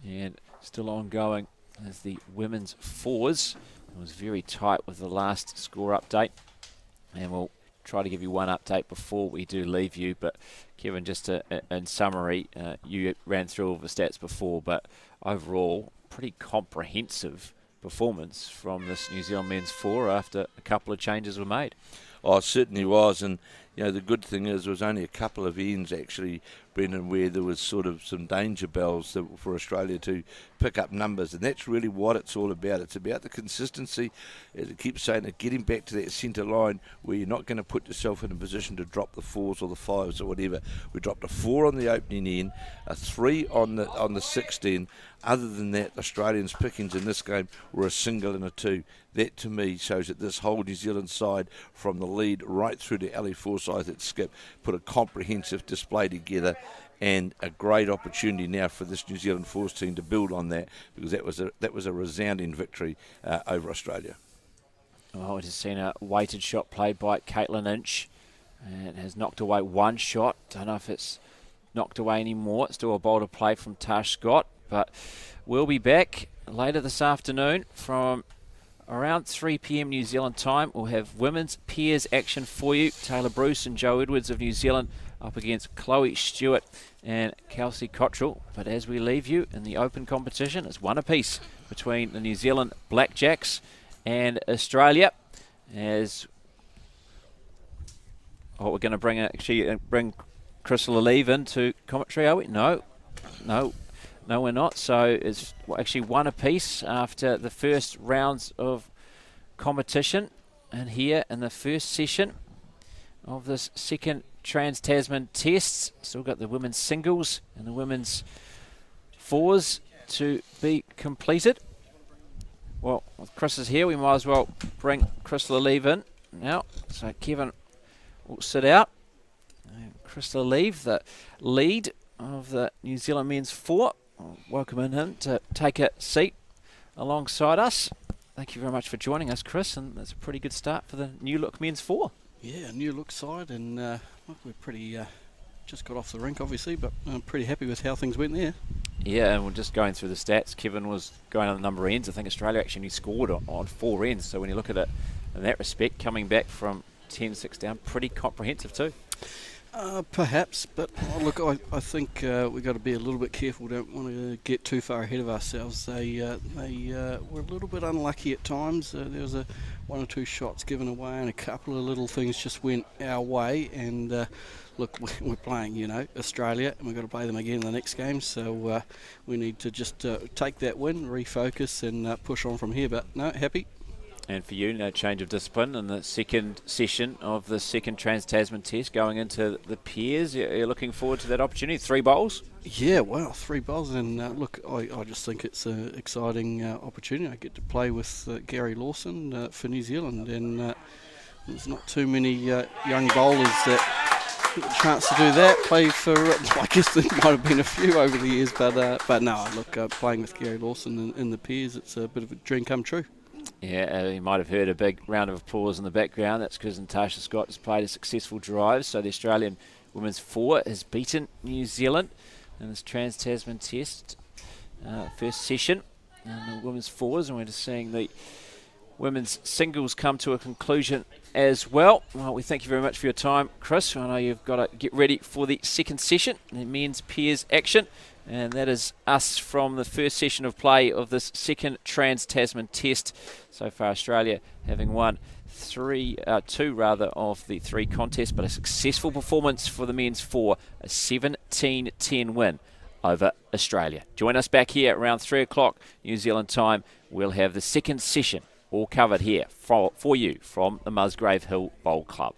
and still ongoing as the women's 4s. It was very tight with the last score update, and we'll try to give you one update before we do leave you. But Kevin, just in summary, you ran through all the stats before, but overall pretty comprehensive performance from this New Zealand men's 4 after a couple of changes were made. Oh, it certainly was, and the good thing is there was only a couple of ends actually, Brendan, where there was sort of some danger bells for Australia to pick up numbers, and that's really what it's all about. It's about the consistency, as it keeps saying, of getting back to that centre line where you're not going to put yourself in a position to drop the 4s or the 5s or whatever. We dropped a 4 on the opening end, a 3 on the 16. Other than that, Australians' pickings in this game were a single and a 2. That, to me, shows that this whole New Zealand side, from the lead right through to Ali Forsyth at skip, put a comprehensive display together, and a great opportunity now for this New Zealand Force team to build on that, because that was a resounding victory over Australia. Oh, we've just seen a weighted shot played by Caitlin Inch, and has knocked away 1 shot. Don't know if it's knocked away anymore. It's still a bowl to play from Tash Scott, but we'll be back later this afternoon from around 3 p.m. New Zealand time. We'll have women's pairs action for you. Taylor Bruce and Joe Edwards of New Zealand up against Chloe Stewart and Kelsey Cottrell. But as we leave you in the open competition, it's 1 apiece between the New Zealand Blackjacks and Australia. As we're going to bring Crystal Olive into commentary, are we? No, we're not. So it's actually 1 apiece after the first rounds of competition. And here in the first session of this second Trans-Tasman Test, still got the women's singles and the women's 4s to be completed. Well, with Chris is here, we might as well bring Crystal Olive in now. So Kevin will sit out. And Crystal Olive, the lead of the New Zealand men's 4. I'll welcome him to take a seat alongside us. Thank you very much for joining us, Chris, and that's a pretty good start for the new look men's 4. Yeah, new look side, and we're pretty just got off the rink obviously, but I'm pretty happy with how things went there. Yeah, and we're just going through the stats. Kevin was going on the number of ends. I think Australia actually scored on 4 ends, so when you look at it in that respect, coming back from 10-6 down, pretty comprehensive too. Perhaps, but look, I think we've got to be a little bit careful. Don't want to get too far ahead of ourselves. They were a little bit unlucky at times. There was one or two shots given away, and a couple of little things just went our way. And look, we're playing, Australia, and we've got to play them again in the next game. So we need to just take that win, refocus, and push on from here. But no, happy. And for you, no change of discipline in the second session of the second Trans-Tasman Test going into the Peers. You're looking forward to that opportunity? 3 bowls? Yeah, wow, 3 bowls. And look, I just think it's an exciting opportunity. I get to play with Gary Lawson for New Zealand. And there's not too many young bowlers that get a chance to do that. Play for, I guess there might have been a few over the years. But no, look, playing with Gary Lawson in the Peers, it's a bit of a dream come true. Yeah, you might have heard a big round of applause in the background. That's because Natasha Scott has played a successful drive. So the Australian Women's 4 has beaten New Zealand in this Trans-Tasman Test first session. And the Women's 4s, and we're just seeing the women's singles come to a conclusion as well. Well, we thank you very much for your time, Chris. I know you've got to get ready for the second session, the men's Peers action. And that is us from the first session of play of this second Trans-Tasman Test. So far, Australia having won two of the 3 contests, but a successful performance for the men's 4, a 17-10 win over Australia. Join us back here around 3 o'clock New Zealand time. We'll have the second session all covered here for you from the Musgrave Hill Bowl Club.